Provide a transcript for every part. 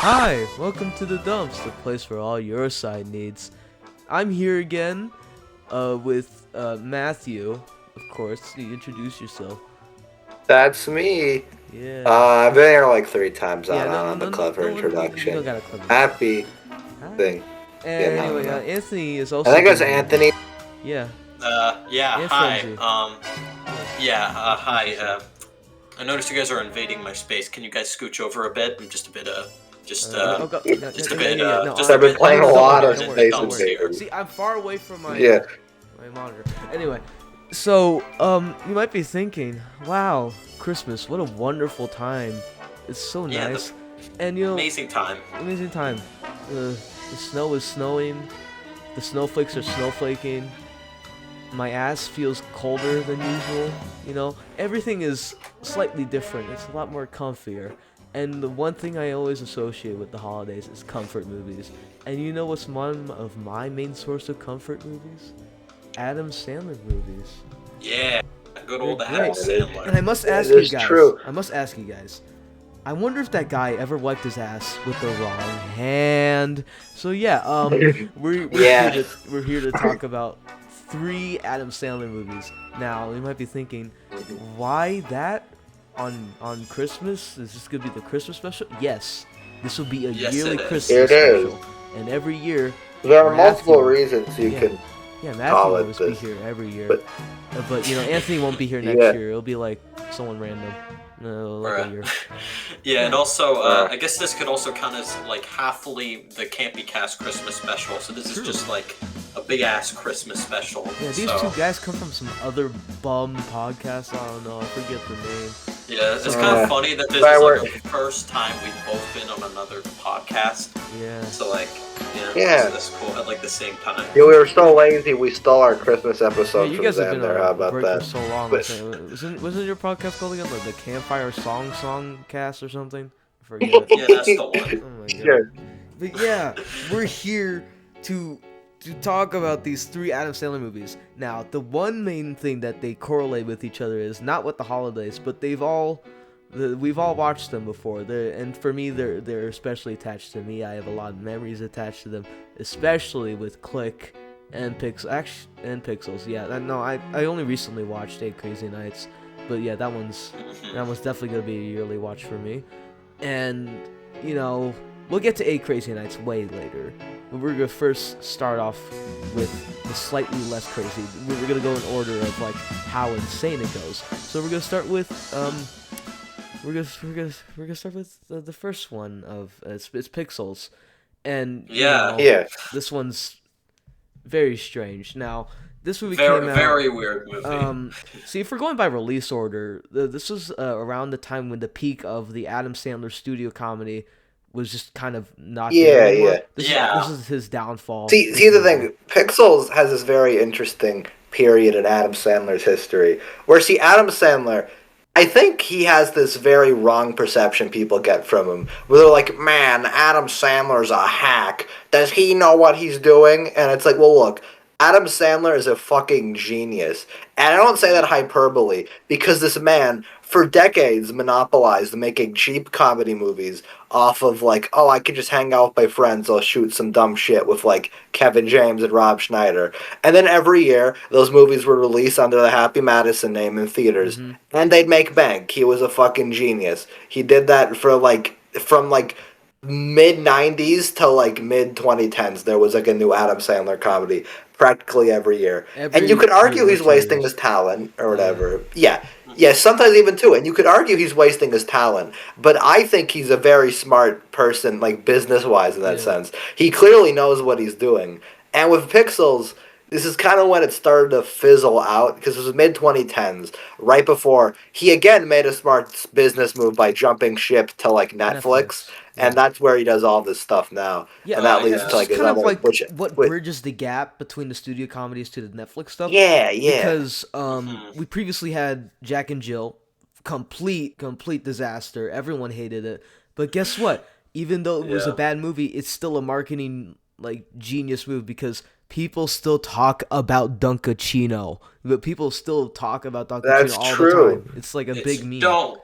Hi, welcome to the Dumps, the place for all your side needs. I'm here again, with Matthew. Of course, you introduce yourself. That's me. Yeah. I've been here like 3 times Yeah, on the clever you introduction. don't gotta clever. Happy Hi. thing. Yeah, no, Anyway, no. Anthony is I also. think it's been here. Anthony. Yeah. Yeah, hi. AntFrenzy. Hi. I noticed you guys are invading my space. Can you guys scooch over a bit? I'm just a bit, just a I've been playing a lot of Don't Space worry. Invaders. See, I'm far away from my Yeah. my monitor. Anyway, so you might be thinking, wow, Christmas, what a wonderful time. It's so Yeah, nice. And you know, amazing time. amazing time. The snow is snowing. The snowflakes are snowflaking. My ass feels colder than usual. You know, everything is slightly different. It's a lot more comfier. And the one thing I always associate with the holidays is comfort movies. And you know what's one of my main source of comfort movies? Adam Sandler movies. Yeah, good old They're Adam great. Sandler. And I must ask you guys. I wonder if that guy ever wiped his ass with the wrong hand. So yeah, we're here to talk about 3 Adam Sandler movies. Now you might be thinking, why that on Christmas? Is this gonna be the Christmas special? Yes, this will be a yearly it is. Christmas It is. special, and every year. There are multiple Matthew- reasons you yeah. can Yeah, call Matthew will it always be this. here every year, But- but you know Anthony won't be here next Yeah. year. It'll be like someone random. No, like a Bruh. year. Yeah, and also, Uh. I guess this could also count as like halfly the Campy Cast Christmas special. So this True. is just like a big ass Christmas special. Yeah, these so, two guys come from some other bum podcast. I don't know. I forget the name. Yeah, it's So- kind of funny that this But is we're- like the first time we've both been on another podcast. Yeah. So like, Yeah. so that's cool at like the same time. Yeah, we were so lazy we stole our Christmas Yeah, episode you from guys have been Xander. on How a about break that? for so long. But- Wasn't your podcast called again like the Campfire Song Cast or something? I forget. Yeah, that's the one. Oh my god. Sure. But yeah, we're here to talk about these 3 Adam Sandler movies. Now, the one main thing that they correlate with each other is not with the holidays, but we've all watched them before. And for me, they're especially attached to me. I have a lot of memories attached to them, especially with Click and Pixels. Yeah, no, I only recently watched 8 Crazy Nights, but yeah, that one's definitely gonna be a yearly watch for me. And you know, we'll get to 8 Crazy Nights way later. But we're gonna first start off with the slightly less crazy. We're gonna go in order of like how insane it goes. So we're gonna start with we're gonna start with the first one of it's Pixels, and you Yeah. know, Yeah. this one's very strange. Now this movie Very, came out. very weird movie. See, if we're going by release order, this was around the time when the peak of the Adam Sandler studio comedy was just kind of not there Yeah, anymore. yeah. This is his downfall. See the thing. Pixels has this very interesting period in Adam Sandler's history, where Adam Sandler, I think he has this very wrong perception people get from him, where they're like, "Man, Adam Sandler's a hack. Does he know what he's doing?" And it's like, well, look. Adam Sandler is a fucking genius. And I don't say that hyperbole, because this man, for decades, monopolized making cheap comedy movies off of, like, oh, I could just hang out with my friends, I'll shoot some dumb shit with, like, Kevin James and Rob Schneider. And then every year, those movies were released under the Happy Madison name in theaters, and they'd make bank. He was a fucking genius. He did that for, like, from, like, mid-90s to, like, mid-2010s. There was, like, a new Adam Sandler comedy practically every year. And you could argue he's wasting his talent or whatever. Yeah. Sometimes even too. And you could argue he's wasting his talent. But I think he's a very smart person, like business-wise in that sense. He clearly knows what he's doing. And with Pixels, this is kind of when it started to fizzle out, because it was mid-2010s, right before he again made a smart business move by jumping ship to, like, Netflix. And that's where he does all this stuff now. Yeah, and that leads to, like, it's his kind of other, like what bridges the gap between the studio comedies to the Netflix stuff. Yeah. Because we previously had Jack and Jill, complete disaster. Everyone hated it. But guess what? Even though it was a bad movie, it's still a marketing like genius move, because people still talk about Dunkachino. But people still talk about Dunkachino all the time. It's like a big meme. Dunk.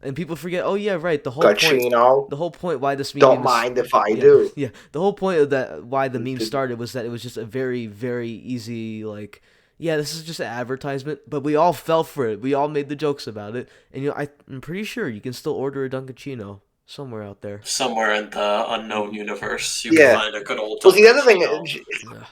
And people forget. Oh yeah, right. Cochino. The whole point why this meme. Don't mind if I yeah, do. Yeah. The whole point of that why the meme started was that it was just a very very easy like. Yeah, this is just an advertisement, but we all fell for it. We all made the jokes about it, and I'm pretty sure you can still order a Dunkaccino somewhere out there. Somewhere in the unknown universe, you Yeah. can find a good old. Well, see, the other thing, Dunkaccino.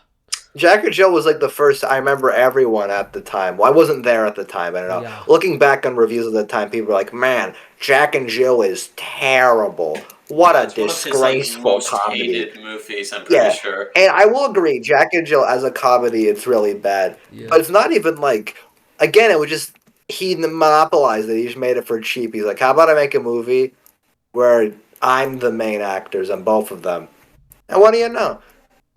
Jack or Jill was like the first. I remember everyone at the time. Well, I wasn't there at the time. I don't know. Yeah. Looking back on reviews at the time, people were like, "Man, Jack and Jill is terrible. What a It's one of his, disgraceful most comedy." hated movies, I'm pretty sure. And I will agree, Jack and Jill as a comedy, it's really bad. Yeah. But it's not even like. Again, it was just he monopolized it. He just made it for cheap. He's like, "How about I make a movie where I'm the main actors on both of them?" And what do you know?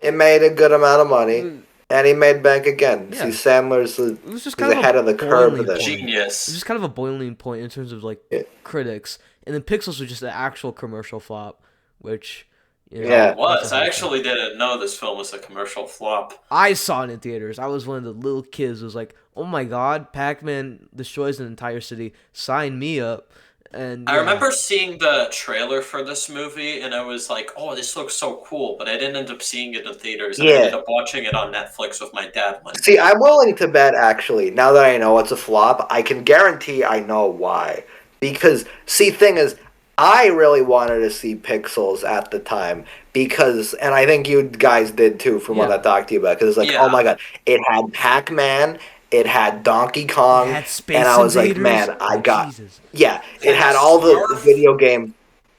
It made a good amount of money, and he made bank again. Yeah. See, Sandler's It was just kind of ahead of the curve with it. Genius. It was just kind of a boiling point in terms of like critics, and then Pixels was just an actual commercial flop, which It was. I actually didn't know this film was a commercial flop. I saw it in theaters. I was one of the little kids who was like, "Oh my god, Pac-Man destroys an entire city. Sign me up." And I remember seeing the trailer for this movie, and I was like, "Oh, this looks so cool," but I didn't end up seeing it in theaters. And I ended up watching it on Netflix with my dad one day. See, I'm willing to bet, actually, now that I know it's a flop, I can guarantee I know why. Because, see, thing is, I really wanted to see Pixels at the time because, and I think you guys did too from what I talked to you about, because it's like, oh my god, it had Pac-Man, it had Donkey Kong, and I was like, man, I got, it had all the video game,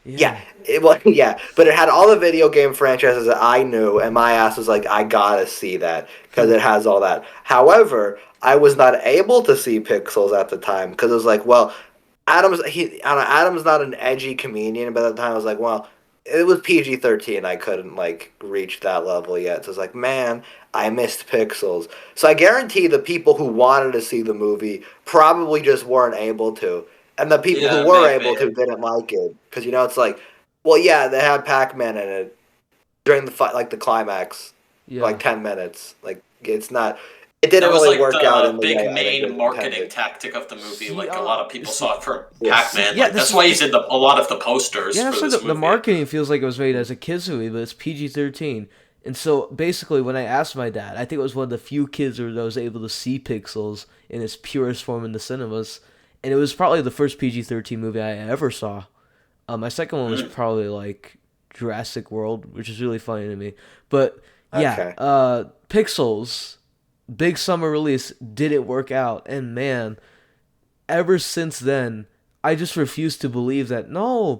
but it had all the video game franchises that I knew, and my ass was like, I gotta see that, because it has all that. However, I was not able to see Pixels at the time, because it was like, well, Adam's not an edgy comedian, but at the time I was like, well, it was PG-13. I couldn't like reach that level yet. So it's like, man, I missed Pixels. So I guarantee the people who wanted to see the movie probably just weren't able to, and the people who were able to didn't like it because it's like, well, yeah, they had Pac-Man in it during the fight, like the climax, for like 10 minutes. Like it's not. It didn't really work out in the big main marketing tactic of the movie. Like a lot of people saw it for Pac-Man. Yeah, that's why he's in a lot of the posters. Yeah, for so this movie. The marketing feels like it was made as a kids movie, but it's PG-13. And so basically, when I asked my dad, I think it was one of the few kids that was able to see Pixels in its purest form in the cinemas, and it was probably the first PG-13 movie I ever saw. My second one was probably like Jurassic World, which is really funny to me. But Pixels. Big summer release didn't work out, and man, ever since then, I just refuse to believe that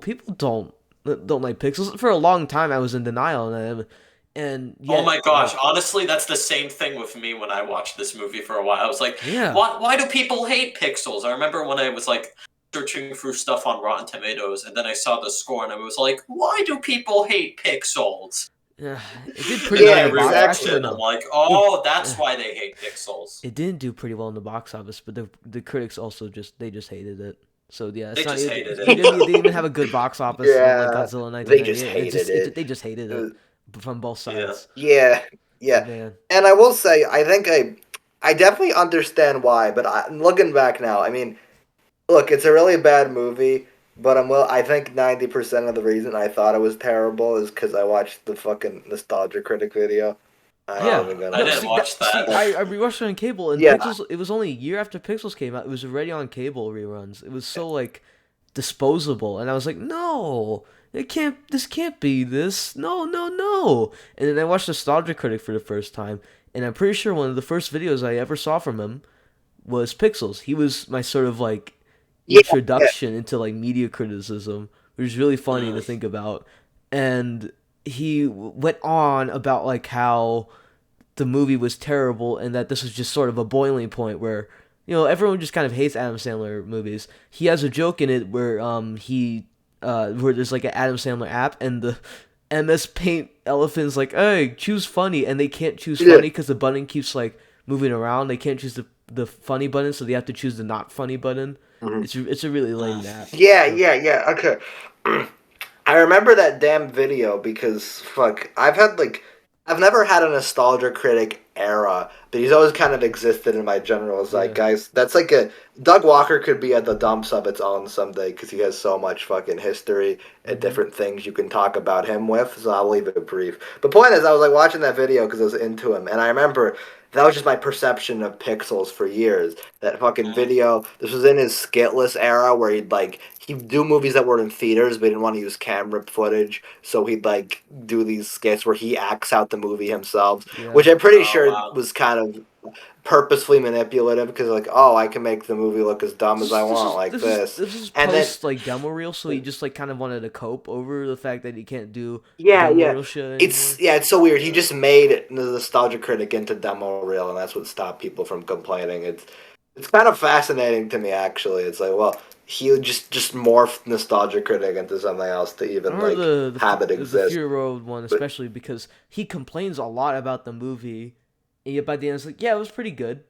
people don't like Pixels. For a long time, I was in denial, and oh my gosh, honestly, that's the same thing with me when I watched this movie for a while. I was like, why do people hate Pixels? I remember when I was like searching through stuff on Rotten Tomatoes, and then I saw the score, and I was like, why do people hate Pixels? Yeah, it did pretty well in the box office. I'm like, oh, that's why they hate Pixels. It didn't do pretty well in the box office, but the critics also just hated it. So yeah, they just hated it. They didn't even have a good box office. Like Godzilla 1998. They just hated it. They just hated it from both sides. Yeah. Man. And I will say, I think I definitely understand why, but looking back now, I mean, look, it's a really bad movie. But I think 90% of the reason I thought it was terrible is because I watched the fucking Nostalgia Critic video. I didn't watch that. I rewatched it on cable, and Pixels. It was only a year after Pixels came out. It was already on cable reruns. It was so like disposable, and I was like, no, this can't be this. No. And then I watched Nostalgia Critic for the first time, and I'm pretty sure one of the first videos I ever saw from him was Pixels. He was my sort of like introduction into like media criticism, which is really funny to think about. And he went on about like how the movie was terrible and that this was just sort of a boiling point where everyone just kind of hates Adam Sandler movies. He has a joke in it where where there's like an Adam Sandler app and the MS Paint elephant's like, hey, choose funny, and they can't choose funny because the button keeps like moving around. They can't choose the funny button, so they have to choose the not funny button. It's a really lame app. Yeah. Okay. I remember that damn video because I've had like I've never had a nostalgia critic era, but he's always kind of existed in my general zeitgeist. That's like a Doug Walker could be at the dumps of its own someday because he has so much fucking history and different things you can talk about him with. So I'll leave it brief. But point is, I was like watching that video because I was into him, and I remember that was just my perception of Pixels for years. That fucking video. This was in his skitless era where he'd do movies that were in theaters, but he didn't want to use camera footage, so he'd like do these skits where he acts out the movie himself, which I'm pretty sure was kind of purposefully manipulative because I can make the movie look as dumb as I want This is and post like demo reel, so he just like kind of wanted to cope over the fact that he can't do yeah demo yeah reel shit anymore. it's so weird. He just made the nostalgia critic into demo reel, and that's what stopped people from complaining. It's kind of fascinating to me, actually. It's like, well, he just morphed nostalgia critic into something else to even have it exist. The Fury Road one, especially because he complains a lot about the movie, and yet by the end it's like, yeah, it was pretty good.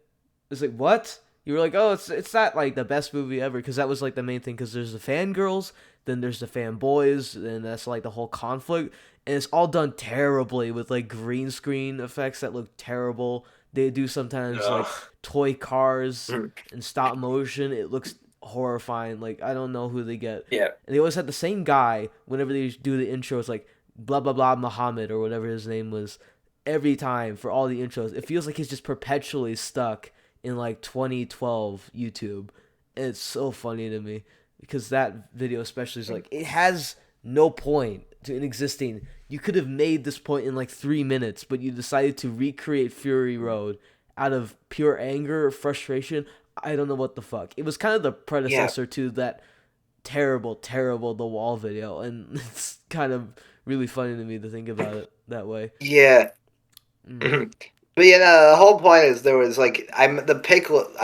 It's like, what? You were like, oh, it's not like the best movie ever, because that was like the main thing. Because there's the fangirls, then there's the fanboys, and that's like the whole conflict, and it's all done terribly with like green screen effects that look terrible. They do sometimes like toy cars and stop motion. It looks horrifying. Like, I don't know who they get. Yeah. And they always had the same guy whenever they do the intros, like blah blah blah Muhammad or whatever his name was, every time for all the intros. It feels like he's just perpetually stuck in like 2012 YouTube. And it's so funny to me because that video especially is like, it has no point in existing. You could have made this point in like 3 minutes, but you decided to recreate Fury Road out of pure anger or frustration. I don't know what the fuck. It was kind of the predecessor to that terrible The Wall video, and it's kind of really funny to me to think about it that way. Yeah. But the whole point is there was like I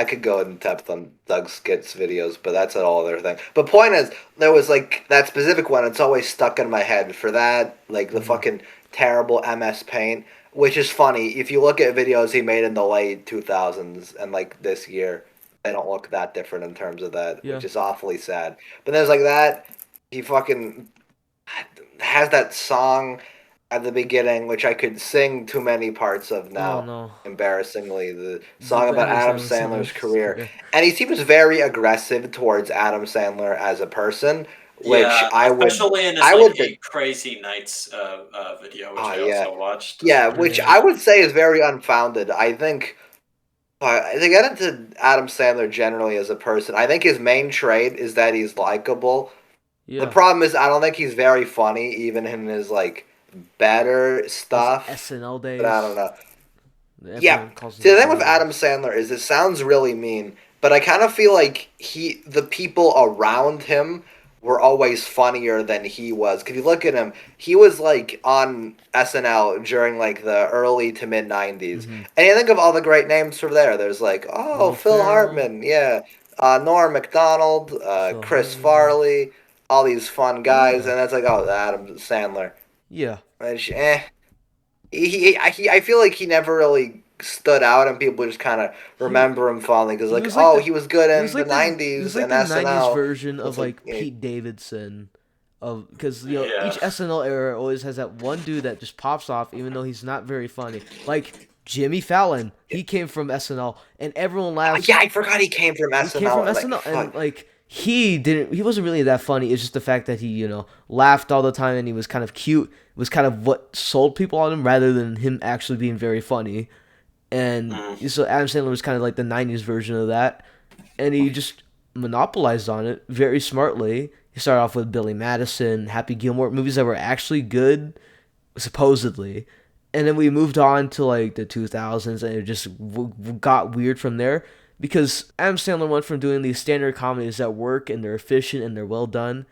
could go in depth on Doug Skits videos, but that's an all other thing. But point is, there was like that specific one. It's always stuck in my head for that, like the fucking terrible MS Paint, which is funny. If you look at videos he made in the late 2000s and like this year, they don't look that different in terms of that, which is awfully sad. But there's like that. He fucking has that song at the beginning, which I could sing too many parts of now. Oh, no. Embarrassingly, the song about Adam Sandler's career. And he seems very aggressive towards Adam Sandler as a person, which especially in his Eight Crazy Nights video, which I also watched. Yeah, which I would say is very unfounded. I think to get into Adam Sandler generally as a person, I think his main trait is that he's likable. Yeah. The problem is I don't think he's very funny, even in his like better stuff. SNL days. But I don't know. Yeah. See, the thing with Adam Sandler is it sounds really mean, but I kind of feel like the people around him were always funnier than he was. Because you look at him, he was like on SNL during like the early to mid 90s. Mm-hmm. And you think of all the great names from there. There's like, Phil Hartman, Norm Macdonald, Chris Farley, all these fun guys, and that's like, Adam Sandler. Yeah. Which, I feel like he never really stood out, and people just kind of remember him fondly because, he was good in the 90s and SNL. The 90s version of like Pete Davidson, because each SNL era always has that one dude that just pops off, even though he's not very funny. Like Jimmy Fallon, he came from SNL, and everyone laughs. I forgot he came from SNL. He came from SNL, and like. He wasn't really that funny. It's just the fact that he, laughed all the time and he was kind of cute. It was kind of what sold people on him rather than him actually being very funny. And so Adam Sandler was kind of like the 90s version of that. And he just monopolized on it very smartly. He started off with Billy Madison, Happy Gilmore, movies that were actually good, supposedly. And then we moved on to like the 2000s and it just got weird from there. Because Adam Sandler went from doing these standard comedies that work and they're efficient and they're well done,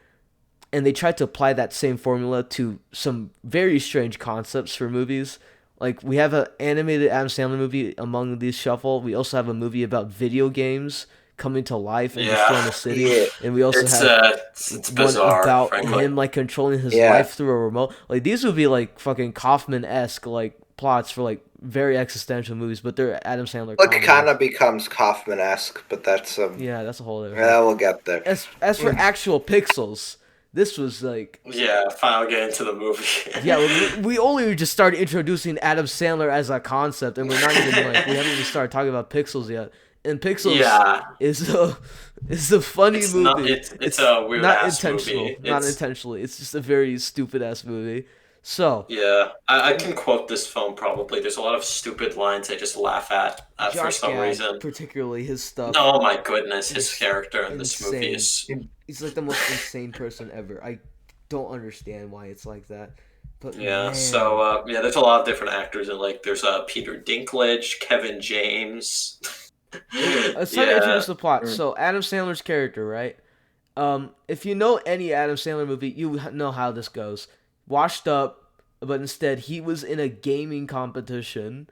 and they tried to apply that same formula to some very strange concepts for movies. Like, we have an animated Adam Sandler movie among these shuffle. We also have a movie about video games coming to life and destroying the city. And we also have it's bizarre, about frankly. him like controlling his life through a remote. Like, these would be like fucking Kaufman-esque like plots for like very existential movies, but they're Adam Sandler. Look, it kind of becomes Kaufman-esque, but that's that's a whole other. Yeah, we'll get there. As for actual Pixels, This was like, Yeah, finally get into the movie. yeah, we only just started introducing Adam Sandler as a concept, and we're not even like we haven't even started talking about Pixels yet. And Pixels Yeah. is a funny It's movie. not. It's a weird not ass intentional, movie. not It's intentionally. It's just a very stupid ass movie. So yeah. I can quote this film probably. There's a lot of stupid lines I just laugh at for Josh some Gad, reason. particularly his stuff, Oh my goodness, his is character in this movie insane. is. He's like the most insane person ever. I don't understand why it's like that, but Yeah. man, So yeah, there's a lot of different actors and like there's Peter Dinklage, Kevin James. let's try to introduce the plot. So Adam Sandler's character, right? If you know any Adam Sandler movie, you know how this goes. Washed up, but instead he was in a gaming competition.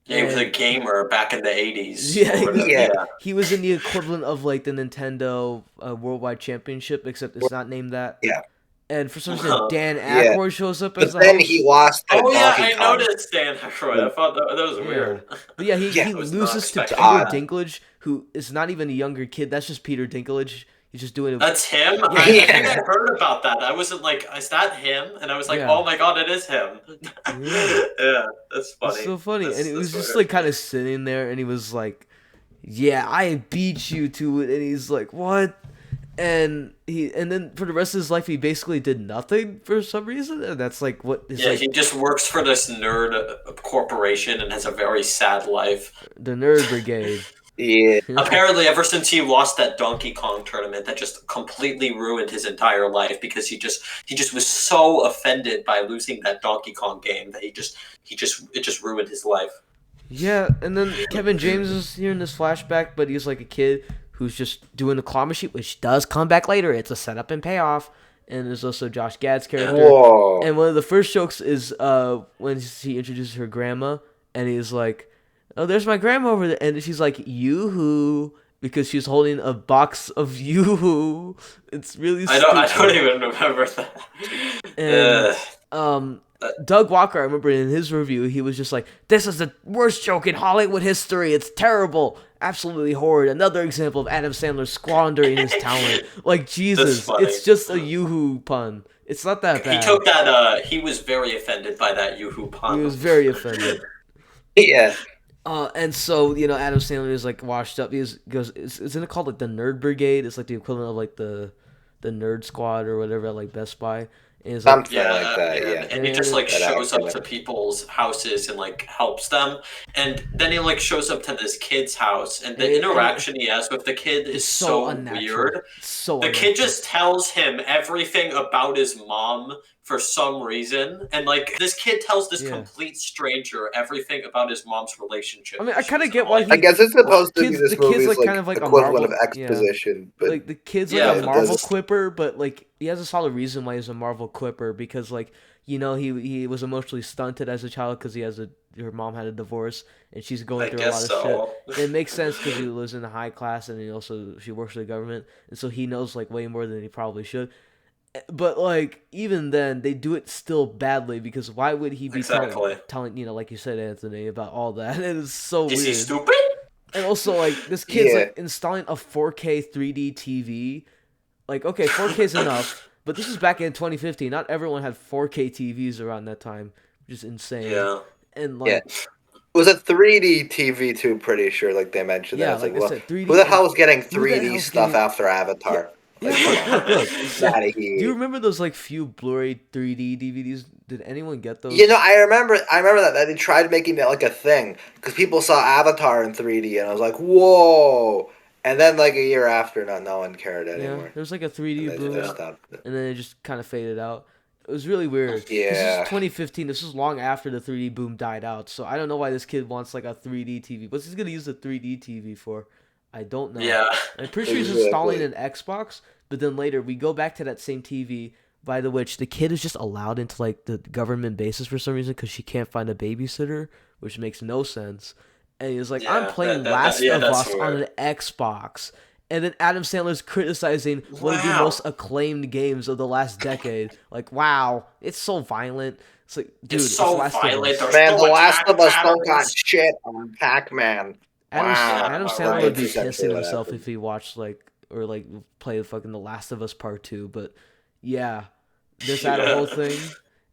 Yeah, he was a gamer back in the 80s. Yeah. He was in the equivalent of like the Nintendo Worldwide Championship, except it's not named that. Yeah. And for some reason, Dan Aykroyd shows up as But the then host. he lost. Oh yeah, Donkey I Kong. noticed Dan Aykroyd. I thought that was weird. But yeah, he was loses to not Peter expecting Dinklage, who is not even a younger kid. That's just Peter Dinklage. He's just doing it. That's him? Yeah. I think I heard about that. I wasn't like, is that him? And I was like, Yeah. oh my god, it is him. Yeah, that's funny. It's so funny. That's, and it was that's just like kind of sitting there, and he was like, yeah, I beat you to it. And he's like, what? And then for the rest of his life, he basically did nothing for some reason. And that's like what is like he just works for this nerd corporation and has a very sad life. the Nerd Brigade. Yeah. Apparently, ever since he lost that Donkey Kong tournament, that just completely ruined his entire life because he just was so offended by losing that Donkey Kong game that it just ruined his life. Yeah, and then Kevin James is here in this flashback, but he's like a kid who's just doing the claw machine, which does come back later. It's a setup and payoff. And there's also Josh Gad's character. Whoa. And one of the first jokes is when he introduces her grandma, and he's like, oh, there's my grandma over there. And she's like, Yoo-hoo, because she's holding a box of Yoo-hoo. It's really stupid. I don't even remember that. And, Doug Walker, I remember in his review, he was just like, this is the worst joke in Hollywood history. It's terrible. Absolutely horrid. Another example of Adam Sandler squandering his talent. Like, Jesus, it's just a Yoo-hoo pun. It's not that bad. He took that, he was very offended by that Yoo-hoo pun. He was very offended. Yeah. And so, Adam Sandler is like washed up. He goes, isn't it called like the Nerd Brigade? It's like the equivalent of like the Nerd Squad or whatever at like Best Buy. And it's Something like that, yeah. And he just like shows up to people's houses and like helps them. And then he like shows up to this kid's house, and the interaction he has with the kid is so weird. The kid just tells him everything about his mom for some reason, and like this kid tells this complete stranger everything about his mom's relationship. I mean, I kind of get why I guess it's supposed to be this movie's like kind of like equivalent of exposition. But like the kid's like a Marvel quipper, but like he has a solid reason why he's a Marvel quipper, because like he was emotionally stunted as a child because her mom had a divorce and she's going through a lot of shit. It makes sense because he lives in a high class and she works for the government, and so he knows like way more than he probably should. But like even then, they do it still badly, because why would he be telling like you said, Anthony, about all that? It is so weird. Is he stupid? And also like this kid's like installing a 4K 3D TV. Like, okay, 4K is enough, but this is back in 2015. Not everyone had 4K TVs around that time, which is insane. Yeah. And like it was a 3D TV too, pretty sure. Like they mentioned that. Yeah, It's like I said, 3D. Who the hell is getting 3D stuff after Avatar? Yeah. Look. Do you remember those like few Blu-ray 3D DVDs? Did anyone get those? I remember that they tried making it like a thing because people saw Avatar in 3D, and I was like, whoa. And then like a year after, no one cared anymore. Yeah, there was like a 3D Blu-ray, and then it just kind of faded out. It was really weird. Yeah. This is 2015. This was long after the 3D boom died out. So I don't know why this kid wants like a 3D TV. What's he gonna use the 3D TV for? I don't know. Yeah. I'm pretty sure he's installing an Xbox, but then later we go back to that same TV, by the which the kid is just allowed into like the government bases for some reason because she can't find a babysitter, which makes no sense. And he's like, I'm playing Last of Us on an Xbox. And then Adam Sandler's criticizing one of the most acclaimed games of the last decade. Like, wow, it's so violent. It's like, dude, it's so violent. Man, The Last of Us don't got shit on Pac-Man. Adam Sandler would be pissing himself if he watched or played fucking The Last of Us Part 2, but Yeah, there's that whole thing,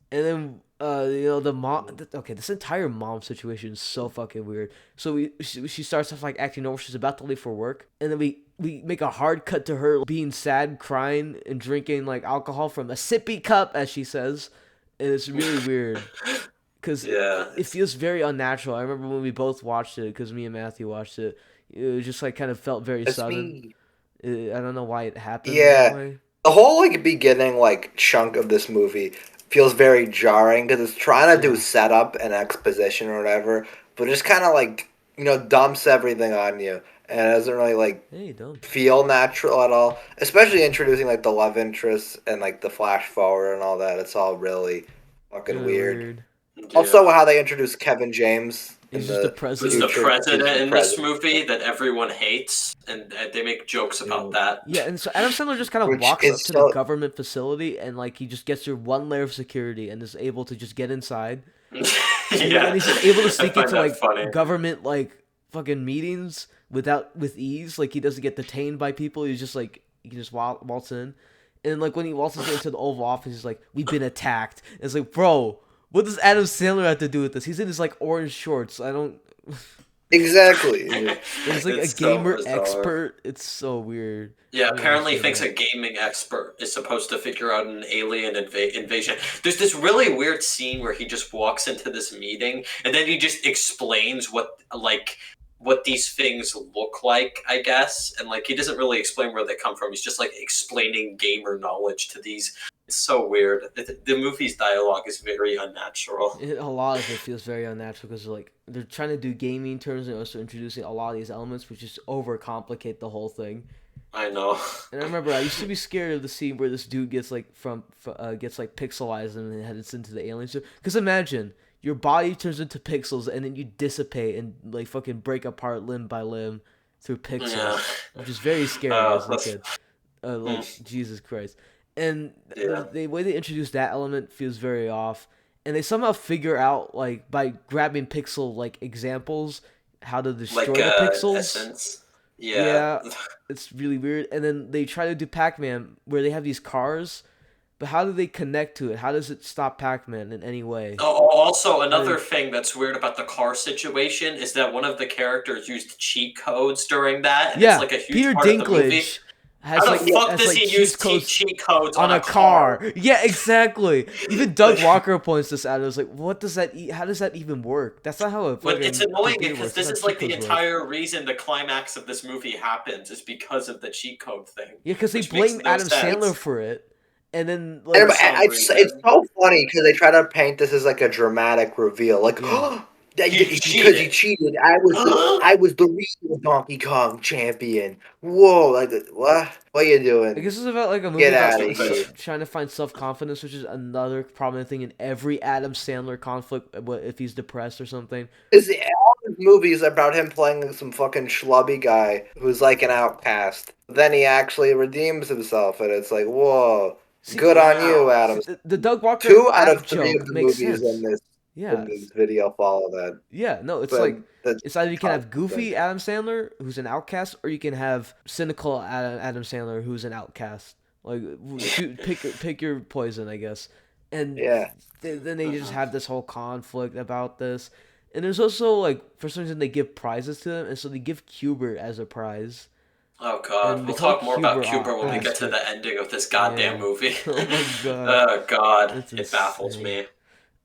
and then the mom. Okay, this entire mom situation is so fucking weird. So she starts off like acting normal. She's about to leave for work, and then we make a hard cut to her being sad, crying, and drinking like alcohol from a sippy cup, as she says, and it's really weird because it feels very unnatural. I remember when we both watched it, because me and Matthew watched it. It just like kind of felt very sudden. I don't know why it happened that way. The whole like beginning like chunk of this movie feels very jarring because it's trying to do setup and exposition or whatever, but it just kind of like dumps everything on you and it doesn't really like feel natural at all. Especially introducing like the love interests and like the flash forward and all that. It's all really fucking weird. Also, how they introduced Kevin James. He's just the president. He's the president in this movie that everyone hates, and they make jokes about that. Yeah, and so Adam Sandler just kind of walks up to the government facility, and like he just gets through one layer of security and is able to just get inside. And he's just able to sneak into like government like fucking meetings with ease. Like he doesn't get detained by people. He's just like he can just waltz in, and like when he waltzes into the Oval Office, he's like, "We've been attacked." And it's like, bro. What does Adam Sandler have to do with this? He's in his like orange shorts. I don't. Exactly. He's like a gamer expert. It's so weird. Yeah, apparently he thinks a gaming expert is supposed to figure out an alien invasion. There's this really weird scene where he just walks into this meeting and then he just explains what these things look like, I guess. And like he doesn't really explain where they come from. He's just like explaining gamer knowledge to these. It's so weird. The movie's dialogue is very unnatural. A lot of it feels very unnatural because like they're trying to do gaming terms and also introducing a lot of these elements, which just overcomplicate the whole thing. I know. And I remember I used to be scared of the scene where this dude gets like gets like pixelized and then heads into the alien suit. Because imagine your body turns into pixels and then you dissipate and like fucking break apart limb by limb through pixels, which is very scary as a kid. Like Jesus Christ. And the way they introduce that element feels very off. And they somehow figure out, like, by grabbing pixel, like, examples, how to destroy the pixels. Essence. Yeah, it's really weird. And then they try to do Pac-Man, where they have these cars, but how do they connect to it? How does it stop Pac-Man in any way? Oh, also, another thing that's weird about the car situation is that one of the characters used cheat codes during that. And it's like a huge Peter part Dinklage. Of the movie. How the fuck does he use cheat codes on a car? Yeah, exactly. Even Doug Walker points this out. I was like, what does that? How does that even work? That's not how it. But it's annoying because this is like the entire reason the climax of this movie happens is because of the cheat code thing. Yeah, because they blame Adam Sandler for it, and then like it's so funny because they try to paint this as like a dramatic reveal, like. Because he cheated. I was the real Donkey Kong champion. Whoa, like what? What are you doing? I guess it's about like a movie about trying to find self-confidence, which is another prominent thing in every Adam Sandler conflict. If he's depressed or something. All his movies about him playing like some fucking schlubby guy who's like an outcast. Then he actually redeems himself, and it's like, whoa, good on you, Adam. The Doug Walker 2 out of 3 of the movies in this. Yeah, in this video follow that. Yeah, no, it's like it's either you can have goofy Adam Sandler who's an outcast, or you can have cynical Adam Sandler who's an outcast. Like pick your poison, I guess. And then they just have this whole conflict about this. And there's also like for some reason they give prizes to them, and so they give Cubert as a prize. Oh god, we'll talk more about Cubert when we get to the ending of this goddamn movie. Oh my god. Oh god, it baffles me.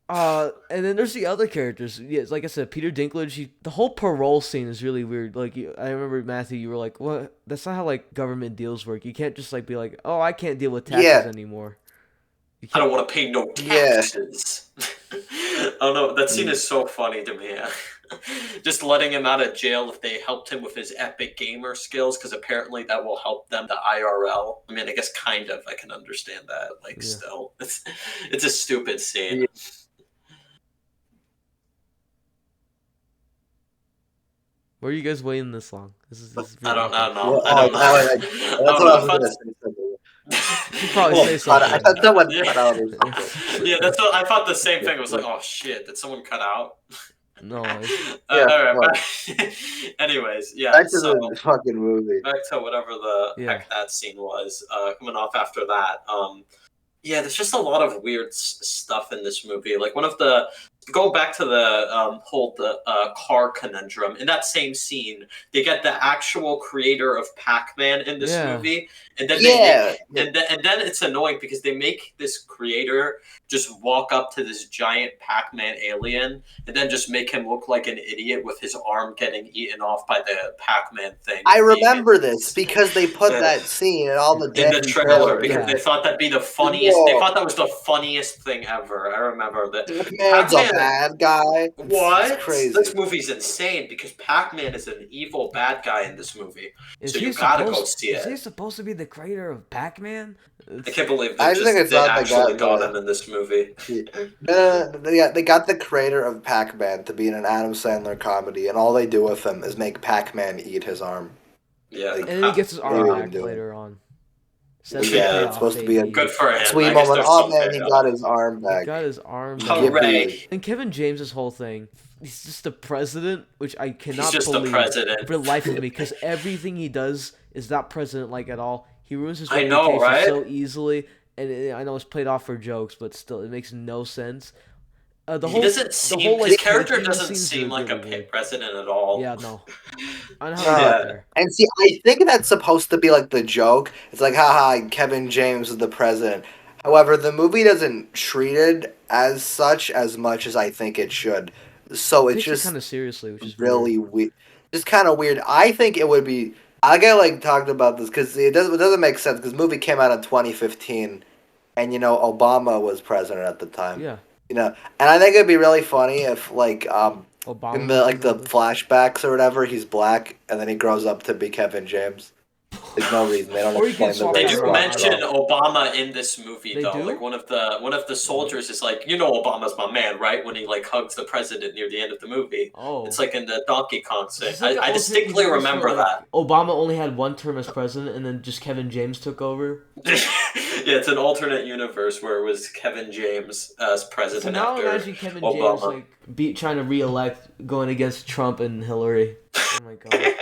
And then there's the other characters. Yeah, like I said, Peter Dinklage. The whole parole scene is really weird. Like I remember Matthew, you were like, "What? That's not how like government deals work. You can't just like be like, oh, I can't deal with taxes anymore. I don't want to pay no taxes." Oh no, that scene is so funny to me. Just letting him out of jail if they helped him with his epic gamer skills, because apparently that will help them the IRL. I mean, I guess kind of. I can understand that. Like, still, it's a stupid scene. Yeah. Where are you guys waiting this long? This is I don't know. Well, that's what I was going to say. You probably say something. I thought someone cut out or something. Yeah, that's what I thought. The same thing. I was like, oh shit, did someone cut out? No. All right. Anyways, back to the fucking movie. Back to whatever the heck that scene was. Coming off after that. Yeah, there's just a lot of weird stuff in this movie. Like go back to the whole car conundrum. In that same scene, they get the actual creator of Pac-Man in this movie, and then and then it's annoying because they make this creator just walk up to this giant Pac-Man alien and then just make him look like an idiot with his arm getting eaten off by the Pac-Man thing. I remember this because they put that scene in all the trailer because they thought that'd be the funniest. They thought that was the funniest thing ever. I remember that. Pac-Man's a bad guy. What? It's crazy. This movie's insane because Pac-Man is an evil bad guy in this movie. So you gotta go see it. Is he supposed to be the creator of Pac-Man? I can't believe they actually got him in this movie. They got the creator of Pac-Man to be in an Adam Sandler comedy, and all they do with him is make Pac-Man eat his arm. Yeah, and then he gets his arm back later on. It's supposed to be a good for him. Sweet moment. Oh man, he got his arm back. He got his arm back. Hooray! And Kevin James' whole thing, he's just the president, which I cannot believe for the life of me, because everything he does is not president-like at all. He ruins his reputation so easily, and I know it's played off for jokes, but still, it makes no sense. His character doesn't seem like a president at all. Yeah, no. I know how to get there. And see, I think that's supposed to be like the joke. It's like, haha, Kevin James is the president. However, the movie doesn't treat it as such as much as I think it should. So it's just kind of seriously, which is really weird. Just kind of weird. I think it would be. I get talked about this because it doesn't make sense because the movie came out in 2015, and Obama was president at the time. Yeah. And I think it'd be really funny if Obama in the flashbacks or whatever, he's black and then he grows up to be Kevin James. There's no reason they don't explain the They do mention Obama in this movie though. Do? Like one of the soldiers is like, Obama's my man, right? When he hugs the president near the end of the movie. Oh. It's like in the Donkey Kong scene. I distinctly remember that. Obama only had one term as president and then just Kevin James took over. Yeah, it's an alternate universe where it was Kevin James as president. So now after imagine Kevin Obama. James trying to re-elect, going against Trump and Hillary. Oh my god.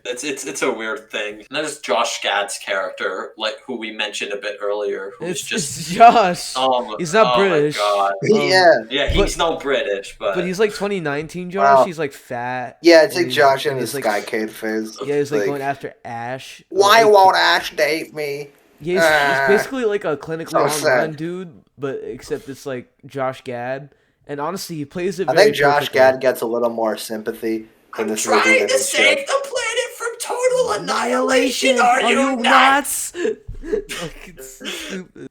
It's a weird thing. And there's Josh Gad's character, who we mentioned a bit earlier, who's it's Josh. He's not British. My God. He's not British, but he's 2019 Josh. Wow. He's fat. Yeah, it's like Josh in his Sky Kid phase. Yeah, he's going after Ash. Why won't Ash date me? Yeah, he's basically like a clinically on dude, but except it's like Josh Gad. And honestly, he plays it. I think Josh Gad gets a little more sympathy. I'm trying to save the planet from total annihilation. Are you nuts?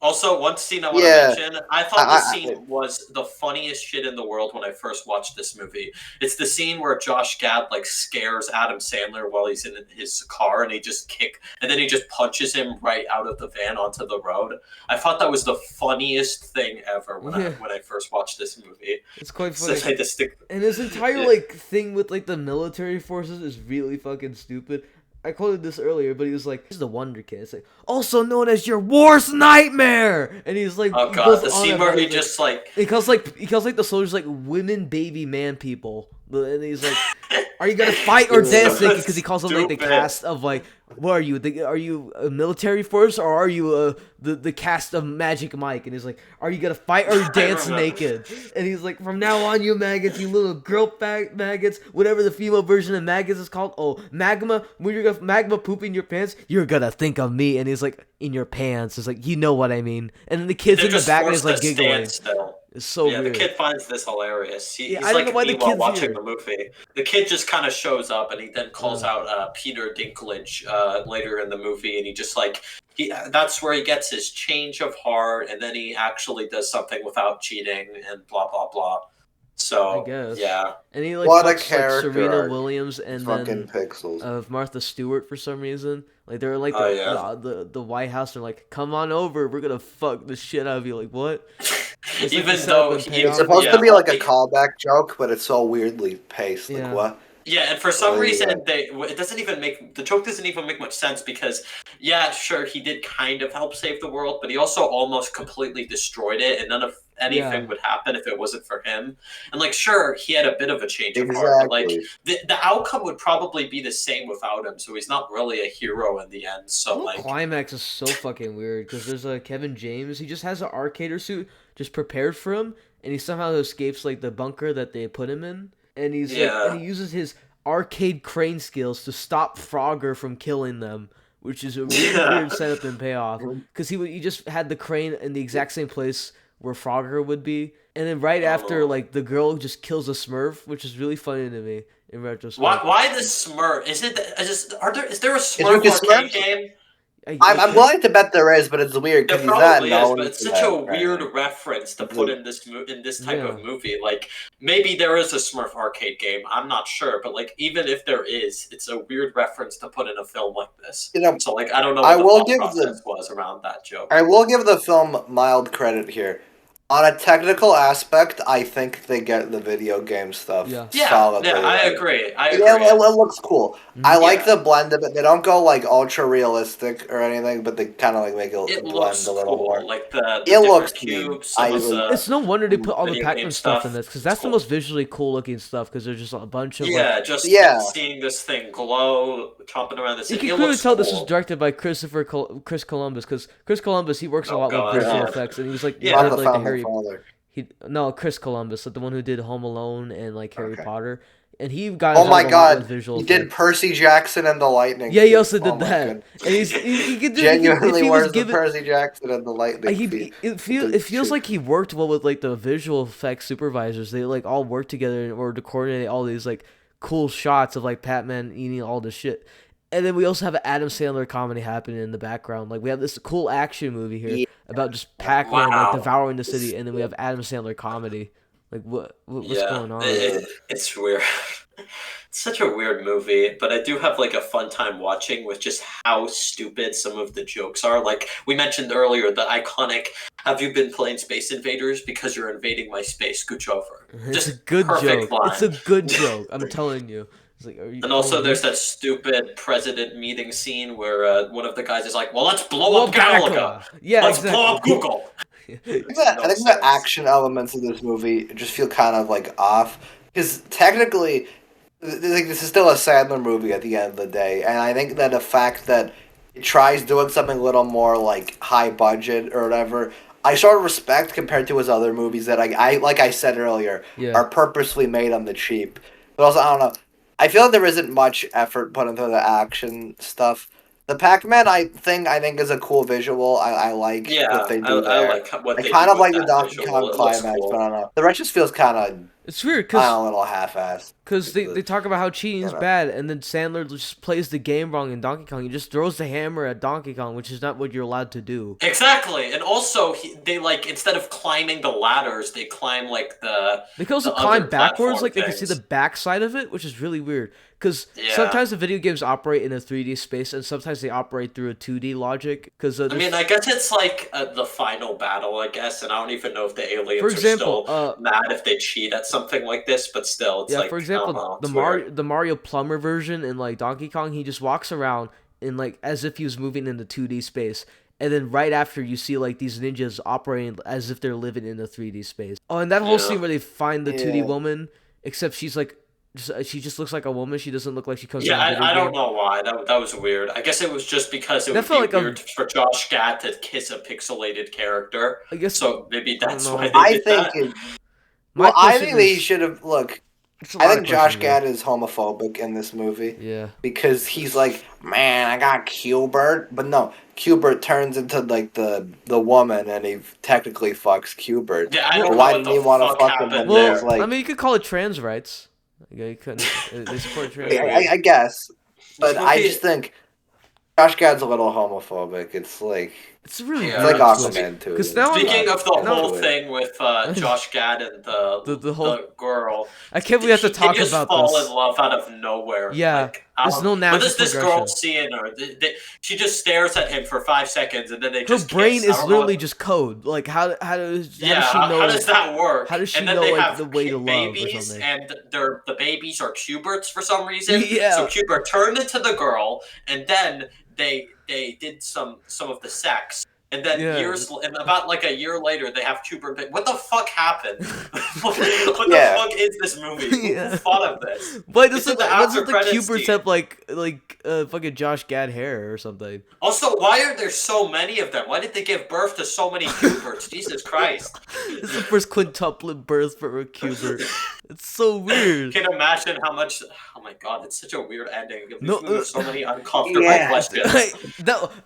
Also, one scene I want to mention. I thought this scene was the funniest shit in the world when I first watched this movie. It's the scene where Josh Gad scares Adam Sandler while he's in his car, and he just punches him right out of the van onto the road. I thought that was the funniest thing ever when I first watched this movie. It's quite funny. So and his entire thing with the military forces is really fucking stupid. I quoted this earlier, but he was like, "This is the Wonder Kid. It's also known as your worst nightmare." And he's like, "Oh god, the scene where he just he calls the soldiers women, baby, man, people." And he's like, "Are you gonna fight or dance naked?" Because he calls them the cast of what are you? Are you a military force or are you the cast of Magic Mike? And he's like, "Are you gonna fight or dance naked?" And he's like, "From now on, you maggots, you little girl maggots, whatever the female version of maggots is called. Oh, magma. When you're gonna magma poop in your pants, you're gonna think of me." And he's like, "In your pants." It's like, you know what I mean. And then the kids in the back is giggling. It's so weird. The kid finds this hilarious. He's while watching the movie. The kid just kind of shows up, and he then calls out Peter Dinklage later in the movie, and he just that's where he gets his change of heart, and then he actually does something without cheating, and blah blah blah. So I guess. Yeah, and he what a fucks, character Serena Williams and fucking then Pixels of Martha Stewart for some reason. They're the White House. They're like, "Come on over, we're gonna fuck the shit out of you." What? Even though it's supposed to be a callback joke, but it's so weirdly paced. What? Yeah, and for some reason the joke doesn't even make much sense because sure, he did kind of help save the world, but he also almost completely destroyed it, and anything would happen if it wasn't for him. And like, sure, he had a bit of a change of heart, but like the outcome would probably be the same without him. So he's not really a hero in the end. So the like, climax is so fucking weird because there's a Kevin James. He just has an arcader suit just prepared for him, and he somehow escapes like the bunker that they put him in, and he's like, and he uses his arcade crane skills to stop Frogger from killing them, which is a really weird setup and payoff. Because he just had the crane in the exact same place where Frogger would be, and then right after, like, the girl just kills a Smurf, which is really funny to me in retrospect. Why the Smurf? Is there a Smurf arcade game? I'm willing to bet there is, but it's weird because There probably is, but it's such a weird reference to put in this type of movie. Like, maybe there is a Smurf arcade game. I'm not sure, but like, even if there is, it's a weird reference to put in a film like this. So like, I don't know what the thought process was around that joke. I will give the film mild credit here. On a technical aspect, I think they get the video game stuff solidly. Yeah, I agree. It looks cool. I like the blend of it. They don't go like ultra realistic or anything, but they kind of like make it blend a little more. Like the it looks cubes. It's no wonder they put all the Pac-Man stuff in this because that's the most visually cool looking stuff because there's just a bunch of seeing this thing glow, chopping around the city. You can clearly tell this was directed by Chris Columbus because Chris Columbus he works a lot with visual effects and he was like Chris Columbus, like the one who did Home Alone and like Harry Potter, and he got he did Percy Jackson and the Lightning. Yeah, he also did that, and he could do genuinely wears the Percy Jackson and the Lightning. It feels like he worked well with like the visual effects supervisors. They like all work together in order to coordinate all these like cool shots of like Pac-Man eating all this shit. And then we also have an Adam Sandler comedy happening in the background. Like we have this cool action movie here about just Pac-Man like devouring the city, and then we have Adam Sandler comedy. Like what's going on? It's weird. It's such a weird movie, but I do have like a fun time watching with just how stupid some of the jokes are. Like we mentioned earlier, the iconic "Have you been playing Space Invaders? Because you're invading my space. Scooch over." It's a good joke. Line. It's a good joke. I'm telling you. Like, and also there's that stupid president meeting scene where one of the guys is like, well, let's blow up Hannukah. Yeah, let's blow up Google. I think the action elements of this movie just feel kind of like off. Because technically, this is still a Sandler movie at the end of the day. And I think that the fact that it tries doing something a little more like high budget or whatever, I sort of respect compared to his other movies that I like I said earlier, are purposely made on the cheap. But also, I don't know. I feel like there isn't much effort put into the action stuff. The Pac-Man, I think is a cool visual. I like what they do there. I like what they kind do of like with the Donkey Kong climax, cool. but I don't know. The rest just feels kind of it's weird because a little half-assed. Because they talk about how cheating is bad, and then Sandler just plays the game wrong in Donkey Kong. He just throws the hammer at Donkey Kong, which is not what you're allowed to do. Exactly, and also they like instead of climbing the ladders, they climb like the. They can also climb backwards, like they can see the back side of it, which is really weird. Because sometimes the video games operate in a 3D space, and sometimes they operate through a 2D logic. Because I mean, I guess it's like the final battle, I guess, and I don't even know if the aliens are still mad if they cheat at something like this, but still, it's like. For example, the Mario Plumber version in like Donkey Kong, he just walks around in like as if he was moving in the 2D space. And then right after you see like these ninjas operating as if they're living in a 3D space. Oh, and that whole scene where they find the 2D woman, except she's like. She just looks like a woman. She doesn't look like she comes. I don't know why. That was weird. I guess it was just because it would be weird for Josh Gad to kiss a pixelated character. I guess so. Maybe that's why they did that. I think they should have I think Josh Gad is homophobic in this movie. Yeah. Because he's like, man, I got Qbert. But no, Qbert turns into like the woman and he technically fucks Qbert. Yeah, I don't know why didn't he want to fuck him? Well, I mean, you could call it trans rights. You couldn't. They support trans rights. I guess. But I just think Josh Gad's a little homophobic. It's like... It's really it's like Aquaman too. Speaking of the whole thing with Josh Gad and the girl, I can't believe we have to talk about this. They just fall in love out of nowhere. Yeah, there's no natural progression. This girl seeing her, she just stares at him for 5 seconds, and then they just her brain is literally just code. Like how does she know? How does that work? How does she know like the way to love or something? And the babies are Qberts for some reason. Yeah. So Qbert turned into the girl, and then they did some of the sex, And then and about like a year later, they have Cubert. What the fuck happened? what the fuck is this movie? Who thought of this? Why doesn't the Cuberts have like fucking Josh Gad hair or something? Also, why are there so many of them? Why did they give birth to so many Cuberts? Jesus Christ! It's the first quintuplet birth for a Cubert. It's so weird. Can you imagine how much? Oh my god, it's such a weird ending. There's so many uncomfortable questions.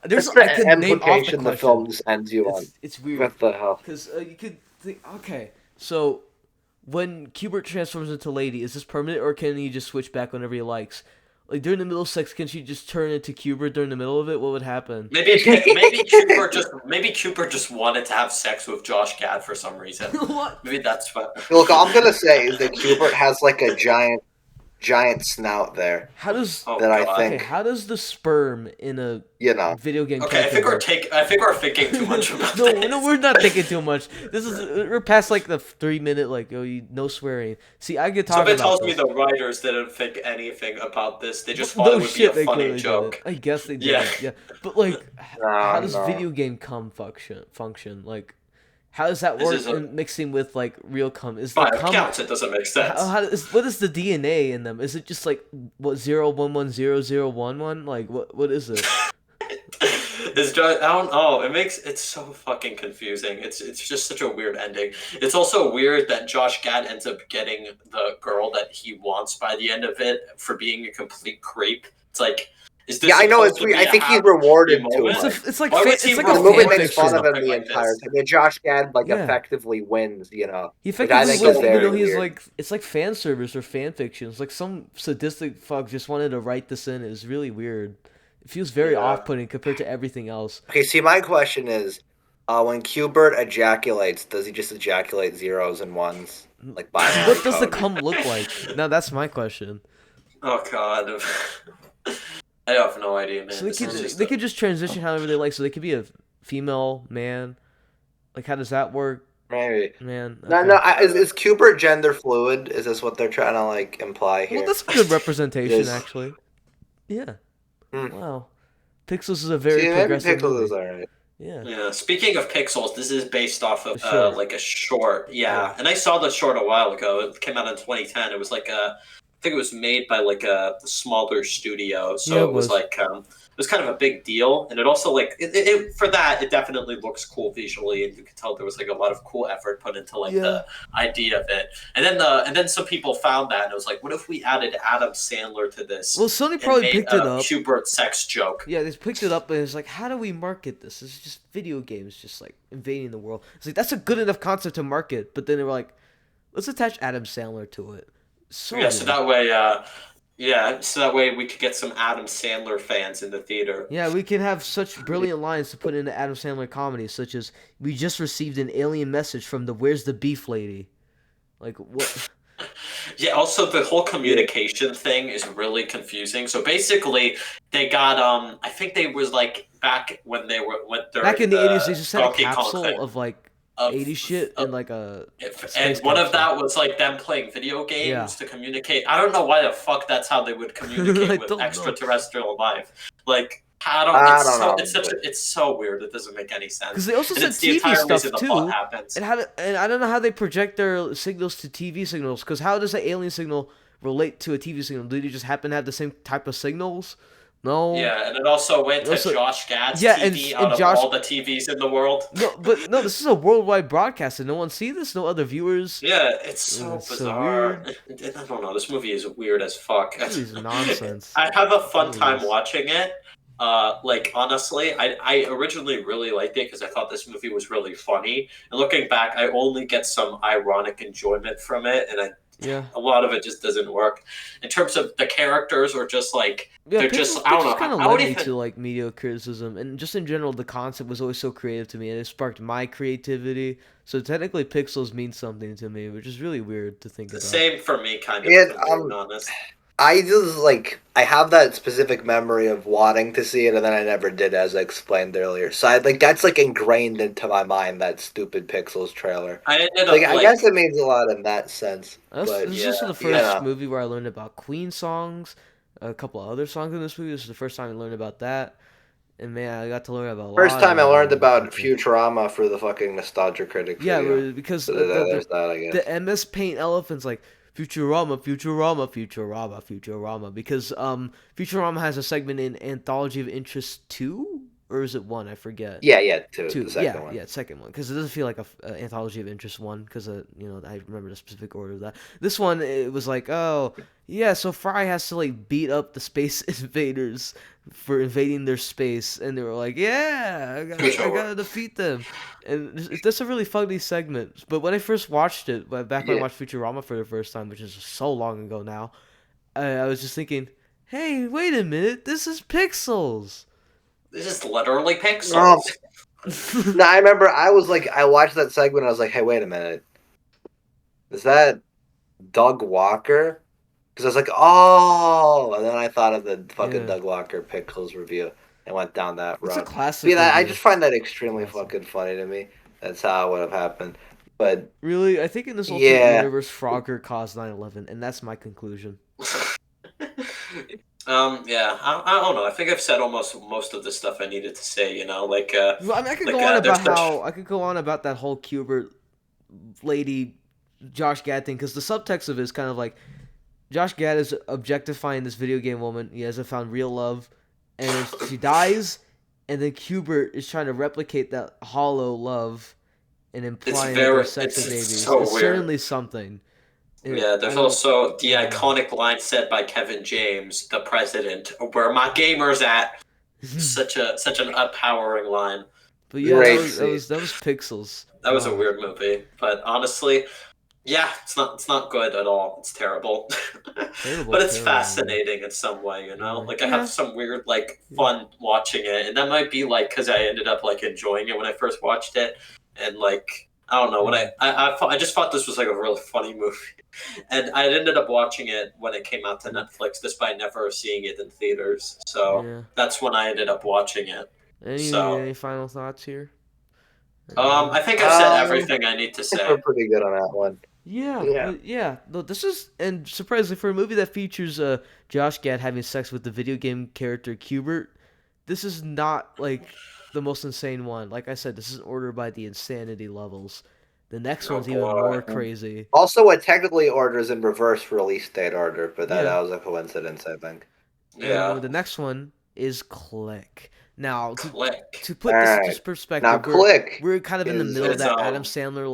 There's the implication the film just ends you on. It's weird. What the hell? Because you could think, okay, so when Cubert transforms into Lady, is this permanent or can he just switch back whenever he likes? Like during the middle of sex, can she just turn into Cubert during the middle of it? What would happen? Maybe Cubert just wanted to have sex with Josh Gad for some reason. What? Maybe that's what. Look, all I'm gonna say is that Cubert has like a giant snout there. How does I think? How does the sperm in a video game? Okay, I think we're thinking too much about this. No, we're not thinking too much. We're past like the 3-minute no swearing. See, I could talk about. Somebody tells me the writers didn't think anything about this. They just thought it would be a funny joke. I guess they did. Yeah. But like, how does video game cum function? Like, how does that work in mixing with like real cum? Is the cum counts? It doesn't make sense. What is the DNA in them? Is it just like 0110011? Like what is it? It's just, I don't know. It's so fucking confusing. It's just such a weird ending. It's also weird that Josh Gad ends up getting the girl that he wants by the end of it for being a complete creep. It's like. I know it's weird. I think he's rewarded too much. It's like the movie makes fun of him the entire time. Josh Gad effectively wins. He effectively wins. It's like fan service or fan fiction. It's like some sadistic fuck just wanted to write this in. It was really weird. It feels very off-putting compared to everything else. Okay, see, my question is, when Cubert ejaculates, does he just ejaculate zeros and ones? Like what does the cum look like? Now that's my question. Oh god. I have no idea, man. So they could just transition however they like. So they could be a female, man. Like, how does that work? Maybe. Man. Okay. No. Is Cubert gender fluid? Is this what they're trying to like imply here? Well, that's good representation, actually. Yeah. Wow. Pixels is a very progressive Pixels is alright. Yeah. Speaking of Pixels, this is based off of like a short. Yeah. And I saw the short a while ago. It came out in 2010. It was like I think it was made by like a smaller studio, so it was like it was kind of a big deal, and it also like it for that it definitely looks cool visually, and you could tell there was like a lot of cool effort put into like the idea of it, and then some people found that and it was like, what if we added Adam Sandler to this? Well, Sony probably picked it up. Cubert sex joke. Yeah, they picked it up and it's like, how do we market this? It's just video games, just like invading the world. It's like that's a good enough concept to market, but then they were like, let's attach Adam Sandler to it. So that way we could get some Adam Sandler fans in the theater. Yeah, we can have such brilliant lines to put into Adam Sandler comedies, such as, we just received an alien message from the Where's the Beef Lady. Like, what? Yeah, also the whole communication thing is really confusing. So basically, they got, I think they was like, back when they went during back in the 80s, they just had a capsule of like, 80 shit and like a and one of that was like them playing video games to communicate. I don't know why the fuck that's how they would communicate with extraterrestrial life. Like it's so weird. It doesn't make any sense. Because they also said TV stuff too. And I don't know how they project their signals to TV signals. Because how does an alien signal relate to a TV signal? Do they just happen to have the same type of signals? No. Yeah, and it also went to Josh Gad's TV out of all the TVs in the world. No, this is a worldwide broadcast, and no one see this. No other viewers. Yeah, it's so bizarre. I don't know. This movie is weird as fuck. This is nonsense. I have a fun time watching it. Like honestly, I originally really liked it because I thought this movie was really funny. And looking back, I only get some ironic enjoyment from it, and a lot of it just doesn't work. In terms of the characters, or just like they're just I don't know. Kind of led me to like media criticism, and just in general, the concept was always so creative to me, and it sparked my creativity. So technically, Pixels means something to me, which is really weird to think about. Same for me, kind of. To be honest. I just I have that specific memory of wanting to see it, and then I never did, as I explained earlier. So that's ingrained into my mind, that stupid Pixels trailer. I guess it means a lot in that sense. This is also the first movie where I learned about Queen songs, a couple of other songs in this movie. This is the first time I learned about that. And man, I got to learn about a First lot time I of learned about culture. Futurama for the fucking Nostalgia Critic Yeah, video. because So there's that, I guess. the MS Paint elephant's like Futurama, Futurama, Futurama, Futurama. Because Futurama has a segment in Anthology of Interest 2, or is it 1? I forget. Yeah, two, Two, the second one. yeah, second one, because it doesn't feel like a Anthology of Interest one, because I remember the specific order of that. This one, it was like, oh yeah, so Fry has to like beat up the space invaders for invading their space, and they were like, yeah, I gotta defeat them, and that's a really funny segment. But when I first watched it, back when I watched Futurama for the first time, which is so long ago now, I was just thinking, hey, wait a minute, this is Pixels. This is literally Pixels. No, I remember I watched that segment and I was like, hey, wait a minute. Is that Doug Walker? Because I was like, oh, and then I thought of the fucking Doug Walker Pixels review and went down that road. It's a classic. Yeah, I just find that extremely fucking funny to me. That's how it would have happened. But really, I think in this alternate universe, Frogger caused 9/11, and that's my conclusion. Yeah, I don't know. I think I've said almost most of the stuff I needed to say. Like, I mean, I could go on about that whole Cubert lady, Josh Gad thing, because the subtext of it is kind of like Josh Gad is objectifying this video game woman. He hasn't found real love, and then she dies, and then Cubert is trying to replicate that hollow love and implying that they're sex and babies. So it's weird. Certainly something. Yeah, there's also the iconic line said by Kevin James, the president, "Where my gamers at?" such an empowering line. But yeah, that was Pixels. That was a weird movie, but honestly, yeah, it's not good at all. It's terrible. But it's fascinating in some way, Like I have some weird fun watching it, and that might be because I ended up enjoying it when I first watched it, and I don't know when I just thought this was a really funny movie. And I ended up watching it when it came out to Netflix, despite never seeing it in theaters. So that's when I ended up watching it. Any final thoughts here? I think I've said everything I need to say. We're pretty good on that one. Yeah. No, this is, and surprisingly for a movie that features Josh Gad having sex with the video game character Cubert, this is not the most insane one. Like I said, this is ordered by the insanity levels. The next one's even more crazy. Also, it technically orders in reverse release date order, but that was a coincidence, I think. Yeah. The next one is Click. Now, to put this into perspective, now, Click we're kind of in the middle of that Adam Sandler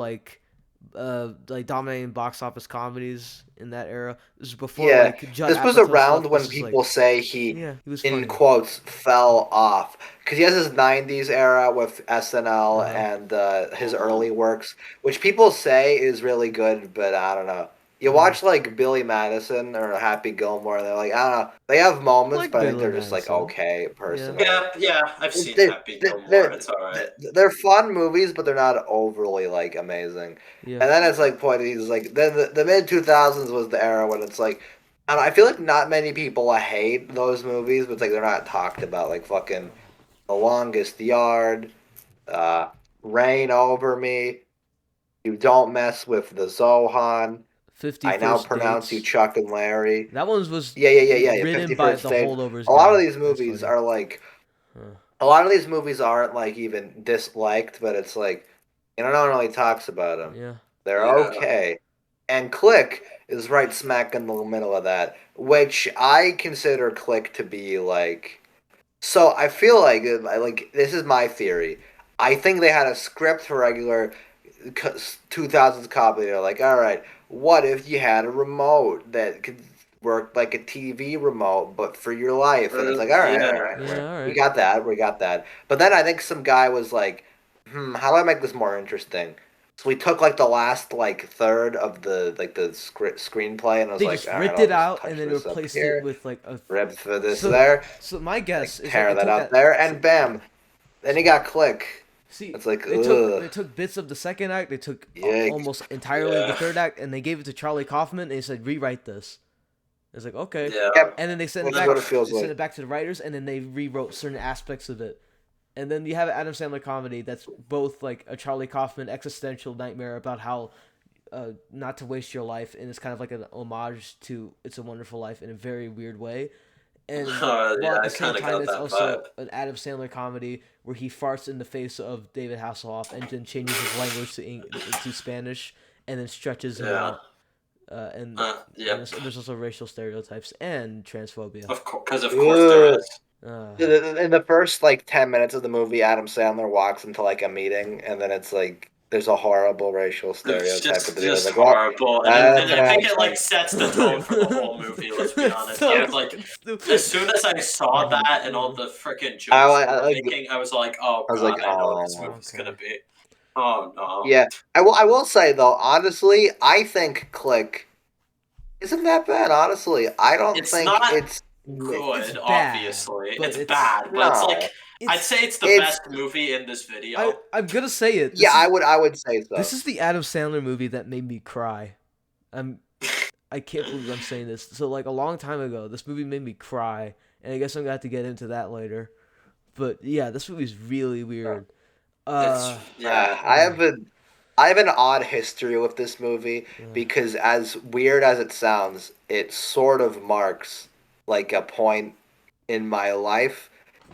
dominating box office comedies in that era. This is before this was around when people say he was in quotes fell off, because he has his 90s era with SNL and his early works, which people say is really good, but I don't know. You watch Billy Madison or Happy Gilmore, and they're I don't know. They have moments, but I think they're just okay personally. Yeah, I've seen Happy Gilmore. It's alright. They're fun movies, but they're not overly amazing. Yeah. And then it's he's the mid 2000s was the era when it's I don't know, I feel not many people hate those movies, but they're not talked about fucking The Longest Yard, Rain Over Me, You Don't Mess with the Zohan. I now pronounce you Chuck and Larry. That one was written by the Holdovers. A lot of these movies are a lot of these movies aren't even disliked, but it's no one really talks about them. Yeah, they're okay. And Click is right smack in the middle of that, which I consider Click to be So I feel this is my theory. I think they had a script for regular 2000s comedy. They're all right. What if you had a remote that could work like a TV remote, but for your life? And it's all right. We got that. But then I think some guy was how do I make this more interesting? So we took the last third of the screenplay, and I was they just ripped it out and then replaced it with a rip for this there. So my guess is tear that out there, and bam, then you got Click. See, it's they took bits of the second act. They took almost entirely of the third act, and they gave it to Charlie Kaufman, and he said, "Rewrite this." It's okay. Yeah. And then they sent it back to the writers, and then they rewrote certain aspects of it. And then you have an Adam Sandler comedy that's both a Charlie Kaufman existential nightmare about how not to waste your life, and it's kind of an homage to It's a Wonderful Life in a very weird way. And Yeah, while at I the same kind of time, got it's that also vibe. an Adam Sandler comedy where he farts in the face of David Hasselhoff and then changes his language into Spanish and then stretches him Yeah. out. And Yep. there's also racial stereotypes and transphobia. Of course, because of course there is. In the first like 10 minutes of the movie, Adam Sandler walks into like a meeting, and then it's like there's a horrible racial It's stereotype at the beginning. just Like, well, horrible, that's and an I think Adam it like Sandler. sets the tone for the whole movie. Let's be honest. So I was like, stupid. as soon as I saw that and all the freaking jokes I they were like. making, I was like, oh I was god, like, I know what this oh. movie's gonna be. Oh no. Yeah, I will say though, honestly, I think Click isn't that bad. Honestly, I don't It's think not it's good, It's bad, obviously. but It's it's- bad, but it's no. like I'd say it's the It's best movie in this video. I'm gonna say it. yeah, I would say so. This is the Adam Sandler movie that made me cry. I can't believe I'm saying this. So like a long time ago, this movie made me cry, and I guess I'm gonna have to get into that later. But yeah, this movie's really weird. I have an odd history with this movie because as weird as it sounds, it sort of marks like a point in my life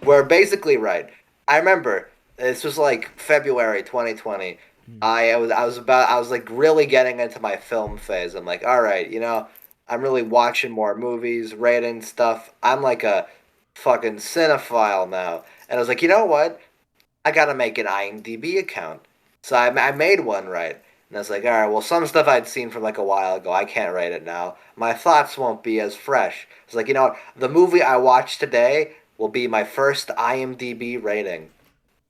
where basically right. I remember this was like February 2020. I was like really getting into my film phase. I'm like, all right, I'm really watching more movies, rating stuff. I'm like a fucking cinephile now. And I was like, you know what? I gotta make an IMDb account. So I made one, right? And I was like, all right, well, some stuff I'd seen from like a while ago, I can't rate it now. My thoughts won't be as fresh. It's like, you know what? The movie I watched today will be my first IMDb rating.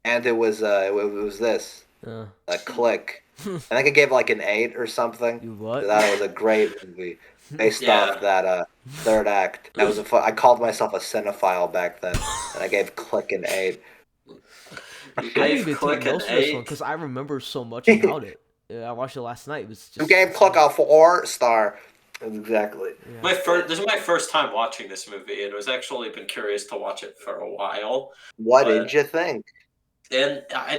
And it was this. A Click. I think I gave it like an 8 or something. You what? That was a great movie. Based off that third act. I called myself a cinephile back then. And I gave Click an 8. I didn't even take notes for this one because I remember so much about it. I watched it last night. It was just. You gave Click a 4-star. Exactly. Yeah. This is my first time watching this movie, and I was actually been curious to watch it for a while. What did you think? And I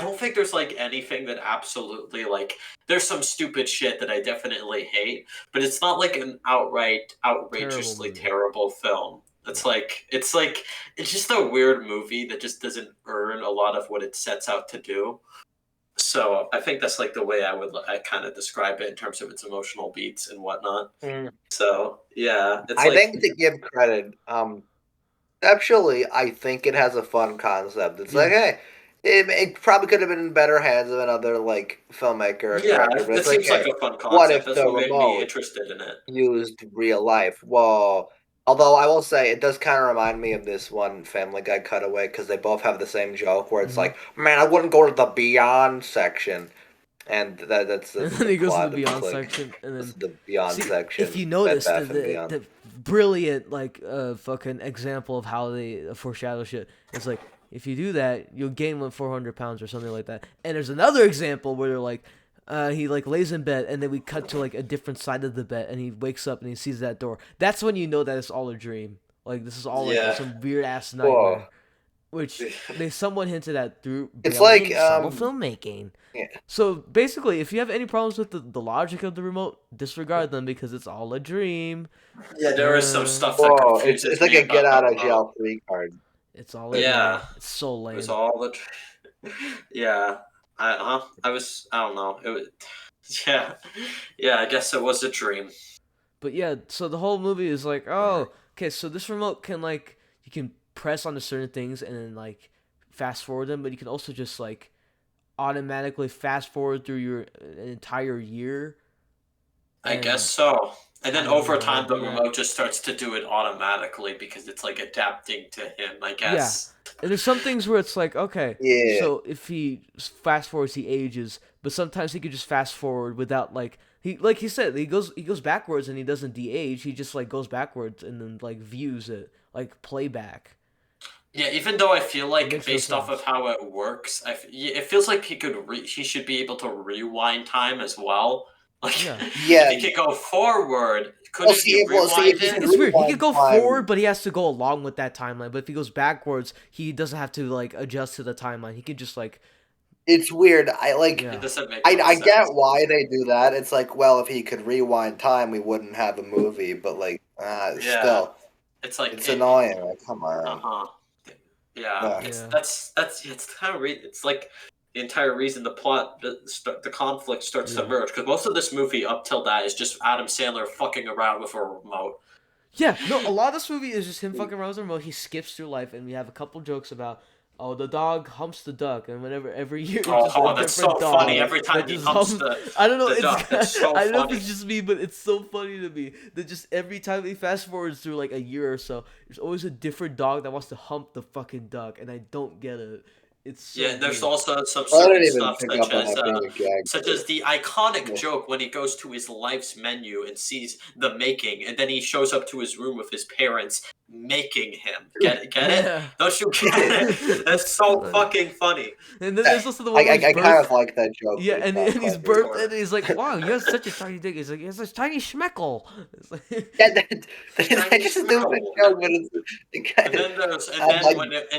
don't think there's like anything that absolutely like. There's some stupid shit that I definitely hate, but it's not like an outright outrageously terrible film. It's just a weird movie that just doesn't earn a lot of what it sets out to do. So I think that's like the way I kind of describe it in terms of its emotional beats and whatnot. So yeah, I think to give credit, conceptually, I think it has a fun concept. It's like, hey, it probably could have been in better hands of another like filmmaker or director. But it seems like a fun concept. What if that's the what made remote me interested in it used real life? Whoa. Although I will say it does kind of remind me of this one Family Guy cutaway because they both have the same joke where it's like, man, I wouldn't go to the Beyond section. And that's and then he goes to the Beyond section, and then the Beyond section. If you notice the brilliant fucking example of how they foreshadow shit, it's like if you do that, you'll gain 400 pounds or something like that. And there's another example where they're like, he like lays in bed, and then we cut to like a different side of the bed, and he wakes up and he sees that door. That's when you know that it's all a dream. Like this is all like some weird ass nightmare. Whoa. Which they somewhat hinted at through subtle filmmaking. Yeah. So basically, if you have any problems with the logic of the remote, disregard them because it's all a dream. Yeah, there is some stuff that confuses it's like a get out of jail free card. It's all a dream. It's so lame. It's all the yeah. I don't know. It was yeah. I guess it was a dream. But yeah, so the whole movie is like, oh, okay, so this remote can like you can press onto certain things and then like fast forward them, but you can also just like automatically fast forward through your entire year. I guess so. And then over time, the remote just starts to do it automatically because it's like adapting to him, I guess. Yeah. And there's some things where it's like, okay, so if he fast forwards, he ages, but sometimes he could just fast forward without like he said, he goes backwards and he doesn't de-age. He just like goes backwards and then like views it like playback. Yeah, even though I feel like based off of how it works, it feels like he should be able to rewind time as well. Like, if he could go forward, couldn't he rewind it? It's weird. He could go forward, but he has to go along with that timeline. But if he goes backwards, he doesn't have to like adjust to the timeline. He could just like. It's weird. I get why they do that. It's like, well, if he could rewind time, we wouldn't have a movie. But like, still. It's like it's annoying. Like, come on. Yeah, it's kind of it's like the entire reason the plot, the conflict starts to emerge, because most of this movie up till that is just Adam Sandler fucking around with a remote. Yeah, no, a lot of this movie is just him fucking around with the remote. He skips through life, and we have a couple jokes about, oh, the dog humps the duck, and every year, that's so funny. Every time he humps I don't know, the duck, that's so I don't know funny. if it's just me, but it's so funny to me that just every time he fast forwards through like a year or so, there's always a different dog that wants to hump the fucking duck, and I don't get it. It's so there's weird. Also some certain stuff such as the iconic joke when he goes to his life's menu and sees the making, and then he shows up to his room with his parents making him. Get it? Don't you get it? That's so fucking funny. And then there's also the one I kind of like that joke. Yeah, and he's burped, and he's like, "Wow, you have such a tiny dick." He's like, "He has a tiny schmeckle." It's like, that's just a stupid joke. And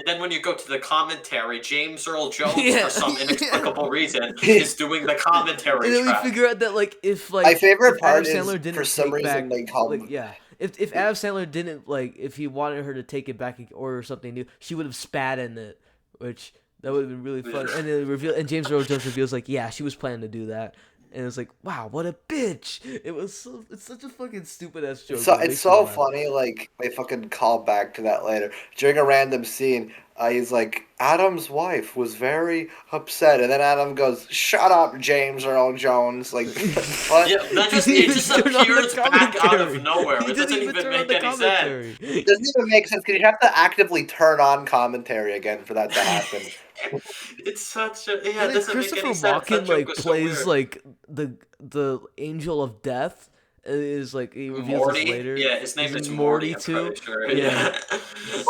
then when you go to the commentary, James Earl Jones for some inexplicable reason is doing the commentary. And then we figure out that if my favorite part Adam Sandler is didn't for some reason they call if Adam Sandler didn't if he wanted her to take it back and order something new, she would have spat in it, which that would have been really fun. And then and James Earl Jones reveals she was planning to do that. And it's like, wow, what a bitch! It's such a fucking stupid ass joke. So it's so funny. Like they fucking call back to that later during a random scene. He's like, Adam's wife was very upset, and then Adam goes, "Shut up, James Earl Jones." Like, what? Yeah, it just appears back out of nowhere. It doesn't even make any sense. It doesn't even make sense because you have to actively turn on commentary again for that to happen. It's such a it doesn't make any sense. Christopher Walken plays the angel of death. Is he reveals Morty? this later. Yeah, his name is Morty too. Sure. Yeah.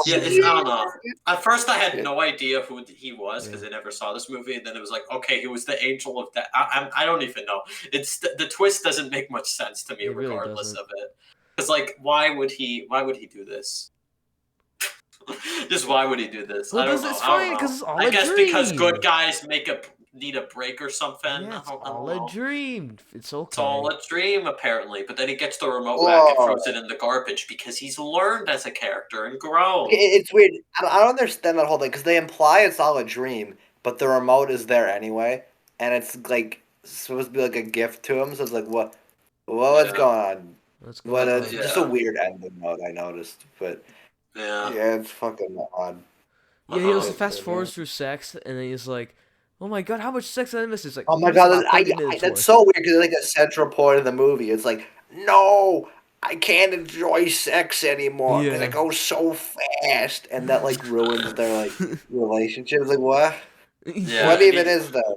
I don't know. At first, I had no idea who he was because I never saw this movie, and then it was like, okay, he was the angel of death. I don't even know. It's the twist doesn't make much sense to me, regardless of it. Because why would he do this? Just why would he do this? Well, I don't know. It's fine because it's all I a guess dream. Because good guys need a break or something. Yeah, it's all a dream. It's okay. It's all a dream, apparently. But then he gets the remote back and throws it in the garbage because he's learned as a character and grown. It's weird. I don't understand that whole thing because they imply it's all a dream, but the remote is there anyway, and it's supposed to be like a gift to him. So it's like, what's going on? Just a weird ending note I noticed, but yeah, it's fucking odd. Yeah, he also fast forwards through sex, and then he's like, "Oh my god, how much sex did I miss?" It's like, oh my god, that's so weird because it's a central point of the movie. It's like, no, I can't enjoy sex anymore because it goes so fast, and that ruins their relationship. It's like, what? Yeah, what even is that?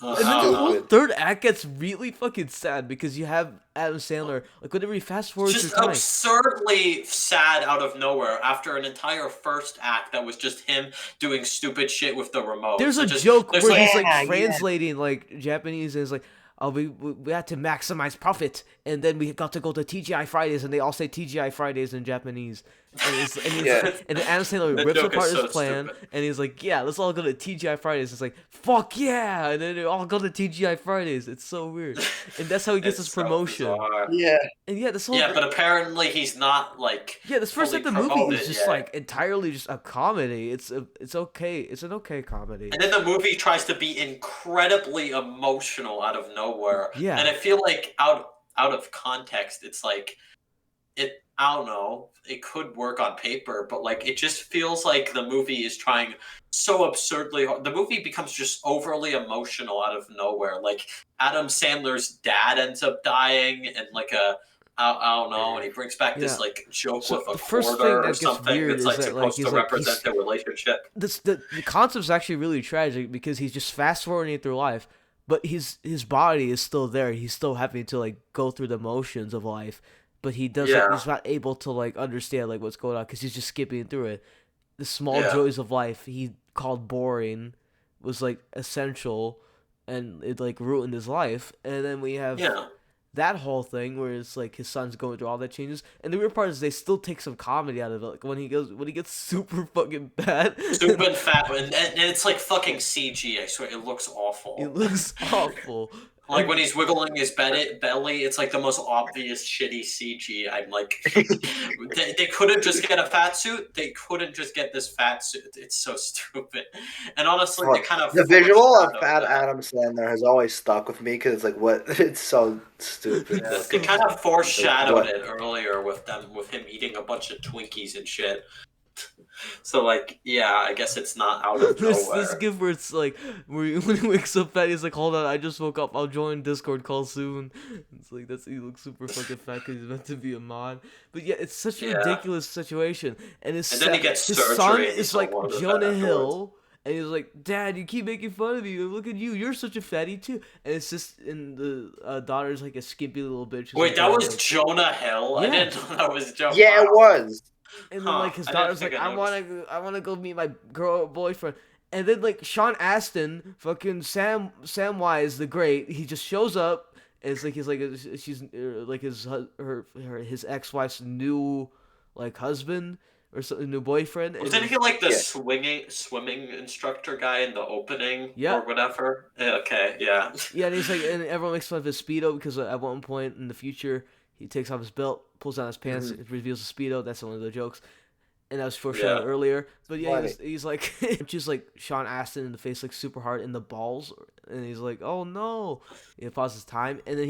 And then the whole third act gets really fucking sad because you have Adam Sandler, whenever he fast forwards just through time, absurdly sad out of nowhere after an entire first act that was just him doing stupid shit with the remote. There's a joke where he's translating Japanese, and it's like, oh, we had to maximize profit, and then we got to go to TGI Fridays, and they all say TGI Fridays in Japanese. And then Adam Sandler rips apart his plan, and he's like, yeah, let's all go to TGI Fridays. It's like, fuck yeah, and then they all go to TGI Fridays. It's so weird, and that's how he gets his promotion. Bizarre. Yeah, and this whole but apparently he's not this first act of the movie is just entirely just a comedy. It's okay. It's an okay comedy. And then the movie tries to be incredibly emotional out of nowhere. Yeah, and I feel like out of context, it's I don't know. It could work on paper, but it just feels like the movie is trying so absurdly hard. The movie becomes just overly emotional out of nowhere. Adam Sandler's dad ends up dying, and I don't know, and he brings back this joke with a quarter or something that's supposed to represent their relationship. The concept's actually really tragic because he's just fast forwarding through life, but his body is still there. He's still having to go through the motions of life. But he doesn't. He's not able to understand what's going on because he's just skipping through it. The small joys of life he called boring was essential, and it ruined his life. And then we have that whole thing where it's his son's going through all that changes. And the weird part is they still take some comedy out of it. When he gets super fucking bad, super and fat, and it's fucking CG. I swear, it looks awful. It looks awful. Like when he's wiggling his belly, it's like the most obvious shitty CG. I'm like, they couldn't just get a fat suit. They couldn't just get this fat suit. It's so stupid. And honestly, they kind of the visual of fat that. Adam Sandler has always stuck with me because it's like what it's so stupid. Yeah, they kind of foreshadowed it earlier with him eating a bunch of Twinkies and shit. So like, yeah, I guess it's not out of nowhere. This gift where it's like, when he wakes up fat, he's like, hold on, I just woke up, I'll join Discord call soon. It's like, he looks super fucking fat because he's meant to be a mod. But yeah, it's such a ridiculous situation. And then he gets his surgery. Son is like Jonah Hill. And he's like, Dad, you keep making fun of me. Look at you. You're such a fatty, too. And it's just, and the daughter's like a skimpy little bitch. Wait, like, that was Jonah Hill? Yeah. I didn't know that was Jonah Hill. Yeah, it was. And then like his daughter's like, I wanna go meet my boyfriend. And then like Sean Astin, fucking Samwise the Great, he just shows up. And it's like she's like his ex-wife's new like husband or something, new boyfriend. Wasn't he like the swimming instructor guy in the opening or whatever? Okay, yeah. Yeah, and he's like, and everyone makes fun of his Speedo because at one point in the future he takes off his belt, pulls down his pants, reveals the Speedo. That's one of the jokes. And that was foreshadowed earlier. But yeah, he's like, just like Sean Astin in the face, like super hard in the balls. And he's like, oh no. He pauses time. And then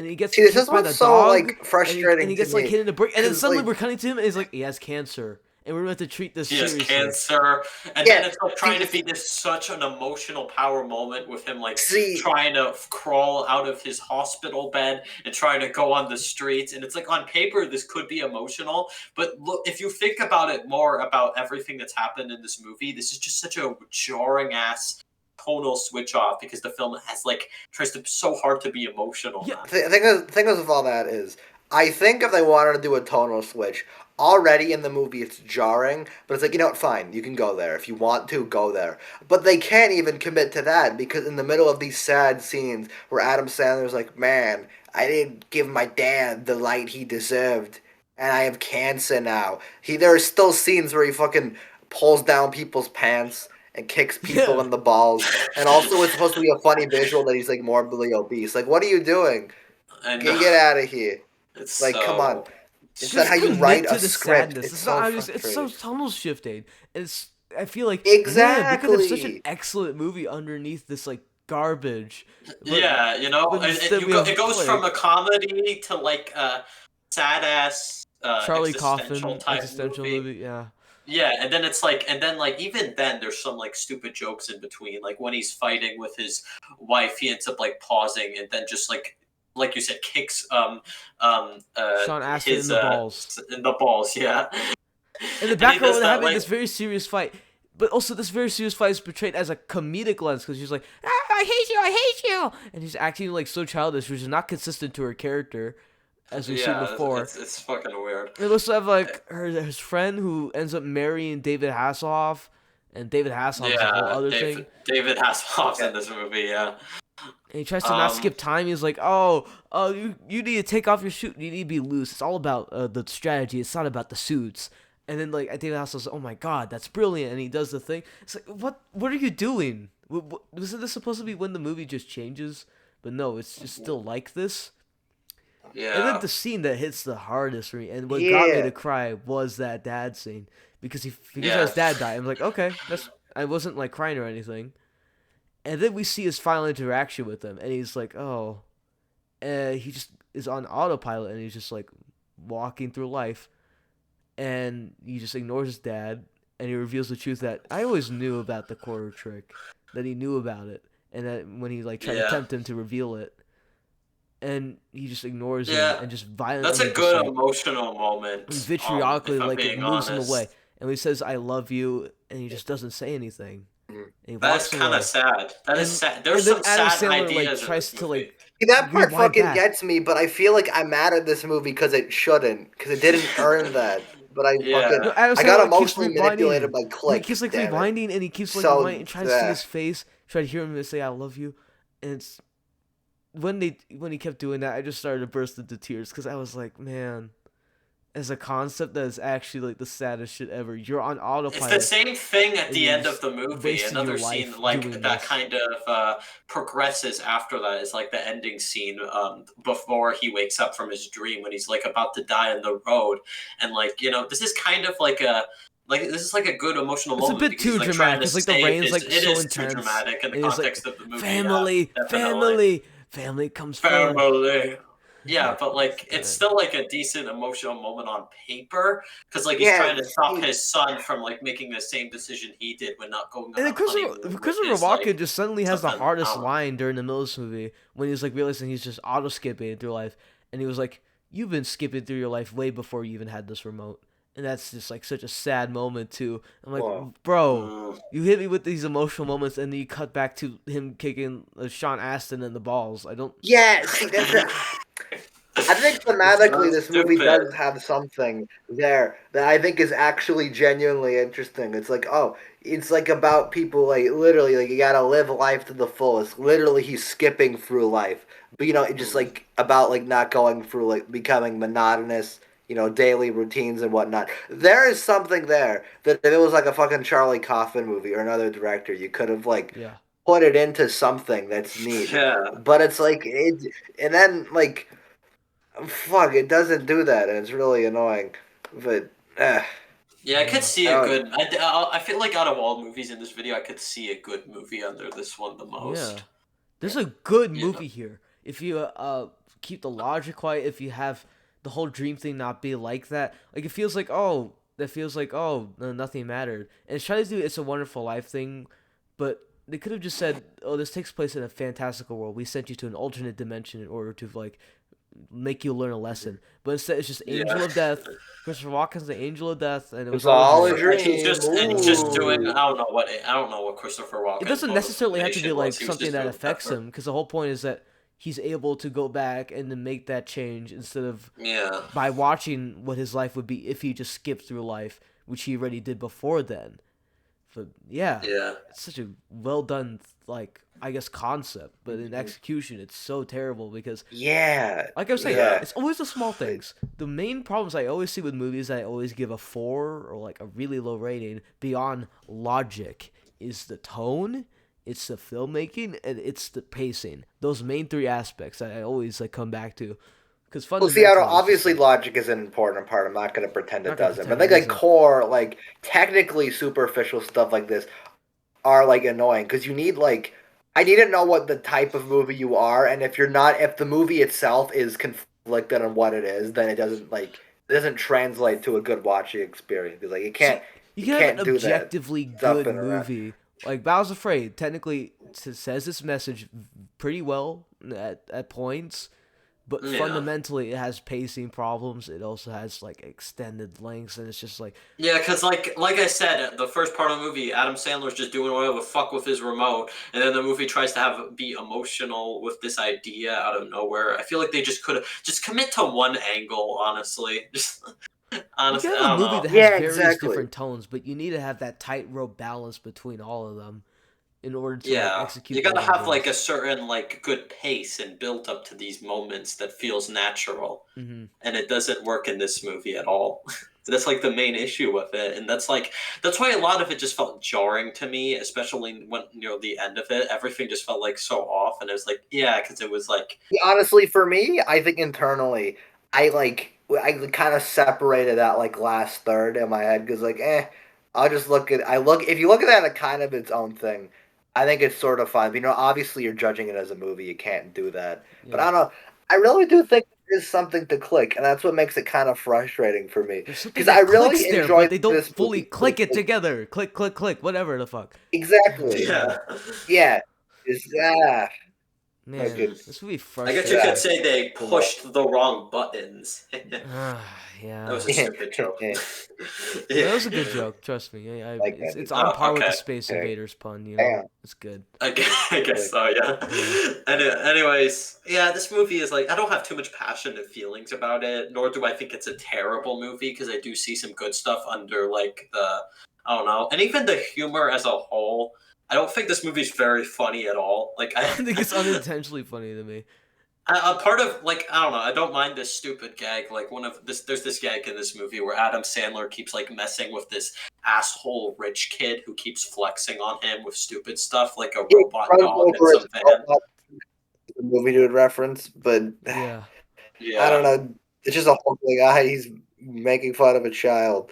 he gets See, this one's so like frustrating. And he gets like hit in the brick. And then suddenly we're cutting to him and he's like, he has cancer. And we're meant to treat this seriously. He has cancer. And then it's like trying to be such an emotional power moment with him like trying to crawl out of his hospital bed and trying to go on the streets. And it's like on paper, this could be emotional. But look, if you think about it more about everything that's happened in this movie, this is just such a jarring ass tonal switch off because the film has like tries to so hard to be emotional. Yeah. The thing of all that is, I think if they wanted to do a tonal switch, already in the movie it's jarring, but it's like, you know what, fine, you can go there. If you want to, go there. But they can't even commit to that because in the middle of these sad scenes where Adam Sandler's like, man, I didn't give my dad the light he deserved, and I have cancer now. There are still scenes where he fucking pulls down people's pants and kicks people in the balls. And also it's supposed to be a funny visual that he's like morbidly obese. Like, what are you doing? Get out of here. It's like, come on. It's not how you write a script. It's so tunnel shifting. I feel like exactly man, we could have such an excellent movie underneath this like garbage. Yeah, you know, it goes from a comedy to like a sad ass Charlie Kaufman type existential movie. Yeah. Yeah, and then it's like, even then, there's some like stupid jokes in between. Like when he's fighting with his wife, he ends up like pausing and then just like you said, kicks Sean Astin in the balls. In the balls, yeah. In the background, they're having this very serious fight. But also, this very serious fight is portrayed as a comedic lens because she's like, I hate you. And he's acting like so childish, which is not consistent to her character, as we've seen before. It's fucking weird. They also have like his friend who ends up marrying David Hasselhoff, and David Hasselhoff is a whole other thing. David Hasselhoff's in this movie, yeah. And he tries to not skip time. He's like, you need to take off your suit. You need to be loose. It's all about the strategy. It's not about the suits. And then like David Hasselhoff says, oh my god, that's brilliant. And he does the thing. It's like, what are you doing? Wasn't this supposed to be when the movie just changes? But no, it's just still like this. Yeah. And then the scene that hits the hardest for me, and what got me to cry was that dad scene. Because his dad died. I'm like, okay, I wasn't like crying or anything. And then we see his final interaction with him, and he's like, he just is on autopilot, and he's just like walking through life, and he just ignores his dad, and he reveals the truth that I always knew about the quarter trick, that he knew about it, and that when he like tried to tempt him to reveal it, and he just ignores him and just violently. That's a good emotional moment. Vitriolically, like it moves him away, and he says, "I love you," and he just doesn't say anything. That's kind of sad. That is sad. There's some sad Sandler, ideas. Like, tries to like. That part fucking gets me, but I feel like I'm mad at this movie because it shouldn't, because it didn't earn that. But I got emotionally manipulated by Click. He keeps like rewinding, and he keeps like rewinding, and trying to see his face, try to hear him say "I love you," and it's when he kept doing that, I just started to burst into tears because I was like, man, as a concept that is actually like the saddest shit ever. You're on autopilot. It's the same thing at the end of the movie. wasted your Another life scene like doing that this. kind of progresses after that is like the ending scene before he wakes up from his dream when he's like about to die on the road, and like this is kind of like a this is like a good emotional It's a moment bit because too he's like dramatic. trying to It's like the save rain's like it so is intense. too dramatic in the And it's context like of the movie. family, yeah, definitely. family comes first. Family. Yeah, but like it's still like a decent emotional moment on paper because like he's trying to stop his son from like making the same decision he did when not going on And a honeymoon. Christopher Walken just suddenly has the something hardest out. line during the middle of this movie when he's like realizing he's just auto skipping through life, and he was like, "You've been skipping through your life way before you even had this remote." And that's just like such a sad moment too. I'm like, bro, you hit me with these emotional moments, and then you cut back to him kicking Sean Astin in the balls. I don't. Yeah, see, that's it. I think thematically this movie does have something there that I think is actually genuinely interesting. It's like, it's like about people like literally like you gotta live life to the fullest. Literally, he's skipping through life, but just like about like not going through like becoming monotonous. Daily routines and whatnot. There is something there that if it was like a fucking Charlie Kaufman movie or another director, you could have like put it into something that's neat. Yeah. But it's like and then like. Fuck, it doesn't do that, and it's really annoying. But, yeah, I could see a good. I feel like out of all movies in this video, I could see a good movie under this one the most. Yeah, there's a good movie here. If you keep the logic quiet, if you have the whole dream thing not be like that, like it feels like nothing mattered. And it's trying to do It's a Wonderful Life thing, but they could have just said, "Oh, this takes place in a fantastical world. We sent you to an alternate dimension in order to like." Make you learn a lesson, but instead it's just Angel of Death. Christopher Walken's the Angel of Death, and it was all a dream. He's just doing. I don't know what Christopher Walken. It doesn't necessarily have to be like something that affects him, because the whole point is that he's able to go back and to make that change instead of by watching what his life would be if he just skipped through life, which he already did before then. But it's such a well done like. I guess concept, but in execution, it's so terrible because like I was saying, it's always the small things. The main problems I always see with movies that I always give a 4 or like a really low rating beyond logic is the tone, it's the filmmaking, and it's the pacing. Those main 3 aspects that I always like come back to. Because obviously logic is an important part. I'm not going to pretend it doesn't. But like core, like technically superficial stuff like this are like annoying because you need like. I need to know what the type of movie you are, and if the movie itself is conflicted on what it is, then it doesn't translate to a good watching experience. Like you can't have an objectively good movie. Like Bow's Afraid technically says this message pretty well at points, but fundamentally it has pacing problems. It also has like extended lengths, and it's just like because like I said, the first part of the movie, Adam Sandler's just doing whatever the fuck with his remote, and then the movie tries to be emotional with this idea out of nowhere. I feel like they just could have just commit to one angle, honestly. Just honestly, you can have a movie that has various different tones, but you need to have that tightrope balance between all of them. In order to execute, you gotta have like a certain like good pace and build up to these moments that feels natural, and it doesn't work in this movie at all. That's like the main issue with it, and that's why a lot of it just felt jarring to me, especially when the end of it, everything just felt like so off, and it was like because it was like honestly for me, I think internally, I kind of separated that like last third in my head because like I'll just if you look at that as kind of its own thing. I think it's sort of fun. But, obviously you're judging it as a movie. You can't do that. Yeah. But I don't know. I really do think there's something to click, and that's what makes it kind of frustrating for me. Because I really enjoy but they don't fully click it together. Click, click, click. Whatever the fuck. Exactly. Yeah. Man, this would be frustrating. I guess you could say they pushed the wrong buttons. That was a stupid joke. That was a good joke. Trust me. It's on par with the Space Invaders pun. It's good. I guess so. Yeah. Anyways, this movie is like I don't have too much passionate feelings about it, nor do I think it's a terrible movie because I do see some good stuff under like I don't know, and even the humor as a whole. I don't think this movie's very funny at all. Like I think it's unintentionally funny to me. A part of like I don't know. I don't mind this stupid gag. Like there's this gag in this movie where Adam Sandler keeps like messing with this asshole rich kid who keeps flexing on him with stupid stuff like a robot dog and some van. The movie dude reference, but Yeah. I don't know. It's just a whole guy. He's making fun of a child.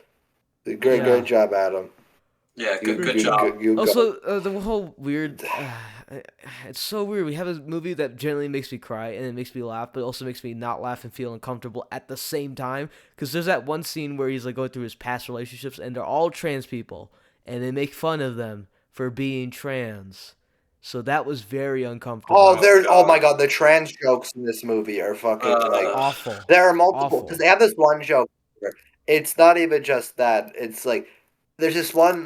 Great job, Adam. Yeah, good job. Also, the whole weird. It's so weird. We have a movie that generally makes me cry and it makes me laugh, but also makes me not laugh and feel uncomfortable at the same time. Because there's that one scene where he's like going through his past relationships, and they're all trans people, and they make fun of them for being trans. So that was very uncomfortable. Oh my god, the trans jokes in this movie are fucking like awful. There are multiple because they have this one joke. It's not even just that. It's like there's this one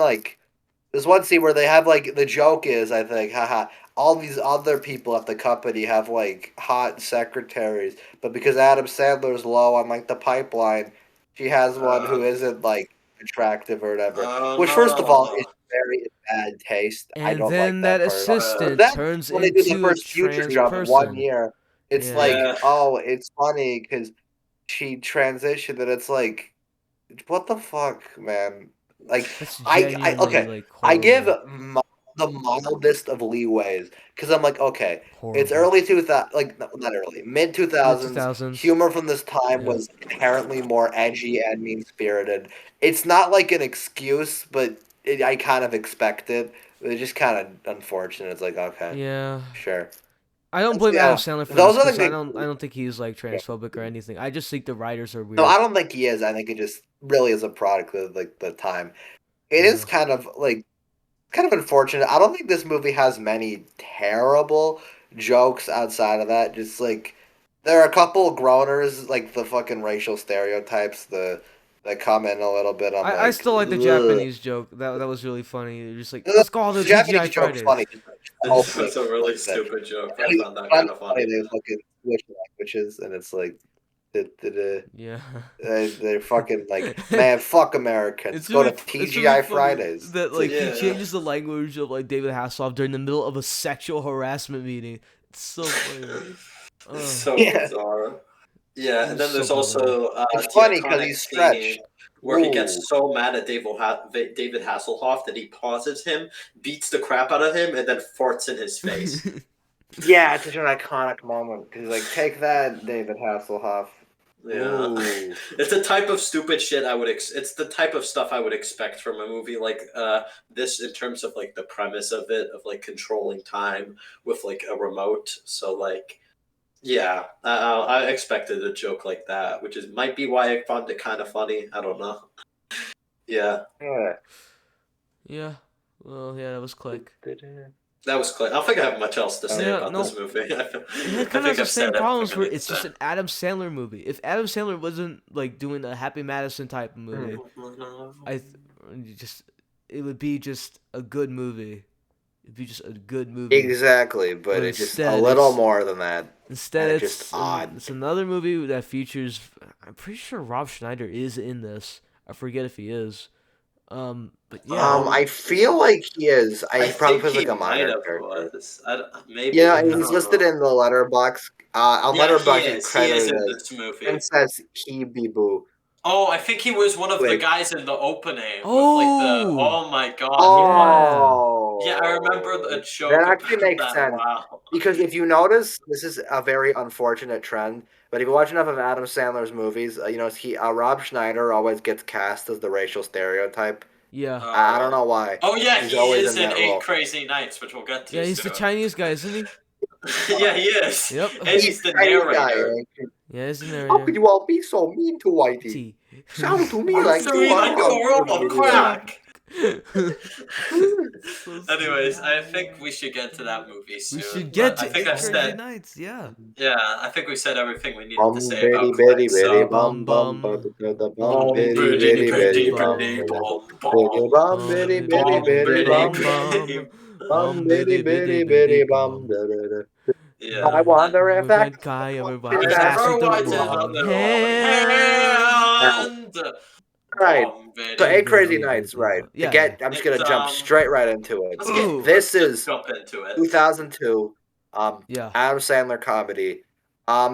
scene where they have like the joke is I think all these other people at the company have like hot secretaries, but because Adam Sandler's low on like the pipeline, she has one who isn't like attractive or whatever. Which first of all is very bad taste. And I don't then like that assistant turns when they into do the first future job in 1 year. It's like, oh, it's funny because she transitioned, and it's like, what the fuck, man? Like, I give the mildest of leeways because I'm like, okay, it's early 2000, like not early, mid 2000s. Humor from this time was inherently more edgy and mean spirited. It's not like an excuse, but I kind of expect it. It's just kind of unfortunate. It's like, okay, sure. I don't blame Adam Sandler for this because I don't think he's like transphobic or anything. I just think the writers are weird. No, I don't think he is. I think it just really is a product of like the time. It is kind of unfortunate. I don't think this movie has many terrible jokes outside of that. Just like there are a couple groaners, like the fucking racial stereotypes, that come in a little bit. I still like the Japanese joke. That was really funny. You're just like, let's go all the Japanese TGI Fridays. Funny. That's a really stupid joke. I found that kind of funny. They fucking switch languages, and it's like, yeah, they're fucking like, man, fuck Americans. It's go to TGI Fridays. That like he changes the language of like David Hasselhoff during the middle of a sexual harassment meeting. It's so funny. It's so bizarre. Yeah, and then there's also it's funny because he's stretched. Where he gets so mad at David Hasselhoff that he pauses him, beats the crap out of him, and then farts in his face. Yeah, it's such an iconic moment. He's like, take that, David Hasselhoff. Yeah, it's the type of stupid shit it's the type of stuff I would expect from a movie like this in terms of like the premise of it, of like controlling time with like a remote. So like, yeah, I expected a joke like that, which might be why I found it kind of funny. I don't know. Yeah. Well, yeah, that was Click. That was Click. I don't think I have much else to say about this movie. It kind of has the same problems where it's just an Adam Sandler movie. If Adam Sandler wasn't like doing a Happy Madison type of movie, it would be just a good movie. It'd be just a good movie. Exactly, but it's just a little more than that. Instead, it's just odd. It's another movie that features. I'm pretty sure Rob Schneider is in this. I forget if he is. But yeah. I feel like he is. I probably plays like a minor character. Maybe. Yeah, he's listed in the letterbox. On letterbox, he is in this movie. And says he be boo. Oh, I think he was one of the guys in the opening. Oh my god. Oh. Yeah, I remember the show. That actually makes sense. Wow. Because if you notice, this is a very unfortunate trend. But if you watch enough of Adam Sandler's movies, Rob Schneider always gets cast as the racial stereotype. Yeah. I don't know why. Oh yeah, he is in 8 Crazy Nights, which we'll get to. Yeah, he's the Chinese guy, isn't he? Yeah, he is. Yep. And he's the narrator. Yeah, he's the narrator. How could you all be so mean to Whitey? Sound to me like you are on crack. Anyways, I think we should get to that movie soon. We should get to Crazy Nights, yeah. Yeah, I think we said everything we needed to say about Click. Yeah. I wonder if that guy ever Right. So 8 Crazy Nights, right. Yeah. I'm just gonna jump straight right into it. This is jump into it. 2002. Adam Sandler comedy.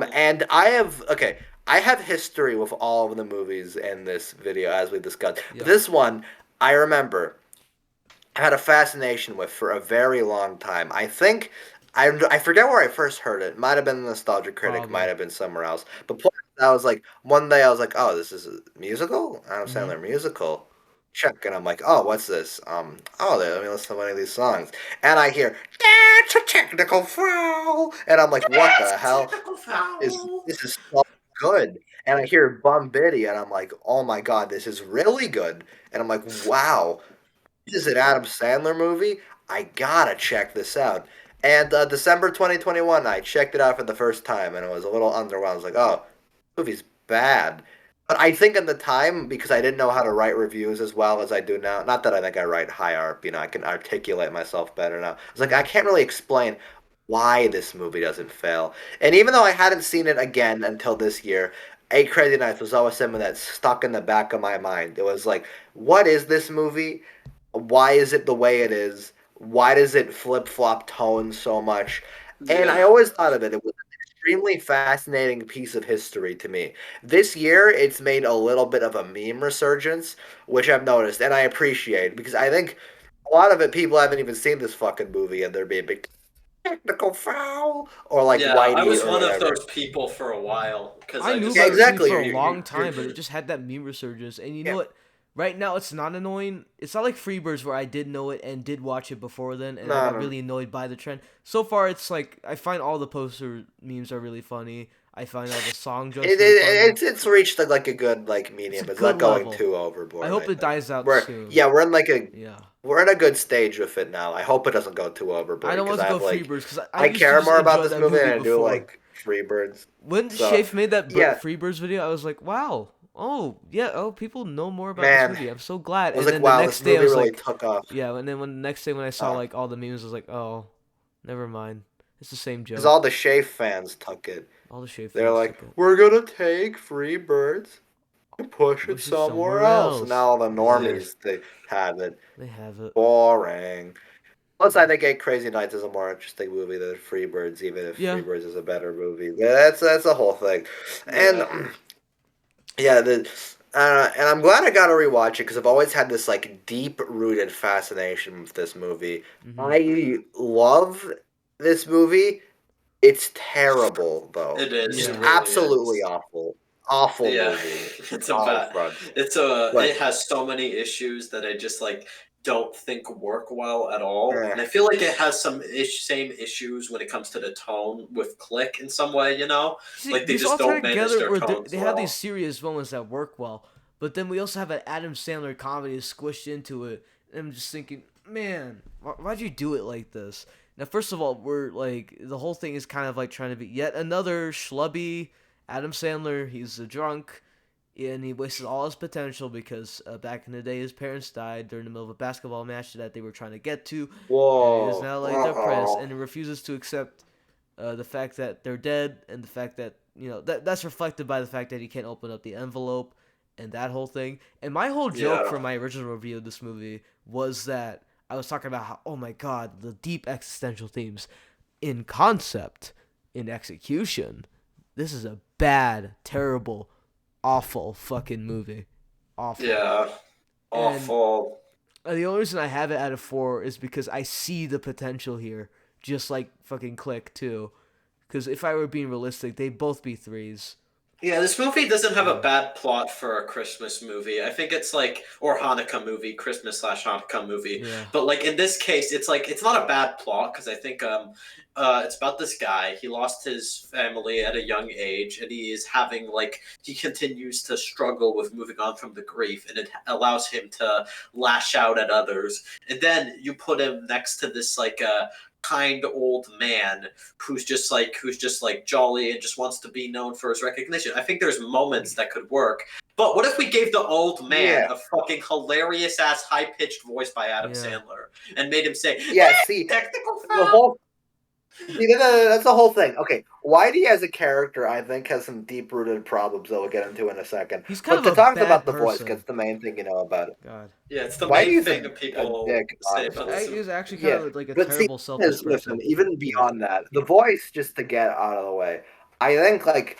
And I have history with all of the movies in this video as we discussed. Yeah. But this one, I remember, I had a fascination with for a very long time. I think I forget where I first heard it. Might have been the Nostalgia Critic, Probably. might have been somewhere else. But I was like, one day I was like, oh, this is a musical? Adam Sandler musical. Check, and I'm like, oh, what's this? Let me listen to one of these songs, and I hear that's a technical foul, and I'm like, what the hell is this? Is so good, and I hear Bum Biddy, and I'm like, oh my god, this is really good, and I'm like, wow, this is an Adam Sandler movie. I gotta check this out. And December 2021, I checked it out for the first time, and it was a little underwhelmed. I was like, oh, movie's bad. But I think at the time, because I didn't know how to write reviews as well as I do now, not that I think I write high art, I can articulate myself better now. I was like, I can't really explain why this movie doesn't fail. And even though I hadn't seen it again until this year, Eight Crazy Nights was always something that stuck in the back of my mind. It was like, what is this movie? Why is it the way it is? Why does it flip-flop tone so much? And I always thought of it. It was extremely fascinating piece of history to me. This year, it's made a little bit of a meme resurgence, which I've noticed, and I appreciate, because I think a lot of it, people haven't even seen this fucking movie, and they're being big technical foul, or like Whitey. I was one of those people for a while. I knew about this movie for a long time, but it just had that meme resurgence, and you know what? Right now, it's not annoying. It's not like Freebirds where I did know it and did watch it before then, and I got really annoyed by the trend. So far, it's like, I find all the poster memes are really funny. I find all the song jokes it's reached like a good medium. It's not going too overboard. I hope it dies out soon. Yeah, we're in a good stage with it now. I hope it doesn't go too overboard. I don't want to go Freebirds because I care more about this movie than I do like Freebirds. When Shafe made that Freebirds video, I was like, wow. Oh, yeah. Oh, people know more about this movie. I'm so glad. I was like, wow, this movie really took off. Yeah, and then the next day when I saw like all the memes, I was like, oh, never mind. It's the same joke. Because all the Shafe fans took it. All the Shafe fans. They're like, we're gonna take Freebirds and push it somewhere else. And now all the normies they have it. They have it. Boring. Plus, I think Eight Crazy Nights is a more interesting movie than Freebirds, even if Freebirds is a better movie. That's the whole thing. And and I'm glad I got to rewatch it because I've always had this like deep-rooted fascination with this movie. Mm-hmm. I love this movie. It's terrible though. It is. Just really absolutely awful. Awful movie. It has so many issues that I just don't think work well at all. And I feel like it has some same issues when it comes to the tone with Click in some way, See, like they just don't manage their tones they have these serious moments that work well, but then we also have an Adam Sandler comedy squished into it, and I'm just thinking, man, why'd you do it like this? Now, first of all, we're like, the whole thing is kind of like trying to be yet another schlubby Adam Sandler. He's a drunk, and he wasted all his potential because back in the day, his parents died during the middle of a basketball match that they were trying to get to. Whoa. And he's now depressed, and he refuses to accept the fact that they're dead, and the fact that, that's reflected by the fact that he can't open up the envelope, and that whole thing. And my whole joke for my original review of this movie was that I was talking about how, oh my god, the deep existential themes in concept, in execution. This is a bad, terrible, awful fucking movie. Awful. Yeah. Awful. And the only reason I have it out of 4 is because I see the potential here, just like fucking Click too. Because if I were being realistic, they'd both be 3s. Yeah, this movie doesn't have a bad plot for a Christmas movie. I think it's or Hanukkah movie, Christmas/Hanukkah movie. Yeah. But in this case, it's not a bad plot because I think it's about this guy. He lost his family at a young age, and he is having he continues to struggle with moving on from the grief, and it allows him to lash out at others. And then you put him next to this kind old man who's just jolly and just wants to be known for his recognition. I think there's moments that could work. But what if we gave the old man a fucking hilarious ass high pitched voice by Adam Sandler and made him say, technical foul? That's the whole thing. Okay, Whitey as a character, I think, has some deep-rooted problems that we'll get into in a second. He's kind of to talk bad about the person. voice, that's the main thing you know about it. God. Yeah, it's the main thing that people say about this. He was actually kind of like a terrible selfish person. Listen, even beyond that, the voice, just to get out of the way, I think like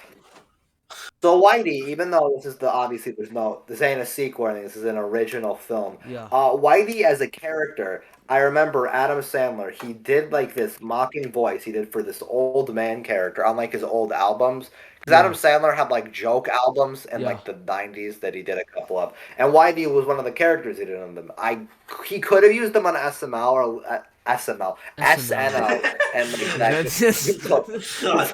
so Whitey, even though this is obviously this ain't a sequel or anything, this is an original film. Yeah. Whitey as a character, I remember Adam Sandler. He did like this mocking voice he did for this old man character on like his old albums. Because Adam Yeah. Sandler had like joke albums in Yeah. like the '90s that he did a couple of, and Whitey was one of the characters he did on them. He could have used them on SML or SNL, and like that. That's just. God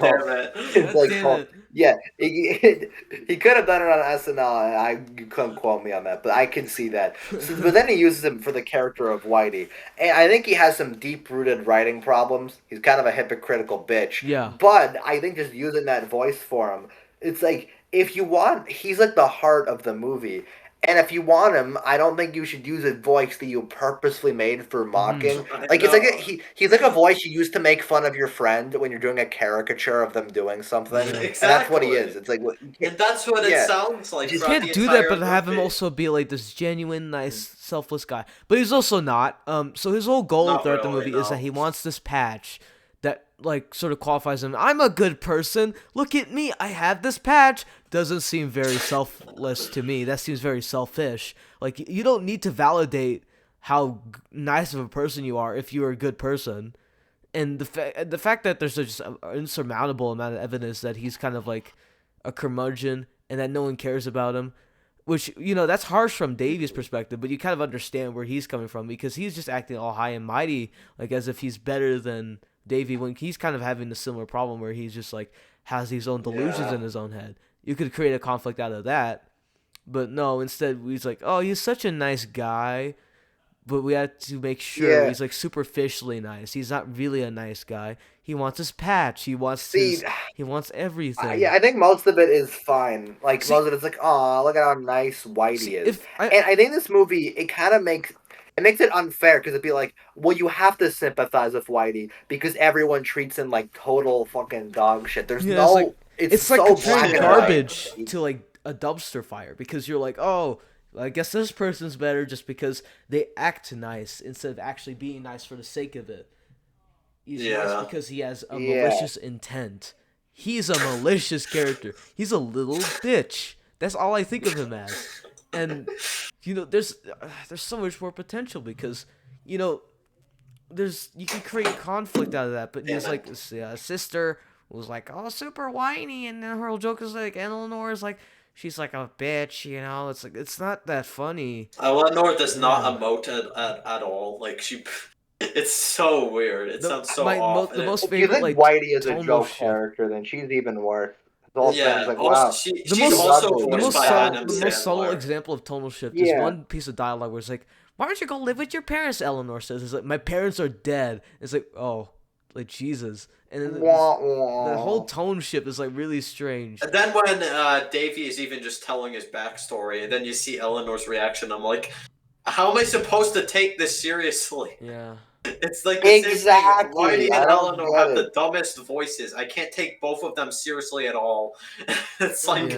damn it. It's like, Damn it. yeah, he could have done it on SNL, and you couldn't quote me on that, but I can see that. But then he uses him for the character of Whitey, and I think he has some deep-rooted writing problems. He's kind of a hypocritical bitch. Yeah. But I think just using that voice for him, it's like if you want, he's like the heart of the movie. And if you want him, I don't think you should use a voice that you purposely made for mocking. Like it's like he's like a voice you use to make fun of your friend when you're doing a caricature of them doing something. Exactly. And that's what he is. It's like and that's what it sounds like. You can't do that, but have him also be like this genuine, nice, selfless guy. But he's also not. So his whole goal throughout the movie is that he wants this patch that like sort of qualifies him. I'm a good person. Look at me. I have this patch. Doesn't seem very selfless to me. That seems very selfish. Like you don't need to validate how nice of a person you are if you're a good person. And the fact that there's just an insurmountable amount of evidence that he's kind of like a curmudgeon and that no one cares about him, which, you know, that's harsh from Davy's perspective, but you kind of understand where he's coming from because he's just acting all high and mighty, like as if he's better than Davy when he's kind of having a similar problem where he's just like has these own delusions in his own head. You could create a conflict out of that, but no, instead he's like, oh, he's such a nice guy, but we had to make sure he's like superficially nice. He's not really a nice guy. He wants his patch. He wants he wants everything. Yeah, I think most of it is fine. Like most of it's like, oh, look at how nice Whitey is. And I think this movie it kind of makes it unfair because it'd be like, well, you have to sympathize with Whitey because everyone treats him like total fucking dog shit. There's it's like so comparing garbage to like a dumpster fire because you're like, oh, I guess this person's better just because they act nice instead of actually being nice for the sake of it. He's nice because he has a malicious intent. He's a malicious character. He's a little bitch. That's all I think of him as. And you know, there's so much more potential because you know, you can create conflict out of that. But he's like this sister was like, oh, super whiny, and then her whole joke is like, Eleanor is like, she's like a bitch, you know. It's like it's not that funny. Eleanor does not emote at all. Like it's so weird. It sounds so off. The most favorite, if you think Whitey is a joke character, then she's even worse. Like, wow. The most subtle example of tonal shift is one piece of dialogue where it's like, why don't you go live with your parents? Eleanor says, it's like, my parents are dead. It's like, oh, like Jesus. And then the whole tone shift is like really strange. And then when Davy is even just telling his backstory, and then you see Eleanor's reaction, I'm like, how am I supposed to take this seriously? Yeah. It's like the same thing. Whitey and Eleanor have the dumbest voices. I can't take both of them seriously at all. It's like,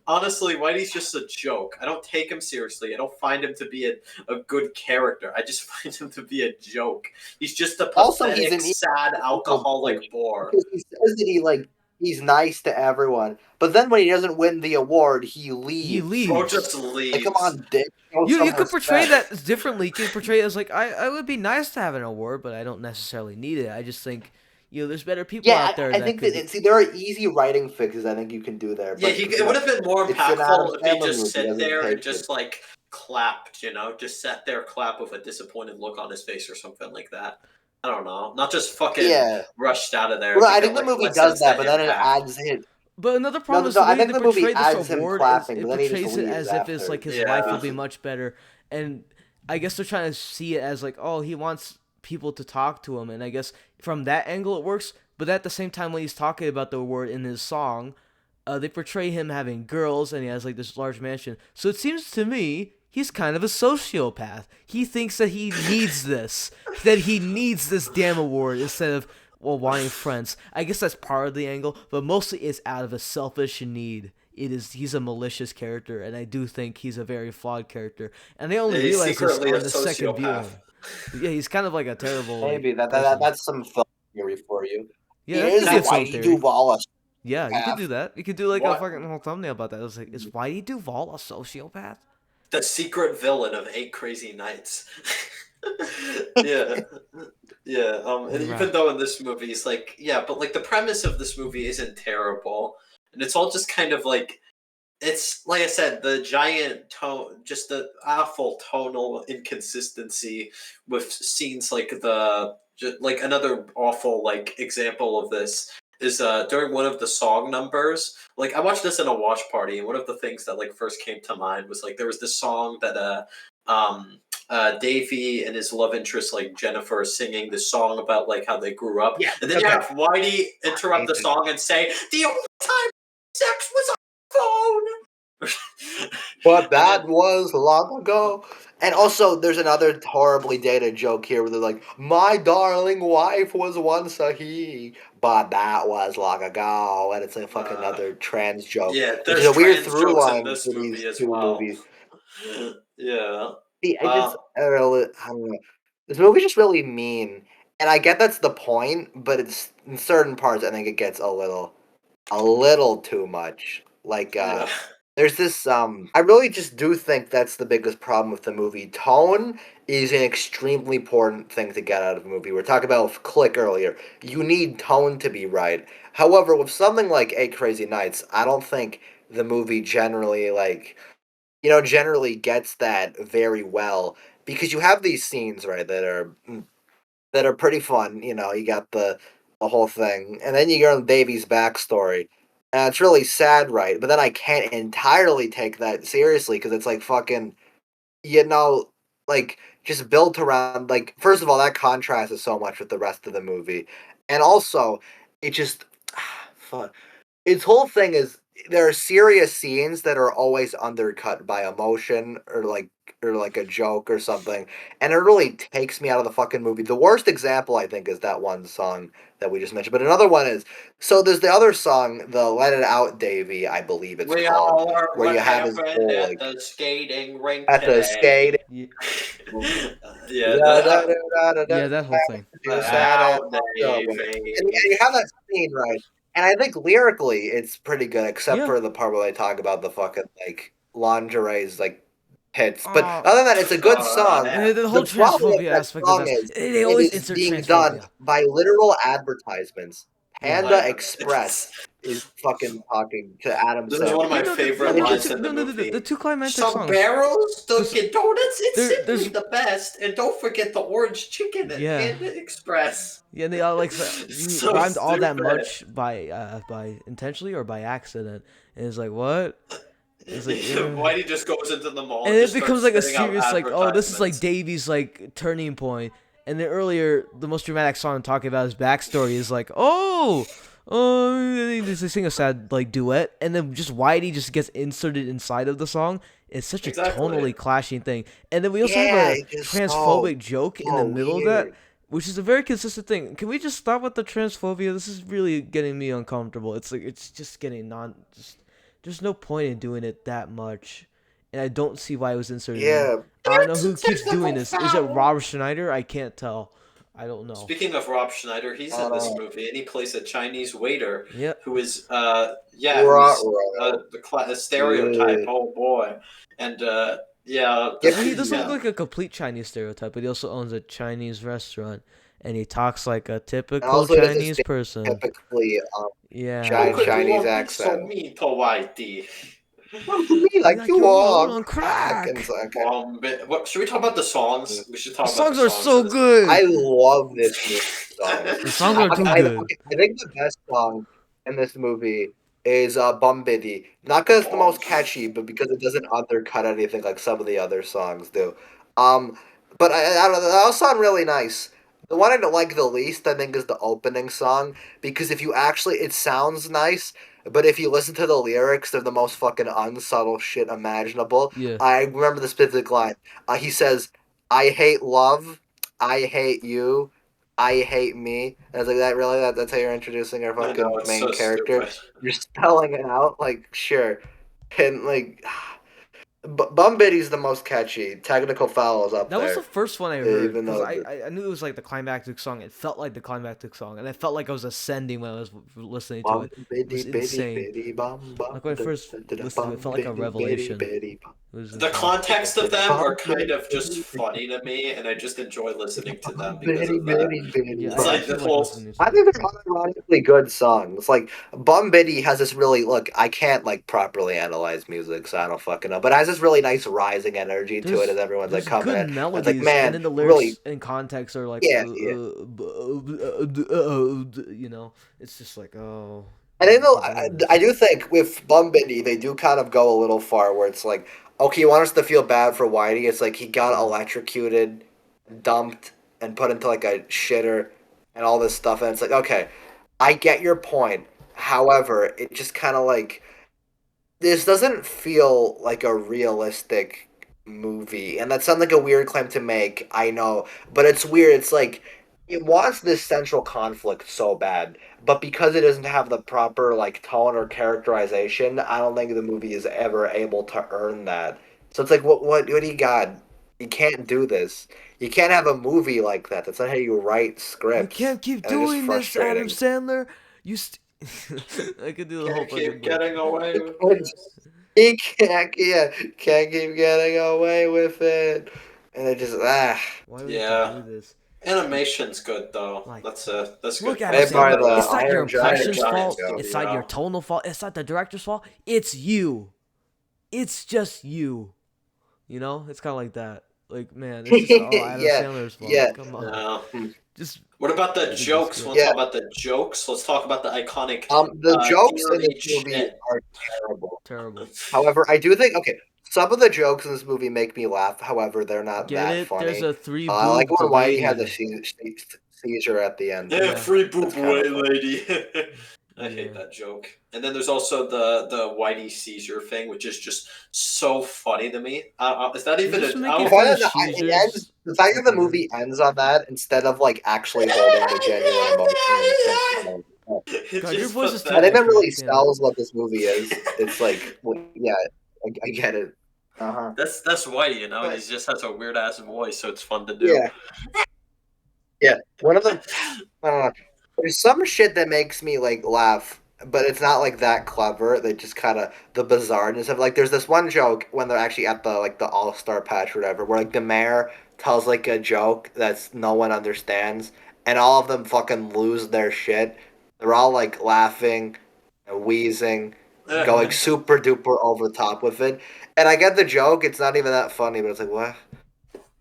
honestly, Whitey's just a joke. I don't take him seriously. I don't find him to be a good character. I just find him to be a joke. He's just a pathetic, sad, alcoholic bore. He says that he's nice to everyone, but then when he doesn't win the award, he leaves. Or just leaves. Like, come on, dick. You could portray that differently. You could portray it as like, I would be nice to have an award, but I don't necessarily need it. I just think, you know, there's better people out there. I think there are easy writing fixes I think you can do there. But it would have been more impactful if he just sat there and just like clapped, you know, just sat there, clap with a disappointed look on his face or something like that. I don't know, not just fucking rushed out of there. Well, I think the movie does that, but then it adds him. But another problem is I think the movie adds him clapping, it portrays it as if it's like his life will be much better, and I guess they're trying to see it as like, oh, he wants people to talk to him, and I guess from that angle it works. But at the same time, when he's talking about the award in his song, they portray him having girls, and he has like this large mansion. So it seems to me he's kind of a sociopath. He thinks that he needs this, damn award instead of wanting friends. I guess that's part of the angle, but mostly it's out of a selfish need. He's a malicious character, and I do think he's a very flawed character. And I only realized this on the second viewing. Yeah, he's kind of like a terrible. Maybe that's some film theory for you. Yeah, he is a Whitey Duvall Yeah, you could do that. You could do like a What? fucking whole thumbnail about that. It was like, is Whitey Duvall a sociopath? The secret villain of 8 Crazy Nights. Yeah. Yeah, and even Right. though in this movie it's like, yeah, but like the premise of this movie isn't terrible. And it's all just kind of like, it's like I said, the giant tone, just the awful tonal inconsistency with scenes like like another awful like example of this is during one of the song numbers. Like I watched this in a watch party, and one of the things that like first came to mind was like there was this song that Davey and his love interest like Jennifer are singing this song about like how they grew up, Yeah, and then you have Whitey interrupt the song and say the only time sex was on the phone. But that was long ago. And also, there's another horribly dated joke here where they're like, "My darling wife was once a he, but that was long ago," and it's like fucking another trans joke. Yeah, Which is there's a weird trans through jokes in line this for these movie as two well. movies. Yeah. See, I don't know. This movie's just really mean, and I get that's the point, but it's in certain parts I think it gets a little too much. Like, Yeah. there's this, I really just do think that's the biggest problem with the movie. Tone is an extremely important thing to get out of a movie. We were talking about Click earlier. You need tone to be right. However, with something like 8 Crazy Nights, I don't think the movie generally, like, generally gets that very well. Because you have these scenes, right, that are pretty fun. You got the whole thing, and then you get on Davy's backstory, and it's really sad, right? But then I can't entirely take that seriously because it's like fucking, you know, like just built around like first of all that contrast is so much with the rest of the movie, and also it just fuck. Its whole thing is there are serious scenes that are always undercut by emotion or like a joke or something, and it really takes me out of the fucking movie. The worst example I think is that one song that we just mentioned, but another one is so there's the other song, the "Let It Out, Davy," I believe it's We called, all heard where what you have his happened whole at like the skating rink at the today. skate. Yeah, Yeah, yeah, that whole thing. You let said it. out, And Davey. you have that scene, right? And I think lyrically it's pretty good, except Yeah. for the part where they talk about the fucking like lingerie's like tits. But Oh, other than that, it's a good song. Yeah. the whole The problem with transphobia that aspect of song that, is they it always is insert being done transphobia. by literal advertisements. Yeah. Panda Express is fucking talking to Adam This is one of Sandler. my No, favorite And it lines just in the movie. the two climactic Some songs. barrels, Dunkin' Donuts, it's there's simply the best. And don't forget the orange chicken at Yeah. Panda Express. Yeah, they all like So rhymed all that stupid. much by intentionally or by accident, and it's like what? It's like Whitey just goes into the mall and and it just becomes starts like a spitting out serious like, oh, this is like advertisements. Davy's like turning point, and then earlier the most dramatic song talking about his backstory is like, they sing a sad like duet, and then just Whitey just gets inserted inside of the song. It's such a Exactly. tonally clashing thing, and then we also yeah, have a it's just transphobic joke in the so middle of that, weird. which is a very consistent thing. Can we just stop with the transphobia? This is really getting me uncomfortable. It's like it's just getting there's no point in doing it that much, and I don't see why it was inserted in. Yeah. I don't know who There's a keeps doing technical this. Is it foul. Rob Schneider? I can't tell. I don't know. Speaking of Rob Schneider, he's in this movie, and he plays a Chinese waiter Yep. who is, Ruh-roh. the stereotype. Yeah. Oh boy, and yeah, Yep. He doesn't yeah. look like a complete Chinese stereotype, but he also owns a Chinese restaurant, and he talks like a And typical also doesn't Chinese speak person. typically Yeah. How could Chinese you be so accent. mean to Whitey? Be like you all are on crack. crack. And so, okay. What should we talk about the songs? We should talk The about songs the are songs. so good. I love this movie song. The songs are too good. I think the best song in this movie is Bumbidi. Not because it's the most catchy, but because it doesn't undercut anything like some of the other songs do. But I don't know, that all sound really nice. The one I don't like the least, I think, is the opening song, because if you actually, it sounds nice, but if you listen to the lyrics, they're the most fucking unsubtle shit imaginable. Yeah. I remember the specific line. He says, "I hate love, I hate you, I hate me." And I was like, "That really? That's how you're introducing our I fucking know, it's main so character? stupid. You're spelling it out, like, sure." And like, Bum Biddy's the most catchy. Technical Foul is up That was the there. first one I heard Even because though I knew it was like the climactic song. It felt like the climactic song, and I felt like I was ascending when I was listening to bum it. It biddy was biddy insane. biddy bum bum Like when I da, first da, da, da, listened to it, it bum felt like a biddy biddy revelation. biddy It was The insane. context of them bum are kind biddy of just biddy funny to me, and I just enjoy listening to them bum because biddy of that. biddy biddy Yeah, It's I bum. like the actually like whole. listening to I them. think they're unironically good songs. Like Bum Biddy has this really look. I can't like properly analyze music, so I don't fucking know. But it has this really nice rising energy to it, as everyone's like There's coming good in. And it's like, melodies, and man, then the lyrics really, and context are like, yeah, yeah. you know, it's just like, oh, And I know keep doing this. I do think with Bum Biddy, they do kind of go a little far, where it's like, okay, you want us to feel bad for Whitey? It's like he got electrocuted, dumped, and put into like a shitter, and all this stuff. And it's like, okay, I get your point. However, it just kind of like this doesn't feel like a realistic movie, and that sounds like a weird claim to make. I know, but it's weird. It's like it wants this central conflict so bad, but because it doesn't have the proper like tone or characterization, I don't think the movie is ever able to earn that. So it's like, what do you got? You can't do this. You can't have a movie like that. That's not how you write You scripts, can't keep and it's just doing this, Adam frustrating. Sandler. You I could do the whole Can't fucking keep thing. getting away with this. He can't, yeah, can't keep getting away with it, and it just Why do we have to Yeah. do this? Animation's good though. Like, That's look, good Adam made by Sandler. the It's animation. not your Iron Giant Iron impressions' Giant fault. Studio. It's not your Studio. tonal fault. It's not the director's fault. It's you. It's just you. You know, it's kind of like that. Like, man, it's just all Adam Yeah, Sandler's fault. yeah, Come on, Yeah. just What about the make a good jokes? Want script. to yeah. talk about the jokes? Let's talk about the iconic The jokes in this theory movie shit. are terrible. Terrible. However, I do think okay, some of the jokes in this movie make me laugh. However, they're not Get that it? There's funny. a three I like boobed when Whitey has a lady. seizure at the end. Yeah, Yeah. free boob That's kind away, of funny. lady. I Yeah. hate that joke. And then there's also the Whitey seizure thing, which is just so funny to me. Is that They're even just a? making I fun of It ends, Caesars. the fact At that the the end. movie ends on that instead of like actually holding the genuine emotion. It's God, your just voice is too I think that pathetic. accurate. really Damn it. sells what this movie is. It's like, well, yeah, I get it. Uh huh. That's Whitey, you know. He But just has a weird ass voice, so it's fun to do. yeah, yeah. One of the I don't know. There's some shit that makes me like laugh, but it's not like that clever. They just kind of the bizarreness of like. There's this one joke when they're actually at the like the All Star Patch or whatever, where like the mayor tells like a joke that's no one understands, and all of them fucking lose their shit. They're all like laughing, and wheezing, going super duper over the top with it. And I get the joke. It's not even that funny, but it's like what?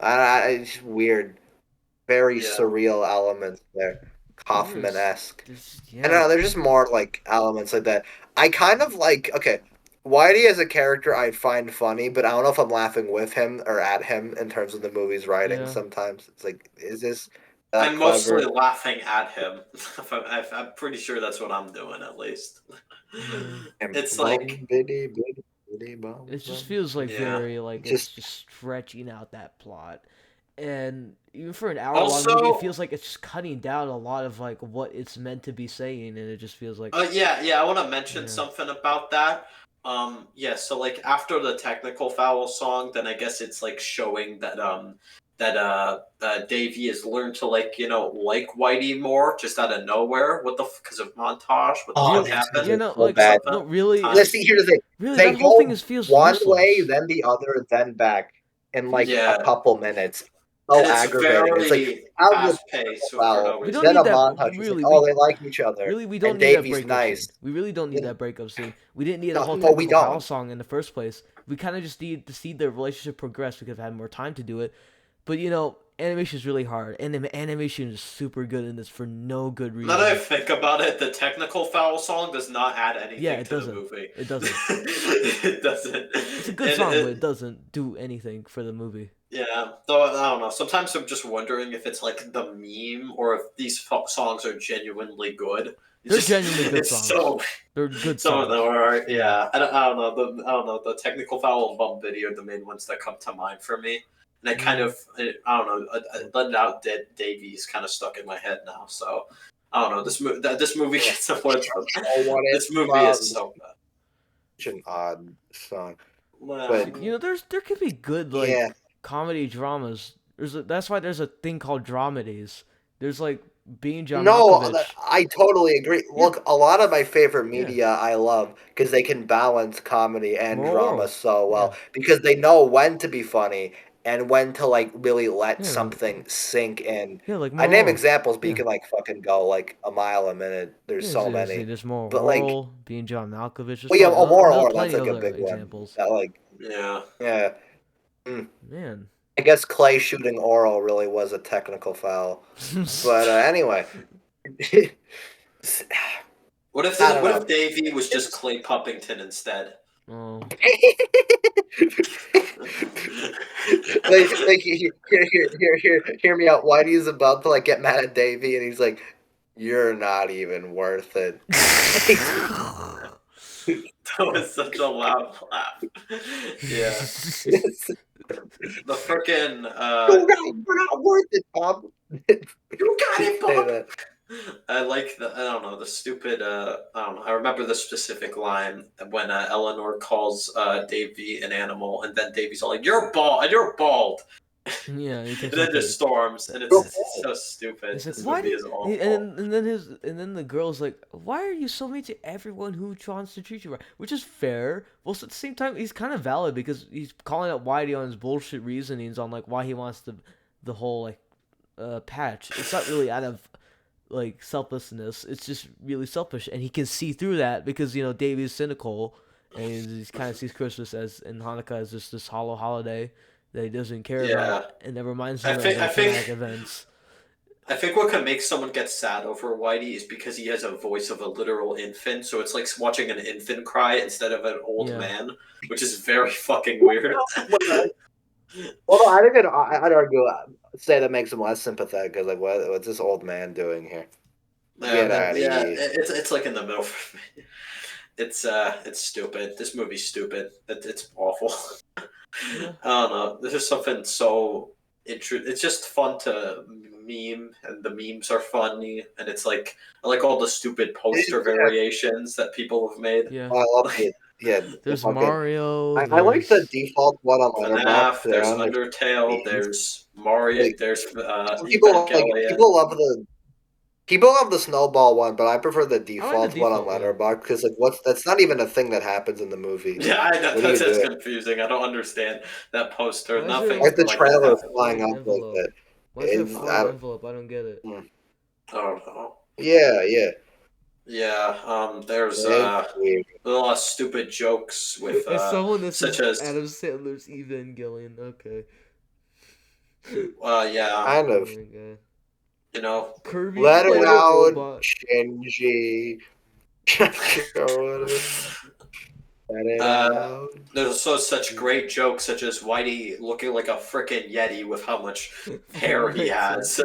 It's weird. Very Yeah. surreal elements there. Kaufman esque. I don't know, Yeah. there's just more like elements like that. I kind of like okay, Whitey as a character I find funny, but I don't know if I'm laughing with him or at him in terms of the movie's writing Yeah. sometimes. It's like, is this that I'm clever? mostly laughing at him. I'm pretty sure that's what I'm doing, at least. It's like, It just feels like yeah. very like it's Just just stretching out that plot. And even for an hour long movie, it Also, feels like it's just cutting down a lot of like what it's meant to be saying, and it just feels like yeah, I want to mention Yeah. something about that. Yeah, so like after the technical foul song, then I guess it's like showing that Davey has learned to like like Whitey more just out of nowhere. What the because of montage? What the oh, fuck this happened? you know, so like bad. no, really, Time. Let's see. Here's the thing. really They that whole thing go feels one useless. way, then the other, then back in like Yeah, a couple minutes. So and it's aggravating. It's like very how's the fast paced for foul? no We reason. don't Then need a that. montage. It's like, Really, oh, they like each other, we don't and need that Davey's breakup scene. nice. We really don't need You know, that breakup scene. We didn't need a no, whole no, we technical foul don't. song in the first place. We kind of just need to see the relationship progress. We could have had more time to do it. But animation is really hard, and animation is super good in this for no good reason. Now that I think about it, the technical foul song does not add anything Yeah, it to doesn't. the movie. It doesn't. It doesn't. It's a good song, but it doesn't do anything for the movie. Yeah, though I don't know. Sometimes I'm just wondering if it's like the meme or if these songs are genuinely good. They're genuinely good songs. So They're good some songs. of them are, yeah. I don't know. The technical foul and bum video are the main ones that come to mind for me. And I kind of, I don't know, Let It Out Davies kind of stuck in my head now. So I don't know. This movie gets a This movie is so bad. Such an odd song. But there could be good comedy dramas. That's why there's a thing called dramedies. There's being John no, Malkovich. I totally agree. Yeah. Look, a lot of my favorite media I love because they can balance comedy and drama so well because they know when to be funny and when to really let something sink in. Yeah, I name examples, but you can fucking go a mile a minute. There's so many. There's more but Oral, being John Malkovich. Well, yeah, Oral. That's a big examples. one. Yeah. Man. I guess Clay shooting Oral really was a technical foul. But anyway. What if Davey was just Clay Puppington instead? Oh. Hear me out. Whitey's about to get mad at Davey, and he's like, "You're not even worth it." That was such a loud laugh. Yeah. The frickin' You're not worth it, Bob. You got it, Bob. I like the stupid, I remember the specific line when Eleanor calls Davey an animal, and then Davey's all like, "You're bald." Yeah, and then just storms, and it's so stupid. This movie is awful. And then the girl's like, "Why are you so mean to everyone who wants to treat you right?" Which is fair. Well, at the same time, he's kind of valid because he's calling out Whitey on his bullshit reasonings on why he wants the whole patch. It's not really out of selflessness. It's just really selfish, and he can see through that because Davey's cynical, and he kind of sees Christmas and Hanukkah as just this hollow holiday that he doesn't care about, and that reminds him of traumatic events. I think what can make someone get sad over Whitey is because he has a voice of a literal infant, so it's like watching an infant cry instead of an old man, which is very fucking weird. Well, I'd argue, say that makes him less sympathetic because what's this old man doing here? It's in the middle for me. It's stupid. This movie's stupid. It's awful. I don't know. There's just something so it's just fun to meme, and the memes are funny, and it's I like all the stupid poster variations that people have made. Yeah, I love it. Yeah, there's Mario. I like the default one on FNAF. There's Undertale. There's Mario. There's People love the snowball one, but I prefer the default one on Letterboxd because that's not even a thing that happens in the movie. Yeah, I know that's confusing. I don't understand that poster. Nothing. Like the trailer flying up like that. Why is there a envelope? I don't get it. I don't know. Yeah. Yeah. There's a lot of stupid jokes with such as Adam Sandler's Evangelion. Okay. Yeah. Kind of. Kirby. Let it out, Shinji. There's also such great jokes, such as Whitey looking like a frickin' Yeti with how much hair he has.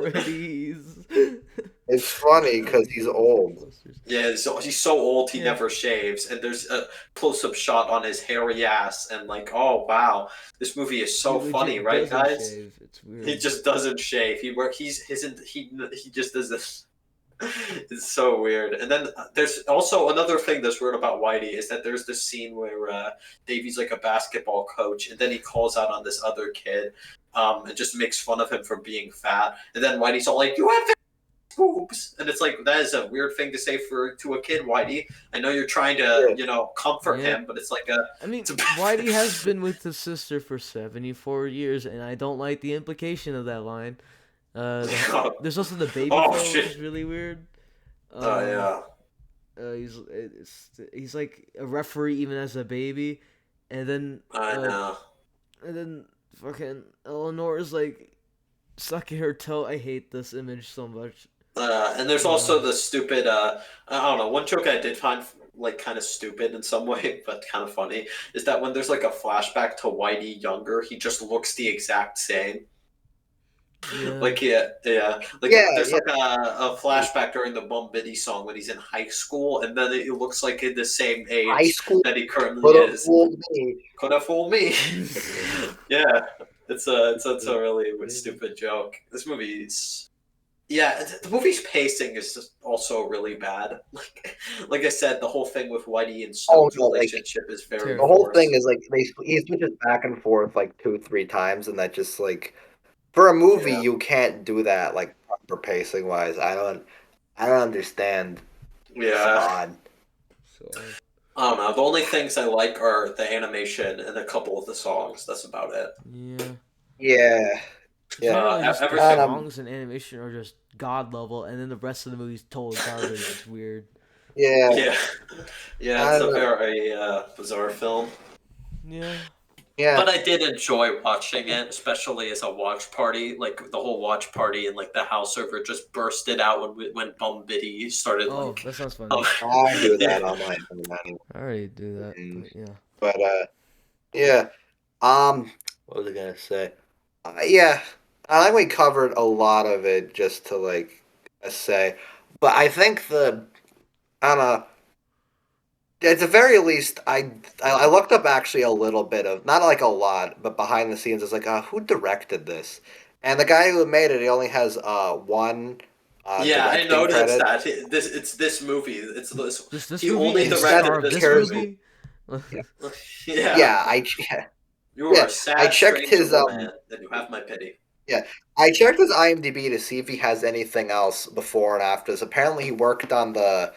It's funny because he's old. Yeah, he's so old he never shaves, and there's a close-up shot on his hairy ass, and oh wow, this movie is so funny, right, guys? It's weird. He just doesn't shave. He just does this. It's so weird. And then there's also another thing that's weird about Whitey is that there's this scene where Davey's like a basketball coach, and then he calls out on this other kid, and just makes fun of him for being fat, and then Whitey's all like, "You have boobs," and it's that is a weird thing to say to a kid, Whitey. I know you're trying to comfort him, but it's Whitey has been with his sister for 74 years, and I don't like the implication of that line. There's also the baby phone, which is really weird. He's like a referee even as a baby, and then fucking Eleanor is sucking her toe. I hate this image so much. And there's also the stupid, I don't know, one joke I did find kind of stupid in some way, but kind of funny, is that when there's a flashback to Whitey younger, he just looks the exact same. Yeah. There's a flashback during the Bum Biddy song when he's in high school, and then it looks like in the same age that he currently is. Could have fooled me. Yeah, it's a really stupid joke. This movie's the movie's pacing is just also really bad. like I said, the whole thing with Whitey and Oh Stone's no, like relationship is very the whole forced. thing is like he switches back and forth like 2, 3 times, and that just like for a movie Yeah. you can't do that like proper pacing wise. I don't understand. It's Yeah. odd. So I don't know. The only things I like are the animation and a couple of the songs. That's about it. yeah, Yeah, yeah. generally just the And songs and animation are just god level, and then the rest of the movie's total garbage. It's weird. yeah. Yeah. Yeah, I it's don't a know. very bizarre film. Yeah. Yeah, But I did enjoy watching it, especially as a watch party. Like the whole watch party and like the house server just bursted out when Bum Biddy started Oh, like. that sounds Um, funny. I do yeah. that on my own anyway. I already do that, but yeah. But yeah. What was I gonna say? Yeah, I think we covered a lot of it just to like say, but I think I don't know. At the very least, I looked up actually a little bit of not like a lot, but behind the scenes, it's like who directed this? And the guy who made it, he only has one Yeah, I directing noticed credit. that. It's this movie. It's this. This He movie only and the Instead, star directed of this this cares. movie. movie. Yeah, Yeah. yeah, You are yeah, a I sad, checked strange his little man, and you have my pity. Yeah, I checked his IMDb to see if he has anything else before and after this. Apparently, he worked on the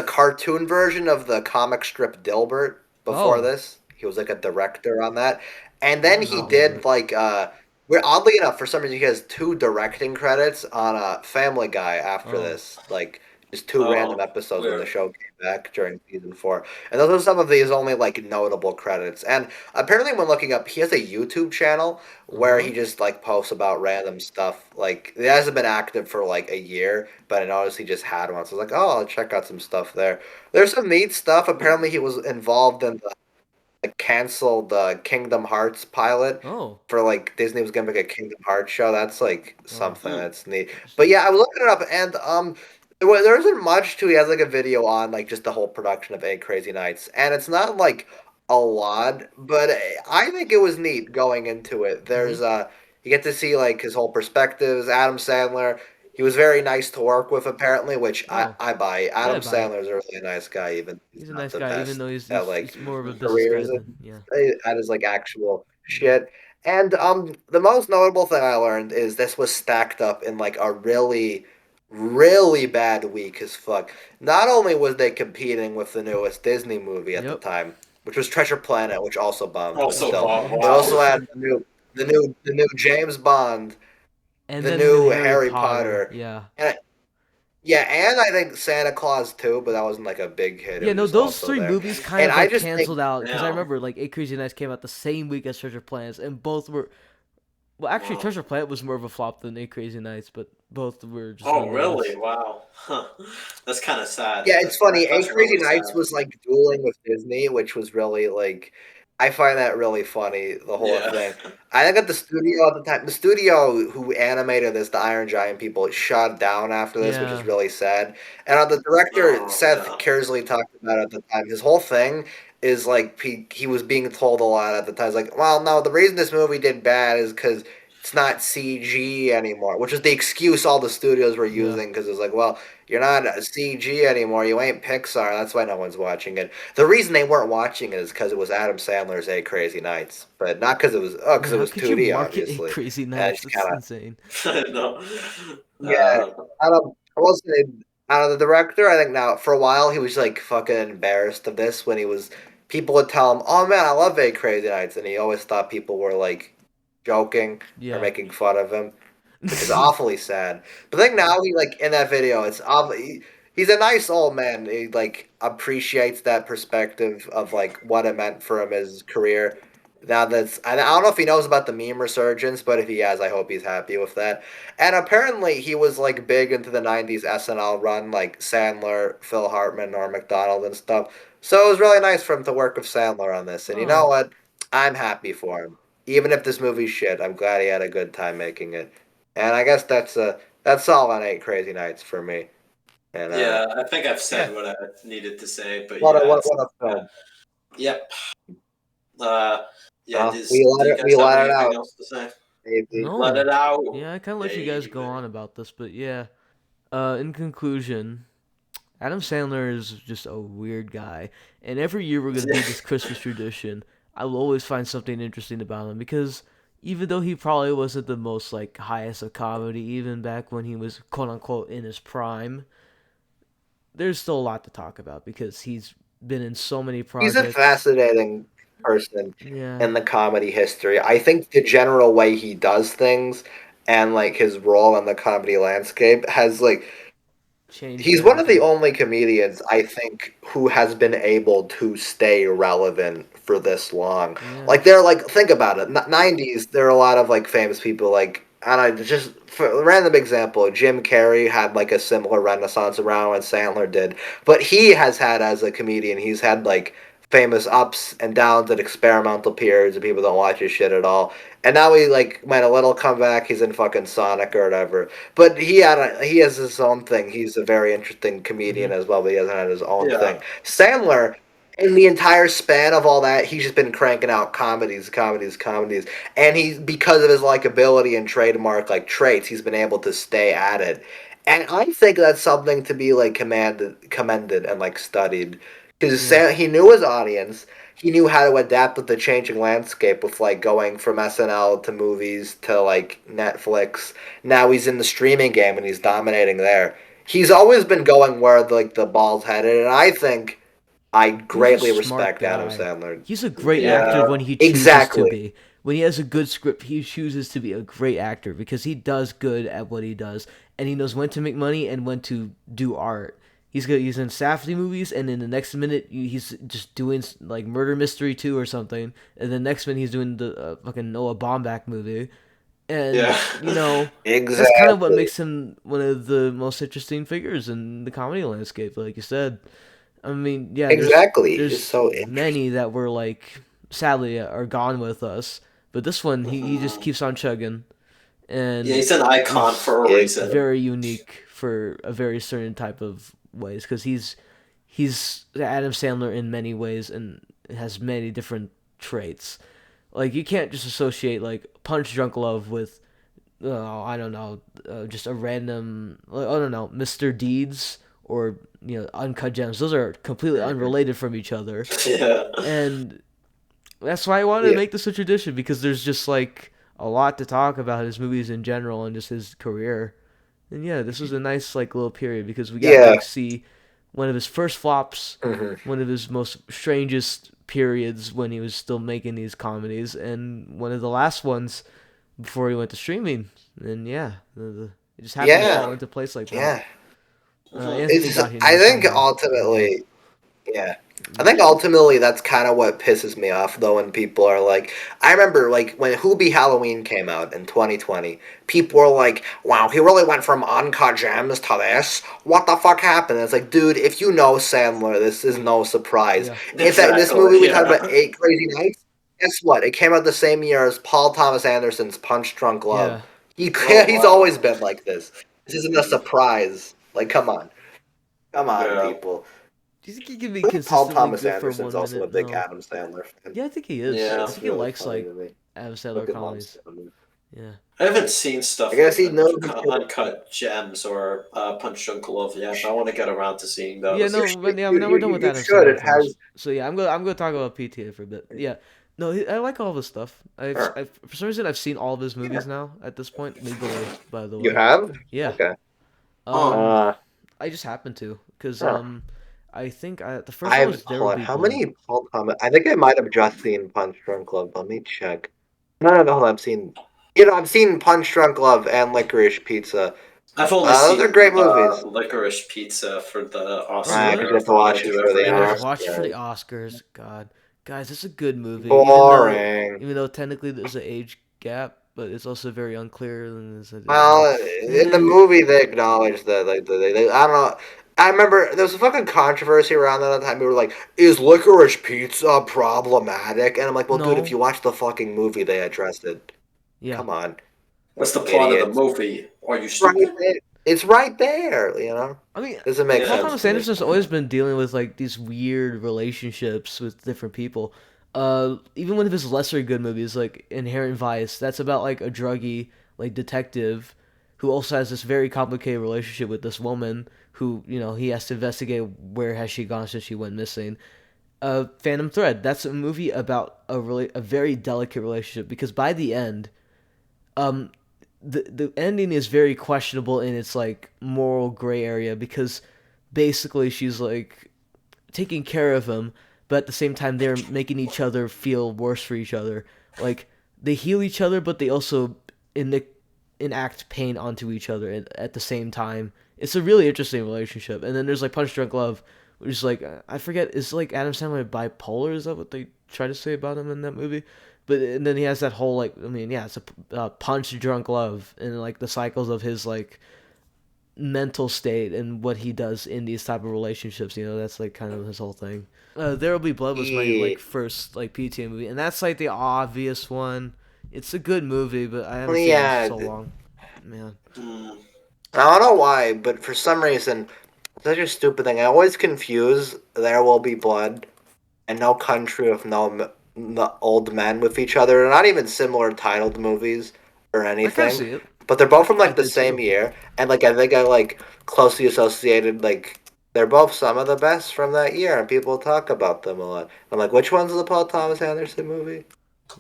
cartoon version of the comic strip Dilbert before Oh, this. He was like a director on that, and I then didn't he know Oh. did Dilbert. like where oddly enough, for some reason, he has two directing credits on Family Guy after Oh, this. Like just two random Oh, episodes when the weird. show came back during season 4, and those are some of these only like notable credits. And apparently, when looking up, he has a YouTube channel where uh-huh. he just like posts about random stuff. Like it hasn't been active for like a year, but I noticed he just had one. So I was like, oh, I'll check out some stuff there. There's some neat stuff. Apparently, he was involved in the canceled Kingdom Hearts pilot Oh, for like Disney was gonna make a Kingdom Hearts show. That's like oh, something Hmm. that's neat. But interesting. yeah, I was looking it up and there isn't much to. He has like a video on like just the whole production of Eight Crazy Nights, and it's not like a lot, but I think it was neat going into it. Mm-hmm. There's you get to see like his whole perspectives. Adam Sandler, he was very nice to work with apparently, which Oh, I buy. yeah, Adam bye. Sandler's a really nice guy, even if he's He's a not nice the guy, even best though he's at he's, like he's more of a business guy careers than yeah. at his like actual Yeah. shit. And the most notable thing I learned is this was stacked up in like a really really bad week as fuck. Not only was they competing with the newest Disney movie at the Yep. time, which was Treasure Planet, which also bombed, Oh, but so still, bomb. they Wow. also had the new James Bond, And the then the new new Harry Harry Potter. Potter, Yeah. and yeah, and I think Santa Claus too, but that wasn't like a big hit. It Yeah, was no, just those also three there, movies kind and of I like just think canceled out because I Damn. remember like Eight Crazy Nights came out the same week as Treasure Planets, and both were well, actually Wow. Treasure Planet was more of a flop than Eight Crazy Nights, but both were just Oh, really? nonetheless. Wow. Huh. That's kind of sad. yeah, it's funny. That's Eight Crazy really sad. Nights was like dueling with Disney, which was really like I find that really funny, the whole Yeah. thing. I think at the studio at the time, the studio who animated this, the Iron Giant people, shut down after this, which is Yeah. really sad. And the director Oh, Seth yeah. Kersley talked about it at the time. His whole thing is like he was being told a lot at the time. He's like, well, no, the reason this movie did bad is because it's not CG anymore, which is the excuse all the studios were Yeah. using because it's like, well, you're not CG anymore. You ain't Pixar. That's why no one's watching it. The reason they weren't watching it is because it was Adam Sandler's Eight Crazy Nights, but not because Man, it how was could you 2D, market Eight obviously. Crazy And I Nights? just That's kind of insane. No. yeah. Uh, I will say, out of the director, I think now for a while he was like fucking embarrassed of this when he was. People would tell him, "Oh man, I love Eight Crazy Nights," and he always thought people were like joking or Yeah. making fun of him, which is awfully sad. But I think now he like in that video, it's he's a nice old man. He like appreciates that perspective of like what it meant for him his career. Now I don't know if he knows about the meme resurgence, but if he has, I hope he's happy with that. And apparently he was like big into the '90s SNL run, like Sandler, Phil Hartman, Norm Macdonald, and stuff. So it was really nice for him to work with Sandler on this. And you know Oh. what? I'm happy for him. Even if this movie's shit, I'm glad he had a good time making it. And I guess that's all on Eight Crazy Nights for me. And yeah, I think I've yeah, said what I needed to say, but what a yeah, what a yeah. film. Yep. Uh, yeah. Do you We guys have let it anything out, else to say? maybe. Let No. it out, Yeah, I kind of let you guys go baby. on about this, but yeah. In conclusion, Adam Sandler is just a weird guy, and every year we're gonna do this Christmas tradition. I will always find something interesting about him because even though he probably wasn't the most like highest of comedy, even back when he was quote unquote in his prime, there's still a lot to talk about because he's been in so many He's a projects. fascinating person Yeah, in the comedy history. I think the general way he does things and like his role in the comedy landscape has like changed he's one of the everything. only comedians I think who has been able to stay relevant for this long. Yeah, Like they're like think about it. 90s there are a lot of like famous people like I don't know, just for a random example, Jim Carrey had like a similar renaissance around when Sandler did. But he has had as a comedian, he's had like famous ups and downs and experimental periods and people don't watch his shit at all. And now he like made a little comeback, he's in fucking Sonic or whatever. But he has his own thing. He's a very interesting hmm comedian as well, but he hasn't had his own thing. Yeah. Sandler, in the entire span of all that, he's just been cranking out comedies, comedies, comedies. And he, because of his likability and trademark like traits, he's been able to stay at it. And I think that's something to be like commended and like studied because yeah. he knew his audience. He knew how to adapt with the changing landscape with like going from SNL to movies to like Netflix. Now he's in the streaming game and he's dominating there. He's always been going where like the ball's headed, and I think I He's a greatly smart respect Adam guy. Sandler. He's a great actor Yeah. when he chooses to Exactly. be. When he has a good script, he chooses to be a great actor because he does good at what he does, and he knows when to make money and when to do art. He's good. He's in Safdie movies, and in the next minute he's just doing like Murder Mystery 2 or something, and the next minute he's doing the fucking Noah Baumbach movie, and Yeah. that's kind of what Exactly. makes him one of the most interesting figures in the comedy landscape, like you said. I mean, yeah, Exactly. It's there's so interesting. many that were like sadly are gone with us, but this one he just Mhm. keeps on chugging Yeah, and he's an icon is for a reason. very unique for a very certain type of ways because he's Adam Sandler in many ways and has many different traits. Like you can't just associate like Punch Drunk Love with I don't know, just a random, I don't know, Mr. Deeds or Uncut Gems. Those are completely Mhm. unrelated from each other, Yeah. and that's why I wanted to Yeah. make this a tradition because there's just like a lot to talk about his movies in general and just his career. And yeah, this was a nice like little period because we got to Yeah. see one of his first flops, Hmm. one of his most strangest periods when he was still making these comedies, and one of the last ones before he went to streaming. And yeah, it just happened to Yeah. fall into place like that. Yeah. Mhm. Anthony It's. got here I next. think Somehow. Yeah. ultimately. Yeah. I think ultimately that's kind of what pisses me off though when people are like I remember like when Hoobie Halloween came out in 2020, people were like, "Wow, he really went from uncut gems to this. What the fuck happened?" And it's like, dude, if you know Sandler, this is no surprise. Yeah. In fact, this Exactly. movie we talked about Yeah. Eight Crazy Nights. Guess what? It came out the same year as Paul Thomas Anderson's Punch Drunk Love. Yeah. He Oh he's always wow. been like this. This isn't a surprise. Like, come on, Yeah. people. Do you think he can be I think Paul consistently Thomas good for Anderson's one also a minute? big No. Adam Sandler fan. Yeah, I think he is. I Yeah. It's think he really likes funny like to me. Adam Sandler Fucking love comedies. Sandler. Yeah. I haven't seen I stuff guess like he knows his shit. Uncut Gems or Punch Drunk Love yet. I want to get around to seeing Yeah, those. no, but yeah, You, now you, we're done you with you Adam should. Sandler It films. has. So yeah, I'm gonna talk about PTA for a bit. Yeah, no, I like all of his stuff. Sure. I've for some reason I've seen all of his Yeah. movies now at this point legally. By the You way, have? yeah. Okay. Huh. Um, Uh, I just happened to because huh. I think the first one was There Will Hold on. Be How Blood. many Paul Thomas? I think I might have just seen Punch Drunk Love. Let me check. No, hold on. I've seen. I've seen Punch Drunk Love and Licorice Pizza. I've only Those are seen great movies. Licorice Pizza for the Oh really? Because you Oscar have to thing they watch it do for every the Oh, you have to year. watch it for the Oscars. Oscars. God, guys, it's a good movie. Boring. Even though technically there's an age gap, but it's also very unclear. And Well, in the eh, movie, they acknowledge that, like, I don't know. I remember there was a fucking controversy around that time. We were like, "Is licorice pizza problematic?" And I'm like, "Well, dude, if no, you watch the fucking movie, they addressed it. yeah. Come on, What's the plot of the idiots! movie? Are you Right stupid? there. It's right there. You know, I mean, doesn't make Paul Yeah. sense Thomas to me. Anderson's always been dealing with like these weird relationships with different people. Even one of his lesser good movies, like Inherent Vice, that's about like a druggy like detective who also has this very complicated relationship with this woman who he has to investigate where has she gone since she went missing. Phantom Thread. That's a movie about a very delicate relationship because by the end, the ending is very questionable in its like moral gray area because basically she's like taking care of him, but at the same time they're making each other feel worse for each other. Like they heal each other, but they also enact pain onto each other at the same time. It's a really interesting relationship. And then there's like Punch Drunk Love, which is like I forget. Is like Adam Sandler bipolar? Is that what they try to say about him in that movie? But and then he has that whole like it's a Punch Drunk Love and like the cycles of his like mental state and what he does in these type of relationships. That's like kind of his whole thing. There Will Be Blood was my like first like PTA movie, and that's like the obvious one. It's a good movie, but I haven't seen it in so long. Man, I don't know why, but for some reason, such a stupid thing. I always confuse There Will Be Blood and No Country of No Old Men with each other. They're not even similar titled movies or anything. But they're both from like the same year, and like I think I like closely associated like they're both some of the best from that year, and people talk about them a lot. I'm like, which one's the Paul Thomas Anderson movie?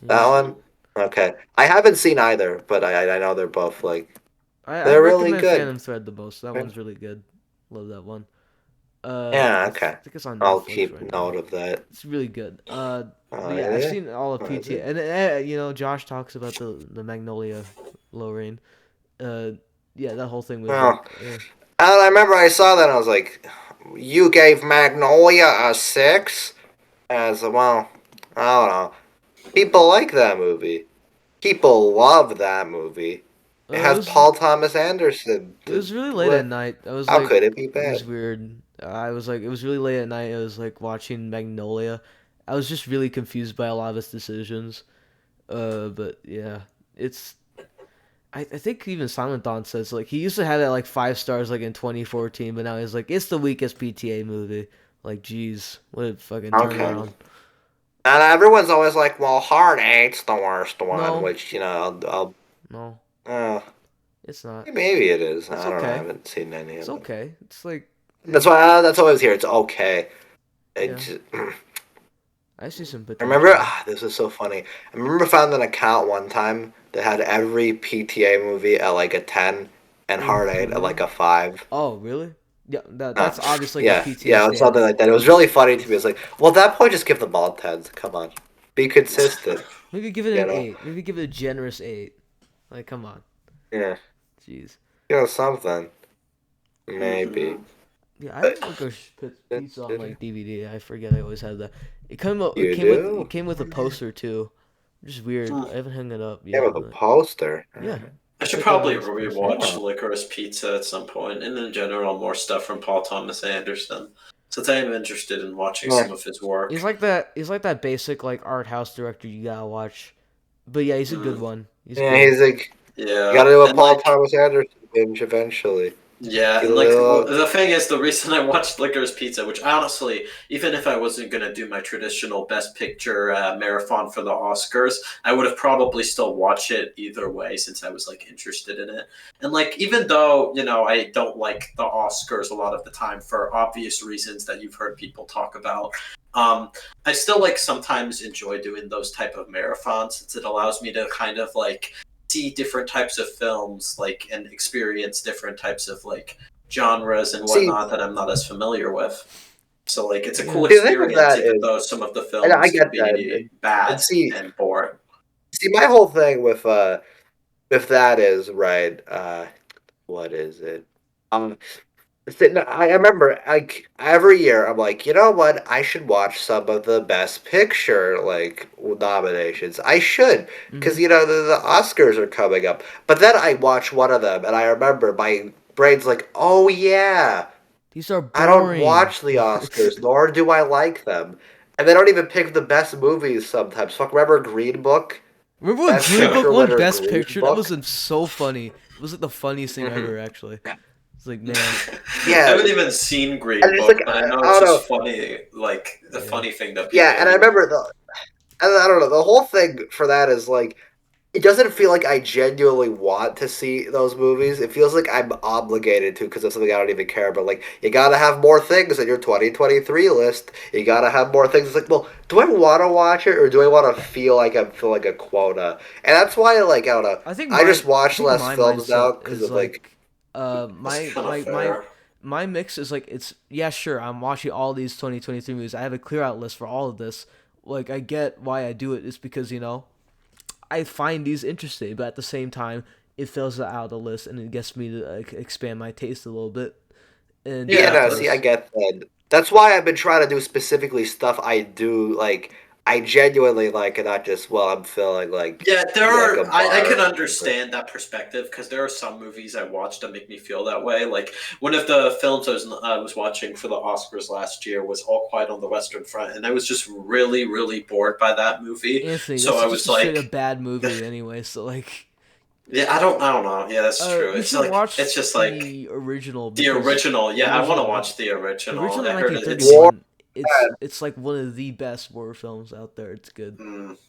That one? Okay. I haven't seen either, but I know they're both like they're really good. Phantom Thread the most. That one's really good. Love that one. Yeah, okay. I think it's on Netflix. I'll keep note of that. It's really good. I've seen all of PTA, and Josh talks about the Magnolia Lorraine. That whole thing was. I remember I saw that and I was like, "You gave Magnolia a 6?" As well, I don't know. People like that movie. People love that movie. It has Paul Thomas Anderson. It was really late at night. How could it be bad? It was weird. I was like, it was really late at night. I was like watching Magnolia. I was just really confused by a lot of his decisions. But yeah, it's. I think even Silent Dawn says like he used to have that like 5 stars like in 2014, but now he's like it's the weakest PTA movie. Like, geez, what a fucking turnaround. And everyone's always like, well, Hard 8's the worst one, which I'll. No. It's not. Maybe it is. I don't know. I haven't seen any of them. It's okay. It's like. That's why. That's always here. It's okay. I see some potential. I remember, this is so funny. I remember finding an account one time that had every PTA movie at like a 10 and Hard 8 at like a 5. Oh, really? Yeah, that's obviously the PTA. Yeah, something like that. It was really funny to me. It's like, well, at that point, just give them all 10s. Come on. Be consistent. Maybe give it an 8. Maybe give it a generous 8. Like, come on. Yeah. Jeez. Something. Maybe. Yeah, I have Licorice Pizza on like DVD. I forget I always had that. It came with a poster too, which is weird. I haven't hung it up yet. Yeah, with a poster. Yeah. I should probably rewatch Licorice Pizza at some point, and in general, more stuff from Paul Thomas Anderson, since I am interested in watching some of his work. He's like that basic like art house director you gotta watch, but yeah, he's a good one. He's like you gotta do a Paul Thomas Anderson binge eventually. Yeah, and like the thing is, the reason I watched Licorice Pizza, which honestly, even if I wasn't gonna do my traditional Best Picture marathon for the Oscars, I would have probably still watched it either way since I was like interested in it. And like, even though I don't like the Oscars a lot of the time for obvious reasons that you've heard people talk about, I still like sometimes enjoy doing those type of marathons since it allows me to kind of like see different types of films, like, and experience different types of like genres and whatnot that I'm not as familiar with. So like, it's a cool experience, even though some of the films can be bad and boring. See, my whole thing with that is right. What is it? I remember like every year I'm like, you know what? I should watch some of the Best Picture like nominations. I should, because the Oscars are coming up. But then I watch one of them and I remember my brain's like, oh yeah, these are boring. I don't watch the Oscars, nor do I like them, and they don't even pick the best movies sometimes. Fuck, remember Green Book? Remember when Green Book won Best Picture? That was so funny. It was like the funniest thing ever, actually. It's like, man. Yeah. I haven't even seen Green Book, but I know it's just funny. Like, the funny thing that people and I remember I don't know, the whole thing for that is like, it doesn't feel like I genuinely want to see those movies. It feels like I'm obligated to because of something I don't even care about. Like, you gotta have more things in your 2023 list. You gotta have more things. It's like, well, do I want to watch it or do I want to feel like I'm filling a quota? And that's why, like, I don't know. I just I watch think less my films now mindset because is of, like, like, That's my kind of my my fair. my mix is like it's yeah sure I'm watching all these 2023 movies. I have a clear out list for all of this. Like I get why I do it. It's because I find these interesting, but at the same time it fills out the list and it gets me to expand my taste a little bit. And yeah, Yeah, no, see, I because get that. That's why I've been trying to do specifically stuff I do, like, I genuinely like, and not just, well, I'm feeling yeah. like a I bar can or whatever. understand that perspective because there are some movies I watch that make me feel that way. Like one of the films I was watching for the Oscars last year was All Quiet on the Western Front, and I was just really, really bored by that movie. Anthony, So that's I just was a straight like, up bad movie anyway. So like, yeah, I don't know. Yeah, that's true. you It's should like watch it's just like the original the because original. the Yeah, I want to original watch the the original. original I heard it's War, 1931. It's like one of the best horror films out there. It's good.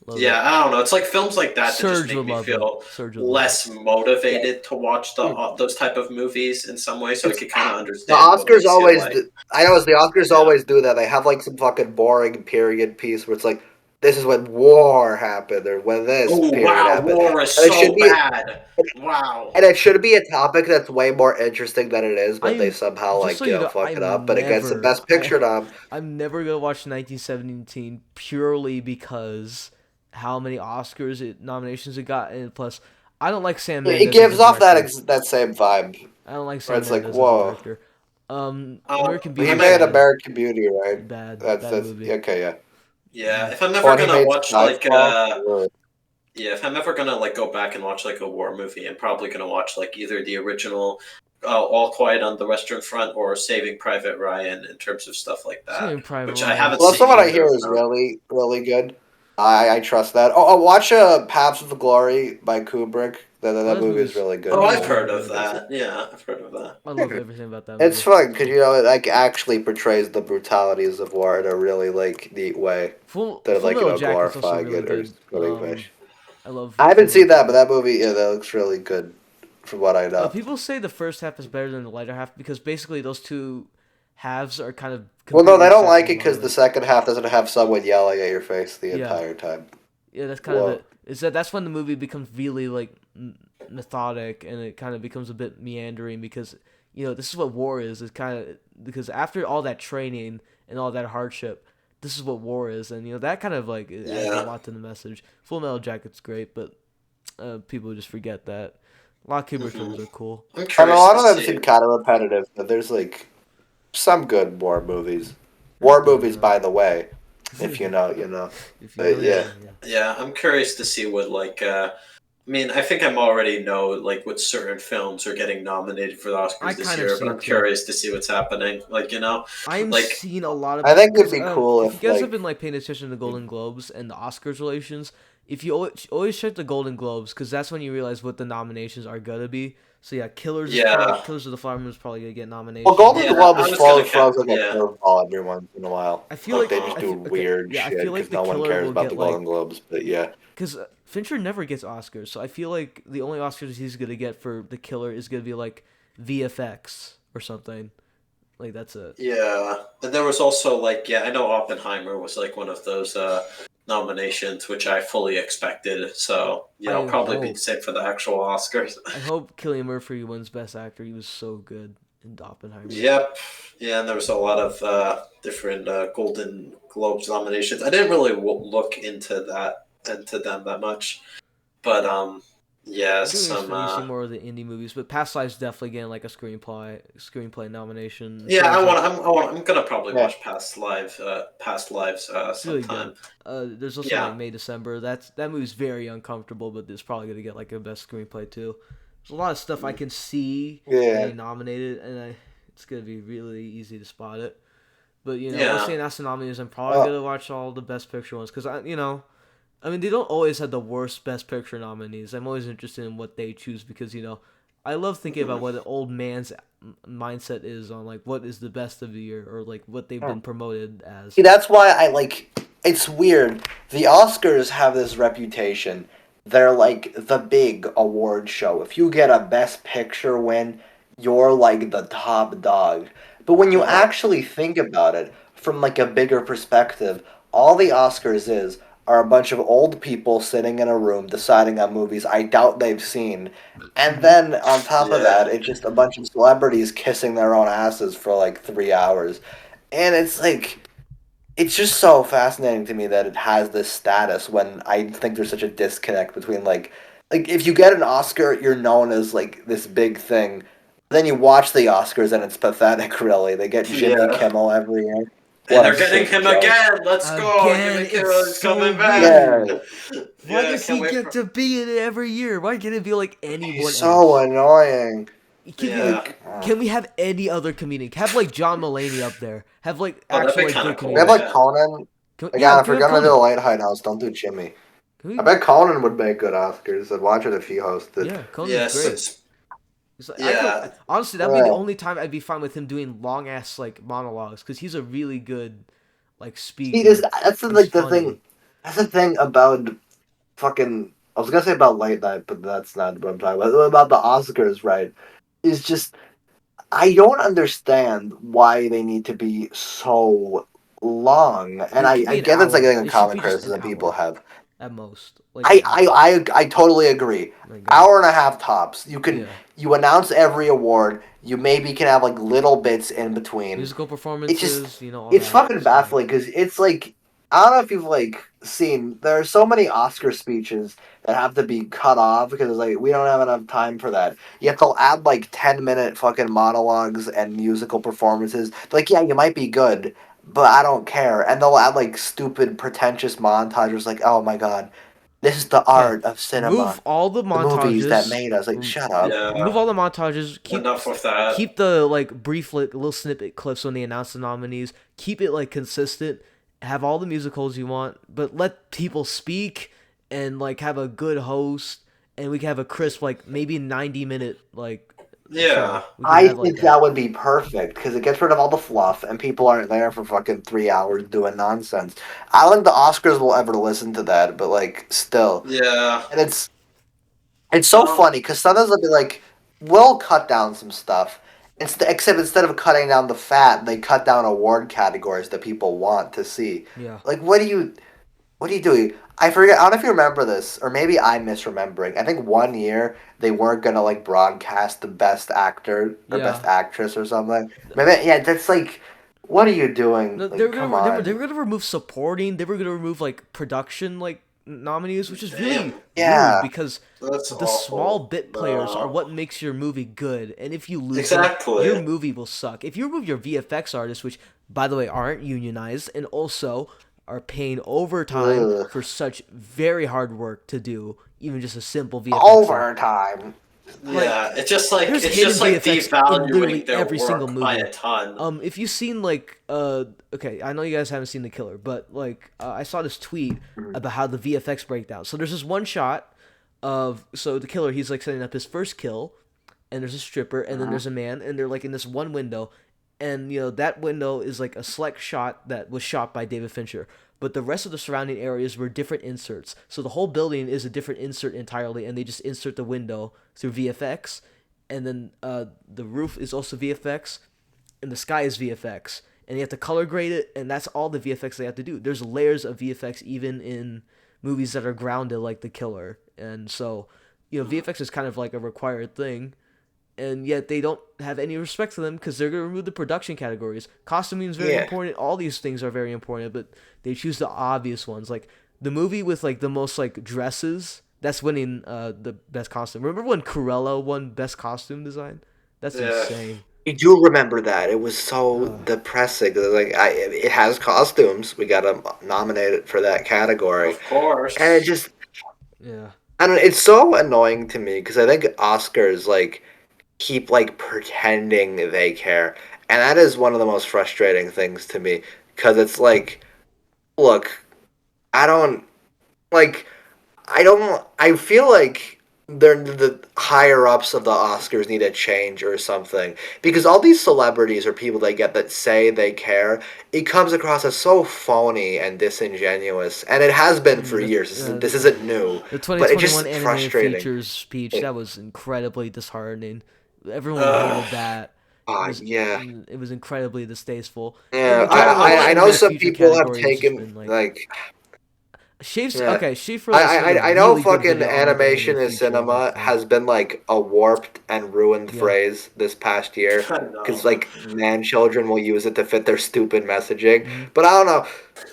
Love it. Yeah, I don't know. It's like films like that that just Surge make would me love it. feel Surge would love it. less motivated to watch those type of movies in some way, so I it's could kind of the understand what Oscars makes you always. like. I know it's the Oscars Yeah. always do that. They have like some fucking boring period piece where it's like, this is when war happened or when this Oh period wow, happened, war is and it should so be. bad. Wow. And it should be a topic that's way more interesting than it is, but they I'm somehow just so fuck it up. But it gets the best I picture nom. I'm never gonna watch 1917 purely because how many nominations it got, and plus I don't like Sam It Mendes as a gives off director. that same vibe I don't like where Sam it's like, Mendes as a whoa, director. Um, American he I Beauty is might. made bad, American Beauty, right? bad That's movie. okay, yeah. Yeah, if I'm Oh, ever and he gonna made watch Skyfall. yeah, if I'm ever gonna like go back and watch like a war movie, I'm probably gonna watch like either the original All Quiet on the Western Front or Saving Private Ryan in terms of stuff like that, Saving Private which I Ryan haven't is Well, that's seen what I either hear of is them. really, really good. I trust that. Watch Paths of Glory by Kubrick. oh That this movie is movie's really that Oh, good I've movie's too. heard very of good. that. Yeah, I've heard of that. I love everything about that It's movie. fun because it like actually portrays the brutalities of war in a really like neat way. That Full like Metal Jacket's also glorifying really it or good. really much. I love I Full haven't Metal seen that, but Jacket. that movie that looks really good from what I know. People say the first half is better than the later half because basically those two halves are kind of Well, no, they completely don't like separate it because the moments. second half doesn't have someone yelling at your face the Yeah, entire time. yeah, that's kind of Whoa. it. Is that's when the movie becomes really like methodic and it kind of becomes a bit meandering because this is what war is. It's kind of because after all that training and all that hardship, this is what war is, and that kind of like it adds a Yeah. lot to the message. Full Metal Jacket's great, but people just forget that. A lot of Kubrick films hmm are cool. I'm And a curious lot to of them see. seem kind of repetitive, but there's like some good war movies. There's War good movies, enough. by the way, if you know, you know. If you know, But you yeah, know, yeah. Yeah, I'm curious to see what like. I mean, I think I'm already know like what certain films are getting nominated for the I Oscars this kind of year, but see I'm it too. curious to see what's happening. Like I'm like seeing a lot of I think it'd because be cool if you if guys have like been like paying attention to the Golden Globes and the Oscars relations, if you always check the Golden Globes because that's when you realize what the nominations are gonna be. So yeah, yeah, Killers of the Flower Moon is probably gonna get well, nomination. Golden yeah. Globes I was gonna throws like a yeah. curveball every once in a while. I feel Like like they just Uh-huh. do weird I shit feel like because the no one Killer cares will about get the Golden like Globes. But yeah, because Fincher never gets Oscars, so I feel like the only Oscars he's gonna get for the Killer is gonna be like VFX or something. Like that's it. Yeah, and there was also like I know Oppenheimer was like one of those nominations which I fully expected. So I I'll probably be the hope same for the actual Oscars. I hope Cillian Murphy wins Best Actor. He was so good in Oppenheimer. Yep. Yeah, and there was a lot of different Golden Globes nominations. I didn't really look into them that much, but yeah, I do some expect you to see more of the indie movies, but Past Lives definitely getting like a screenplay nomination. yeah. So is I'm gonna probably yeah. watch Past Lives it's really good. sometime. There's also like Yeah. May December. That movie's very uncomfortable, but it's probably gonna get like a best screenplay too. There's a lot of stuff I can see Yeah. getting nominated, and it's gonna be really easy to spot it. But let's Yeah. say that's the nominees. I'm probably Uh, gonna watch all the best picture ones because I mean, they don't always have the worst Best Picture nominees. I'm always interested in what they choose because I love thinking about Mhm. what an old man's mindset is on like what is the best of the year or like what they've been promoted as. See, that's why I like. It's weird. The Oscars have this reputation they're like the big award show. If you get a Best Picture win, you're like the top dog. But when you actually think about it from like a bigger perspective, all the Oscars are a bunch of old people sitting in a room deciding on movies I doubt they've seen. And then on top of that, it's just a bunch of celebrities kissing their own asses for like 3 hours. And it's like it's just so fascinating to me that it has this status when I think there's such a disconnect between like if you get an Oscar, you're known as like this big thing. Then you watch the Oscars and it's pathetic. Really, they get Jimmy Kimmel every year. And they're getting him joke. again. Let's go. Jimmy Kimmel's coming back. Why does he get to be in it every year? Why can't it be like anyone else? So annoying. Can we have any other comedian? Have like John Mulaney up there. Have like actual like good cool. We have like Conan. Again, if we're gonna do a Late Hideouts, don't do Jimmy. I bet Conan would make good Oscars. I'd watch it if he hosted. Yeah, Conan's great. Honestly, that'd be the only time I'd be fine with him doing long ass like monologues because he's a really good like speaker. That's the thing. That's the thing about fucking. I was gonna say about late night, but that's not what I'm talking about. About the Oscars, right? Is just I don't understand why they need to be so long, and I get that's like a common criticism people have. At most, like, I totally agree. Hour and a half tops. You announce every award. You maybe can have like little bits in between. Musical performances. It's fucking baffling because it's like I don't know if you've like seen. There are so many Oscar speeches that have to be cut off because like we don't have enough time for that. Yet they'll add like 10-minute fucking monologues and musical performances. Like you might be good, but I don't care. And they'll add like stupid pretentious montages like, oh my god, this is the art of cinema. Move all the montages. The movies that made us. Like, shut up. Yeah. Move all the montages. Enough with that. Keep the like brief little snippet clips when they announce the nominees. Keep it like consistent. Have all the musicals you want, but let people speak and like have a good host, and we can have a crisp like maybe 90-minute like. Yeah, I think that would be perfect because it gets rid of all the fluff and people aren't there for fucking 3 hours doing nonsense. I don't think the Oscars will ever listen to that, but like still, yeah. And it's so funny because sometimes they'll be like, "We'll cut down some stuff." Except instead of cutting down the fat, they cut down award categories that people want to see. Yeah. Like, what are you doing? I forget. I don't know if you remember this, or maybe I'm misremembering. I think one year they weren't gonna like broadcast the best actor or best actress or something. Maybe that's like, what are you doing? No, like, they were gonna remove supporting. They were gonna remove like production like nominees, which is really rude because the small bit players are what makes your movie good. And if you lose them, your movie will suck. If you remove your VFX artists, which by the way aren't unionized and also are paying overtime for such very hard work to do, even just a simple VFX overtime. Yeah, it's just like devaluing their every single movie by a ton. If you've seen like okay, I know you guys haven't seen The Killer, but like I saw this tweet about how the VFX breakdown. So there's this one shot of The Killer, he's like setting up his first kill, and there's a stripper, and then there's a man, and they're like in this one window, and that window is like a select shot that was shot by David Fincher. But the rest of the surrounding areas were different inserts. So the whole building is a different insert entirely, and they just insert the window through VFX. And then the roof is also VFX, and the sky is VFX. And you have to color grade it, and that's all the VFX they have to do. There's layers of VFX even in movies that are grounded like The Killer. And so, VFX is kind of like a required thing. And yet they don't have any respect for them because they're going to remove the production categories. Costuming is very important. All these things are very important, but they choose the obvious ones. Like the movie with like the most like dresses, that's winning the best costume. Remember when Cruella won best costume design? That's insane. I do remember that. It was so depressing. Like it has costumes. We got to nominate it for that category. Of course. And it just I don't know, it's so annoying to me because I think Oscars like keep like pretending they care, and that is one of the most frustrating things to me because it's like, look, I feel like the higher ups of the Oscars need to change or something, because all these celebrities or people they get that say they care, it comes across as so phony and disingenuous, and it has been for years. This isn't new, The but it's 2021 just animated frustrating. features speech, that was incredibly disheartening. Everyone hated that. Yeah. It was incredibly distasteful. And Yeah, regardless, I know animated some feature people have category has just taken been like yeah. Shaferless is a I know really good fucking video on like animation animated in feature and cinema everything. has been like a warped and ruined Yeah. phrase this past year, I because know. like man children will use it to fit their stupid messaging. Mm-hmm. But I don't know,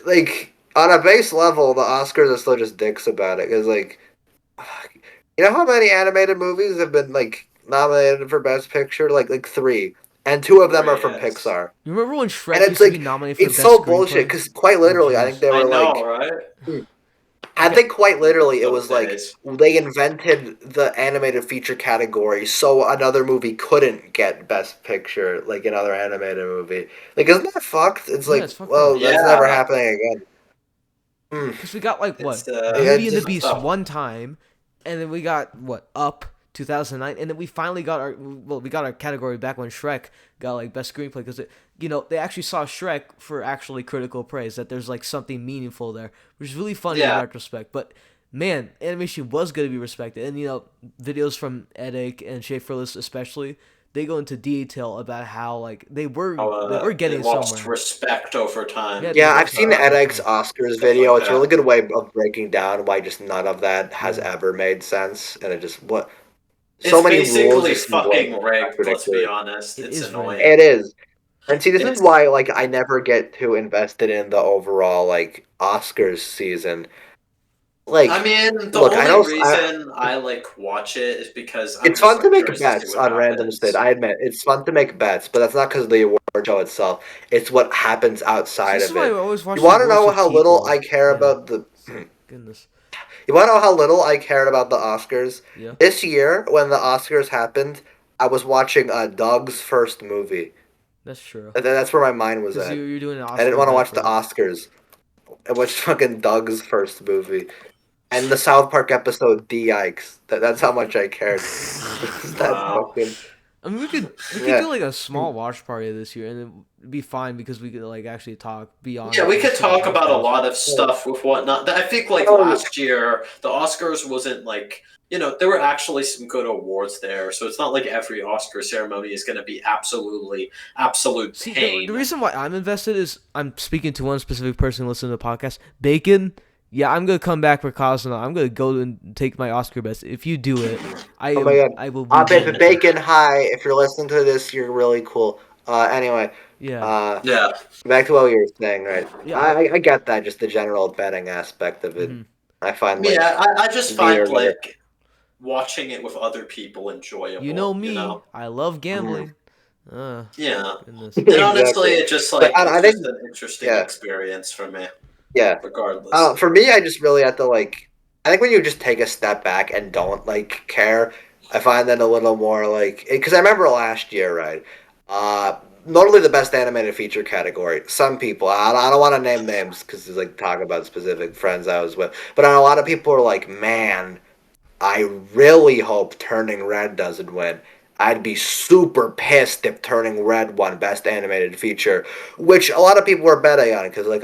like on a base level, the Oscars are still just dicks about it. Because like, you know how many animated movies have been like nominated for Best Picture? Like three, and two of them are from Yes. Pixar. You remember when And Shrek it's used to be like nominated for it's best so bullshit. screenplay? Because quite Oh literally, I think jeez. they I were know, like. right? I think quite literally it Those was like days. they invented the animated feature category so another movie couldn't get Best Picture, like another animated movie. Like, isn't that fucked? It's Yeah, like, it's fucked up. well, that's never Yeah, happening again. Hmm. Because we got like what it's Beauty It's and the just messed Beast up. one time, and then we got what Up 2009, and then we finally got our category back when Shrek got like best screenplay because they actually saw Shrek for actually critical praise, that there's like something meaningful there, which is really funny in Yeah. retrospect. But man, animation was going to be respected, and videos from Eddick and Shaferless especially. They go into detail about how like they were They getting lost somewhere. respect over time Yeah, they yeah. I've lost with seen respect over edX time. Oscars stuff video. like It's a really that. good way of breaking down why just none of that has Yeah. ever made sense, and it just what so It's many rules basically just seem way fucking rigged, let's be contradictory. honest. It It's is rigged. annoying. It is. And see, this is It's why, like, I never get too invested in the overall, like, Oscars season. I Like, mean, the look, I only know reason I like watch it is because I'm it's just fun to like make curious to see bets what on random shit. happens. I admit it's fun to make bets, but that's not because of the award show itself. It's what happens So outside this is of why I it. always You watch the want to awards know with how little people. I care Yeah. about the? Goodness. You want to know how little I cared about the Oscars Yeah. this year when the Oscars happened? I was watching Doug's first movie. That's true. That's where my mind was Because at. you're doing an I didn't Oscar want to bet watch for the that. Oscars. I watched fucking Doug's first movie. And the South Park episode D Yikes. That's how much I cared. That Wow. fucking I mean, we could yeah. do like a small watch party this year, and it'd be fine because we could like actually talk beyond. Yeah, we could just the talk about a Oscars. lot of stuff with whatnot. I think like Oh, last year, the Oscars wasn't like there were actually some good awards there. So it's not like every Oscar ceremony is going to be absolute See, the pain. reason why I'm invested is I'm speaking to one specific person listening to the podcast. Bacon. Yeah, I'm gonna come back for Cosmonaut. I'm gonna go and take my Oscar bets. If you do it, oh my god. I will be rooting for. Bacon, hi. If you're listening to this, you're really cool. Anyway, Yeah. uh, Yeah. back to what you were saying, right? Yeah. I get that, just the general betting aspect of it. Mhm. I find like Yeah, I just neither find of it. like watching it with other people You know enjoyable, me. I love Mhm. gambling. Yeah. Goodness. And honestly, Exactly. it just But like I it's think just an interesting yeah. experience for me, Yeah. regardless. For me, I just really have to like. I think when you just take a step back and don't like care, I find that a little more like because I remember last year, right? Not only the best animated feature category. Some people, I don't want to name names because it's like talk about specific friends I was with, but a lot of people are like, man, I really hope Turning Red doesn't win. I'd be super pissed if Turning Red won Best Animated Feature, which a lot of people were betting on because, like,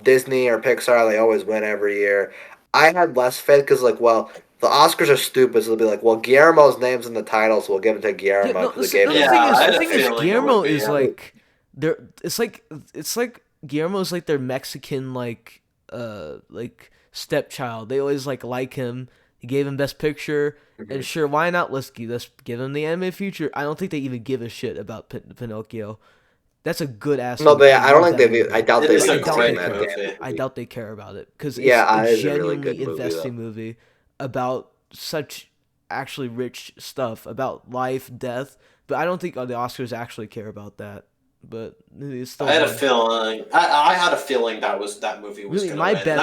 Disney or Pixar, they always win every year. I had less faith because, like, well, the Oscars are stupid, so they'll be like, well, Guillermo's name's in the title, so we'll give it to Yeah, Guillermo no. because they gave The it Yeah, thing to is, I the had a thing is, feeling it would Guillermo be. is like, there. It's like Guillermo's like their Mexican like stepchild. They always like him. He gave him Best Picture, and sure, why not? Let's give him the animated feature. I don't think they even give a shit about Pinocchio. That's a good ass No, movie. I I don't love think that they've. I movie. doubt It they've is I a even doubt seen they great that care. damn movie. I movie. doubt they care about it because it's Yeah, a it is a really genuinely good movie though. investing movie about such actually rich stuff about life, death. But I don't think the Oscars actually care about that. But it's still I had a fun. feeling. I had a feeling that movie was Really, gonna win, and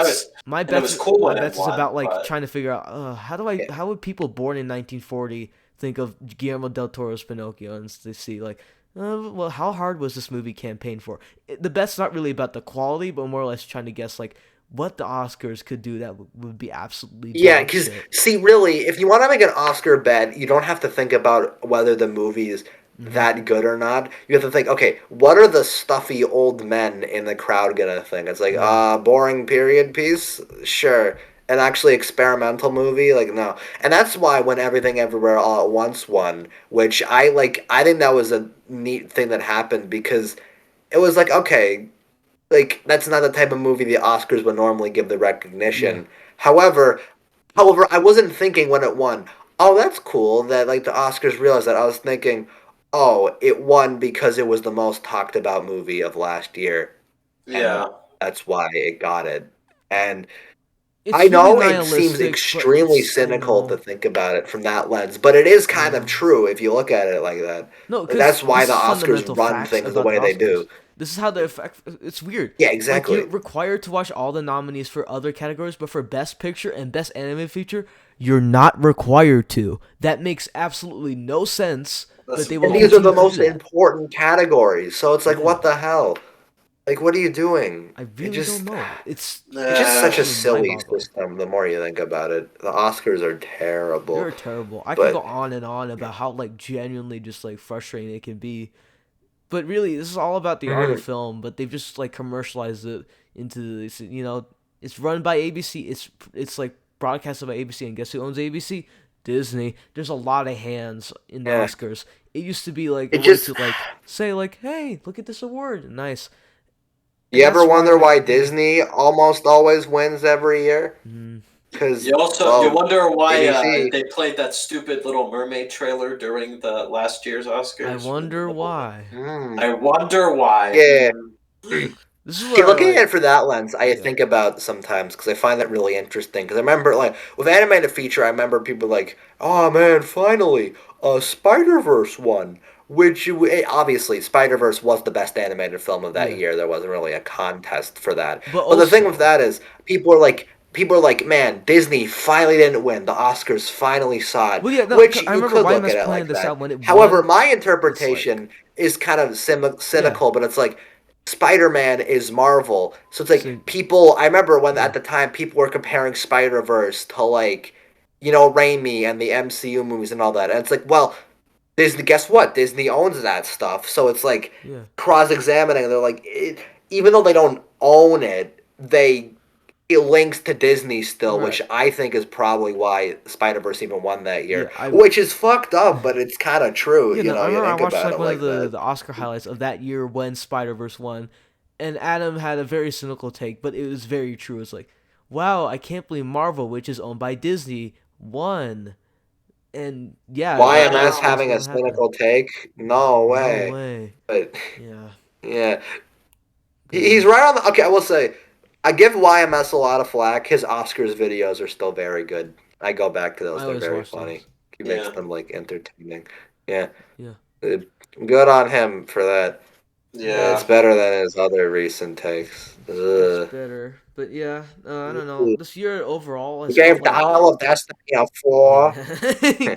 it was cool my when it bets is won. about like But trying to figure out how would people born in 1940 think of Guillermo del Toro's Pinocchio, and they see like, well, how hard was this movie campaign for? The bet's not really about the quality, but more or less trying to guess like what the Oscars could do that would be absolutely Yeah, dog because shit. see, really, if you want to make an Oscar bet, you don't have to think about whether the movie is that good or not. You have to think, okay, what are the stuffy old men in the crowd gonna think? It's like, boring period piece, sure. An actually experimental movie, like no. And that's why when Everything Everywhere All at Once won, which I think that was a neat thing that happened because it was like, okay, like that's not the type of movie the Oscars would normally give the recognition. Yeah. However, However, I wasn't thinking when it won, oh, that's cool that like the Oscars realized that. I was thinking, oh, it won because it was the most talked about movie of last year, and Yeah. that's why it got it. And I It's really know it seems nihilistic, but extremely it's I cynical to know. think about it from that lens, but it is kind of Yeah. true if you look at it like that. No, Like, because that's why this the is Oscars fundamental run facts things the about the way they Oscars. do. This is how the effect. It's weird. Yeah, Like you're exactly. required to watch all the nominees for other categories, but for Best Picture and Best Animated Feature, you're not required to. That makes absolutely no sense. That's But they will And these are the continue to do most that. important categories, so it's like, Yeah, what the hell? Like, what are you doing? I It really don't just. know. It's It's just such a absolutely silly mind-boggling. system the more you think about it. The Oscars are terrible. They're terrible. I can go But on and on about how like genuinely just like frustrating it can be. But really, this is all about the art of mhm, film. But they've just like commercialized it into this. It's run by ABC. It's like broadcasted by ABC. And guess who owns ABC? Disney. There's a lot of hands in the yeah. Oscars. It used to be like a It way just to like say like, hey, look at this award, nice. And you ever that's wonder why, why yeah. Disney almost always wins every year? Mm, Cuz You well, wonder why ABC. they played that stupid Little Mermaid trailer during the last year's I Oscars. wonder why. Mm, I wonder why. yeah. This is See, where looking at like it for that lens, I yeah think about sometimes because I find that really interesting. Because I remember, like, with animated feature, I remember people like, "Oh man, finally, Spider Verse won." Obviously Spider Verse was the best animated film of that yeah. year. There wasn't really a contest for that. But But the thing with also that is, people are like, man, Disney finally didn't win. The Oscars finally saw it, well yeah no which 'cause I you remember could look at YMS it pointed like this that. out when it However, won. my It's like interpretation is kind of yeah. cynical, but it's like Spider-Man is Marvel. So it's like So people I remember when yeah. at the time people were comparing Spider-Verse to like, Raimi and the MCU movies and all that. And it's like, well, Disney, guess what? Disney owns that stuff. So it's like Yeah. cross-examining. They're like even though they don't own it, it links to Disney still, which Right. I think is probably why Spider-Verse even won that year. Yeah. I Which is fucked up, but it's kind of true, yeah, no, I you remember I think watched about like it one of like that. the Oscar highlights of that year when Spider-Verse won, and Adam had a very cynical take, but it was very true. It's like, wow, I can't believe Marvel, which is owned by Disney, won. And yeah, that YMS was Wow. having basically a what happened. cynical take? No No way. way. But Yeah. yeah, he's Cause right on the. Okay, I will say, I give YMS a lot of flack. His Oscars videos are still very good. I go back to I those; they're always very watch funny. those. He makes Yeah. them like entertaining. Yeah, Yeah. uh, good on him for that. It's Yeah. better than his other recent takes. It's Ugh. better. But yeah, I don't know. This year overall He has felt gave like Dial of Destiny a 4. yeah.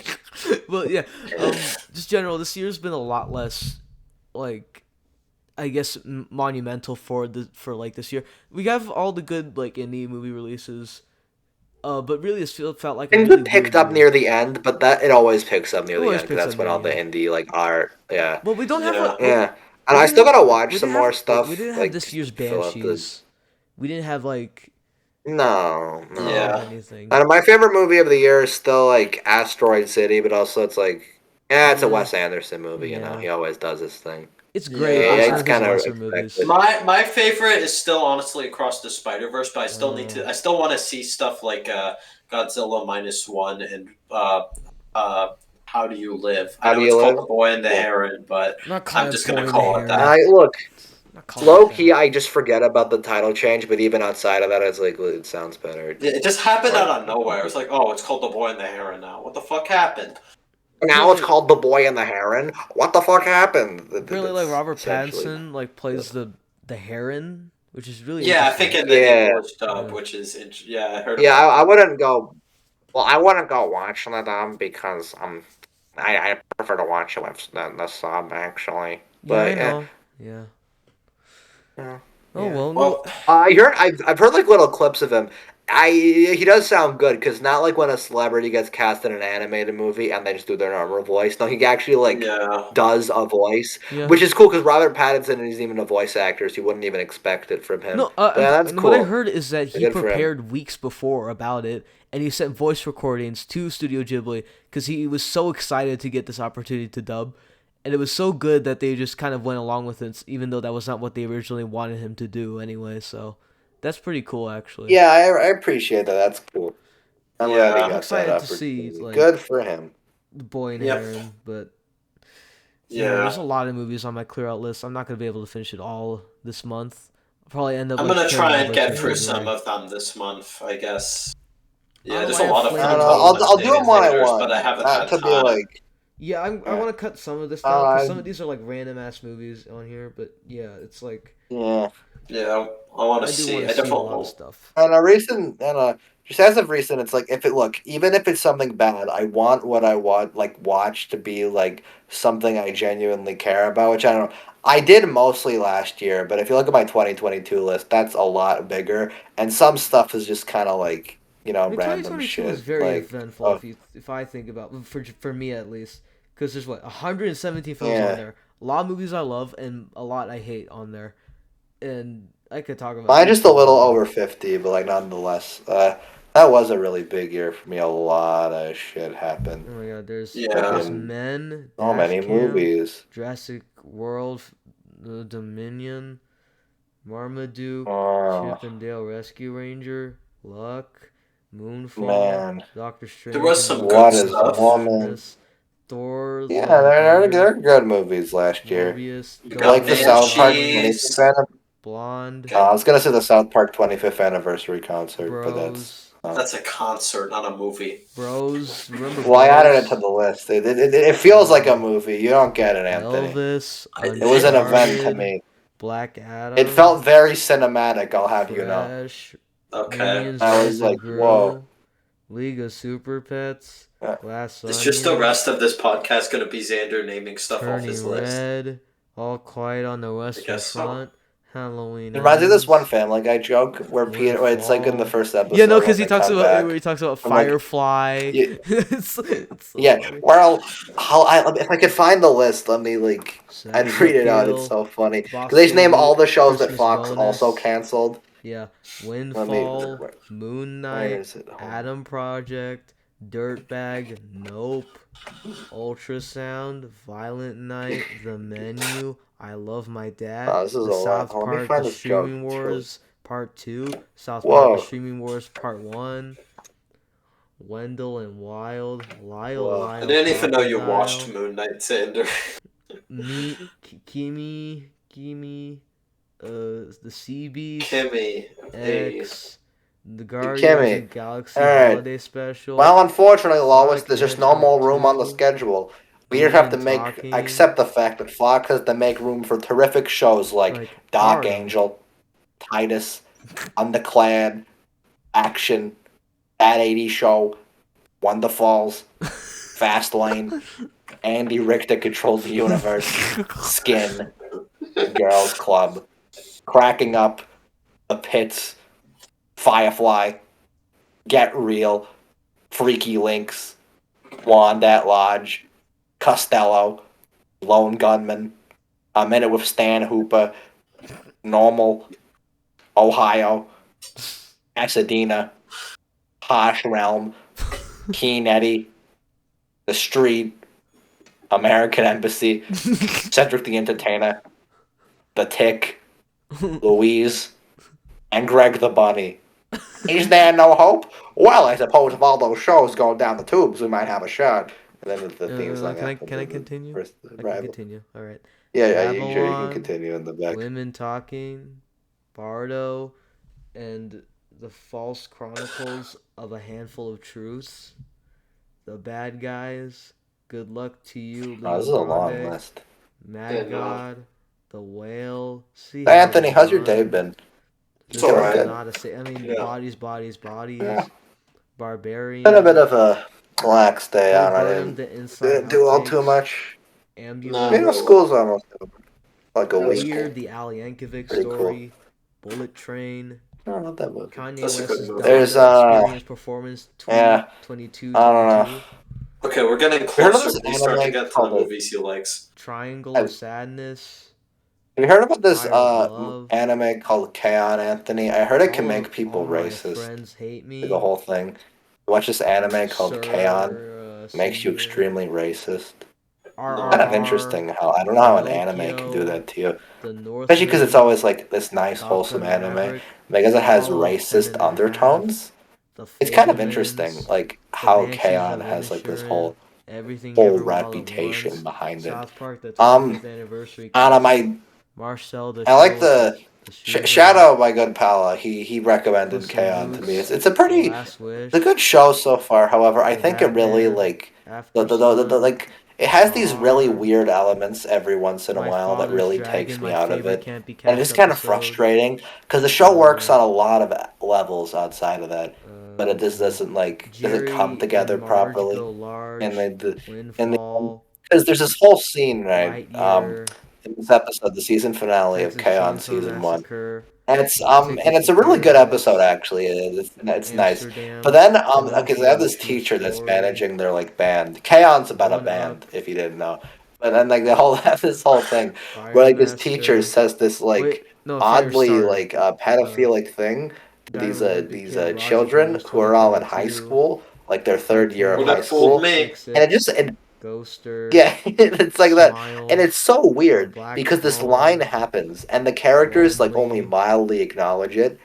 Well, yeah. Just general. This year's been a lot less, like, I guess monumental for like this year. We have all the good like indie movie releases. But really, felt like a And really it picked weird up year. near the end, but that it always picks up It near the always end because picks up that's when near all the the end. indie like art. Yeah, Well, we don't have Yeah. yeah. And we I didn't still have gotta watch we some didn't more have we stuff didn't have like this year's to fill up the. Banshees. We didn't have like No, we didn't have no. Yeah. anything. And my favorite movie of the year is still like Asteroid City, but also it's like, yeah, it's a Yeah, Wes Anderson movie. yeah. He always does his thing. It's great, but Yeah. Yeah, it's one it's of his kind of lesser movies. expected. My favorite is still honestly Across the Spider Verse, but Uh, I still want to see stuff like Godzilla -1 and How Do You Live. I How do know it's you called live? The Boy and the Yeah. Heron, but I'm not I'm calling it just gonna Boy in the call it Heron. that. I look. I'm not calling it Low that. key, I just forget about the title change, but even outside of that, it's like, well, it sounds better. It just happened Or out of nowhere. It was like, oh, it's called The Boy and the Heron now. What the fuck happened? now it's Apparently, called The Boy and the Heron. What the fuck happened? apparently, like That's Robert essentially. Pattinson like plays the Heron, which is really Yeah, I think interesting. in the Yeah, English dub, Yeah. which is yeah, I heard yeah. about I that. wouldn't go. Well, I wouldn't go watch the dub because I prefer to watch it with the sub actually. Yeah, I But yeah, know. Yeah. yeah. Oh well, no. Well, I've heard like little clips of him. He does sound good because not like when a celebrity gets cast in an animated movie and they just do their normal voice. No, he actually like yeah. does a voice, Yeah. which is cool because Robert Pattinson isn't even a voice actor, so you wouldn't even expect it from him. No, But yeah, that's and cool. what I heard is that he Good for him. prepared weeks before about it, and he sent voice recordings to Studio Ghibli because he was so excited to get this opportunity to dub, and it was so good that they just kind of went along with it, even though that was not what they originally wanted him to do anyway. So that's pretty cool, actually. Yeah, I appreciate that. That's cool. I'm glad he Yeah. got I'm excited that to see opportunity. like Good for him. the boy and Yep. Heron, but Yeah. there's a lot of movies on my clear out list. I'm not gonna be able to finish it all this month. I'll probably end up. I'm like, gonna carrying try over and to get through February. some of them this month, I guess. Yeah, I there's might a lot have of I Flaming don't know. people Lips. I'll do them one I theaters, want. but I haven't had To be time. like, Yeah, I Yeah. want to cut some of this down because some uh, of these are like random ass movies on here. But yeah, it's like yeah. Yeah, I want I to do see. want I to see a definitely lot of stuff. And a recent and just as of recent, it's like even if it's something bad, I want what I want watch to be like something I genuinely care about. Which I don't know. I did mostly last year, but if you look at my 2022 list, that's a lot bigger. And some stuff is just kind of like I mean, random 2022 was shit. very Like eventful if I think about for me at least because there's 117 films yeah, on there. A lot of movies I love and a lot I hate on there, and I could talk about mine each just a one little of them. over 50, but like nonetheless, that was a really big year for me. A lot of shit happened. Oh my god, there's Yeah. Men, So many Dash Cam, movies. Jurassic World, The Dominion, Marmaduke, Oh Chip and Dale Rescue Ranger, Luck, Moonfall, man, Doctor Strange There was in the some good what is stuff. Multiverse of woman? Madness, Thor, Yeah, Love and they're Thunder, good movies last year. Morbius, You I got like the Ghostbusters, South Park Dolly, 25th 'Manches. anniversary. Blonde, I Okay, was gonna say the South Park 25th anniversary concert, but that's Bros, that's a concert, not a movie. Bros. Remember well, I added it to Bros? the list. It feels like a movie. You don't get it, Anthony. Elvis, I It was an did. event to Uncharted, me. Black It Adam, felt very cinematic. I'll have you know. Fresh, Okay. Minions I Rise was and like, whoa. Grow, League of Super Pets, Uh, Glass Is just the Onion, rest of this podcast gonna be Xander naming stuff off his Turning list? Red, All Quiet on the I Western guess so. Front, Halloween It reminds me of this one Ends, Family Guy joke where it's like in the Windfall. first episode Yeah, no, because when he they talks come about back. where he talks about I'm like, Firefly. yeah, it's so yeah. funny. Well, if I could find the list, let me I'd Silent read it out. It's Hill, so funny Boss because they just name Baby, all the shows that Christmas Fox also Bonus. canceled. Yeah, Let me. Windfall, Moon Where Knight, is it? Hold on. Adam Project, Dirtbag, Nope, Ultrasound, Violent Night, The Menu, I Love My Dad, Oh, this is The a lot. South Let me Park, find The this joke. Streaming It's really- Wars Part 2, South Park, The Whoa. Streaming Wars Part 1, Wendell and Wild, Lyle, Whoa. Lyle, I didn't even know you Crocodile, watched Moon Knight, Xander. Kimi, The Sea Beast, Kimmy. Hey. X, The Guardians Kimmy. of the Galaxy Alright. Holiday Special. Well, unfortunately, Lois, Sonic there's the just no Hedgehog more room on the 2, schedule. We just have to Women Talking, accept the fact that Fox has to make room for terrific shows like Dark Mario. Angel, Titus, Undeclared, Action, Bad 80 Show, Wonder Falls, Fast Lane, Andy Richter Controls the Universe, Skin, Girls Club, Cracking Up, The Pits, Firefly, Get Real, Freaky Links, Wand at Lodge, Costello, Lone Gunman, A Minute with Stan Hooper, Normal, Ohio, Pasadena, Posh Realm, Keen Eddie, The Street, American Embassy, Cedric the Entertainer, The Tick, Louise, and Greg the Bunny. Is there no hope? Well, I suppose if all those shows go down the tubes, we might have a shot. And then the theme song. Can I continue? I can continue. All right. Yeah, you sure you can Babylon, continue in the back. Women Talking, Bardo, and The False Chronicles of a Handful of Truths, The Bad Guys, Good Luck to You, Oh, this is a long Grande, list. Mad Yeah, no. God, The Whale. See Hey, Anthony, how's your day been? It's alright. Not a say. I mean, Yeah. bodies. Yeah. Barbarian. Been a bit of a relaxed day. Bo I Burnham, didn't, the Inside do all Outtakes, too much. Ambulance. You know, school's almost over. Like a That was week. Weird, the Al Yankovic Pretty cool. story. Bullet Train. I don't know that movie. Kanye That's a good West's movie. There's, Experience Performance yeah, 22. I don't know. Okay, we're getting Have you heard of closer. this We start to anime get to the called movies he likes. Triangle Have of Sadness. you heard about this Fire of Love. anime called K-On! Anthony? I heard it can All make of- people all my racist. friends hate me. The whole thing. Watch this anime called Sir, K-On! Makes you Senior. extremely racist. RRR, Kind of interesting how I don't know how an anime can do that to you. Especially because it's always like this nice, wholesome anime. Because it has racist undertones. It's kind of interesting, like how K-On! Has like this whole reputation behind it. South Park, the 25th I anniversary. don't know, Marcel the I like the Shooter, Shadow, my good pal. He recommended Puss in K-On! To me. Boots, It's a pretty Last Wish, it's a good show so far. However, I The think it really Batman, like After the Sun, like it has these really Tar, weird elements every once in a My while that Father's really Dragon, takes me my out of favorite it. Can't Be And Catched it's kind of episode. frustrating because the show works on a lot of levels outside of that, but it just doesn't Jerry come together and Marge properly. Go Large, And Windfall, because there's this whole scene right Lightyear, in this episode, the season finale of Texas K-On! Chainsaw season 1. Massacre, And it's a Ticket to really good Paradise, episode actually. It's nice. Amsterdam, But then okay, so they have this Pinocchio, teacher that's Story, managing their band. K-On!'s about a One band, Up, if you didn't know. But then they have this whole thing Fire where this teacher Master. says this Wait, no, oddly Firestarter. pedophilic thing to Guy these with the these kid, Roger children Jones, who are all in 2022, high school, like their third year of Well, high that fooled school. me. And it Ghoster, yeah, it's like that. Smile, And it's so The weird Black because this Phone, line happens and the characters only Lonely, mildly acknowledge it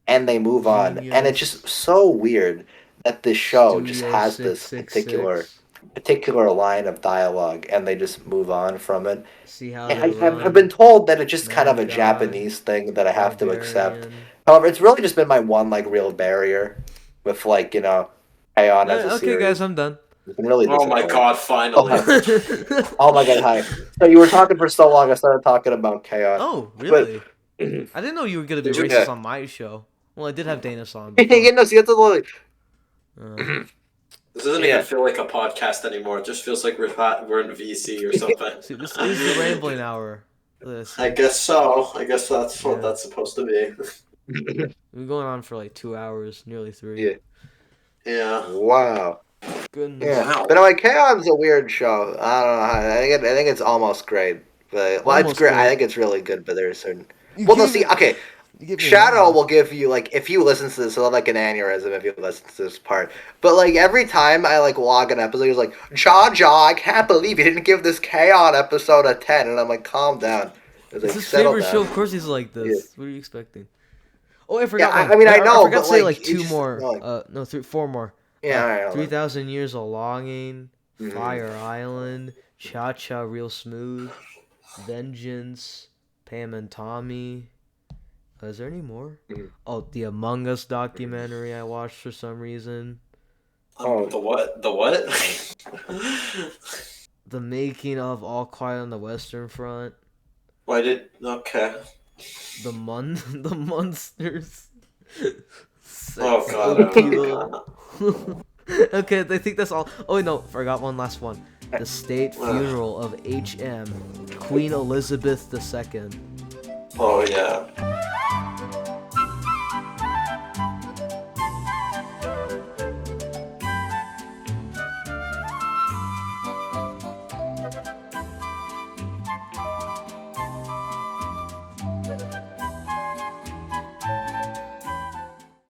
and they move on. And it's Genius, just so weird that this show just Studio has this 666. particular line of dialogue and they just move on from it. See how And they I've run. been told that it's just kind of Mad a God, Japanese thing that I have to accept. Barbarian. However, it's really just been my one real barrier with K-On! As a Okay, series. guys, I'm done. It's been really Oh my disappointing. god, finally. Oh my god, hi. So you were talking for so long, I started talking about K-On! Oh, really? But, I didn't know you were gonna be Did you- racist Yeah. on my show. Well, I did have Dana on. you know, see, it's a little... This doesn't Yeah. even feel like a podcast anymore. It just feels like we're in VC or something. See, this is the rambling hour. This. I guess so. I guess that's what Yeah. that's supposed to be. We've been going on for like 2 hours, nearly 3. Yeah. Yeah. Wow. Goodness. Yeah. Wow. But anyway, K-On!'s a weird show. I don't know. I think it's almost great. But, well, it's Almost great. great. I think it's really good, but there's certain... You Well, no, gave see, it- okay. you gave me Shadow one. will give you, if you listen to this, it'll have, an aneurysm if you listen to this part. But, every time I, log an episode, he's like, Jaw, I can't believe you didn't give this K-On! Episode a 10. And I'm like, calm down. It's It's like, his settle favorite down. show. Of course, he's like this. Yeah. What are you expecting? Oh, I forgot. Yeah, one. I know, I forgot but, to say it's 2 just more. annoying. No, 4 more. Yeah, alright, 3,000 Years of Longing, Mhm. Fire Island, Cha Cha Real Smooth, Vengeance, Pam and Tommy. Is there any more? Mhm. Oh, the Among Us documentary I watched for some reason. Oh. The what? The what? The Making of All Quiet on the Western Front. Why did? Okay. The the Monsters. Oh god. Okay, I think that's all. Oh no, forgot one last one. The State Funeral of H.M. Queen Elizabeth II. Oh yeah.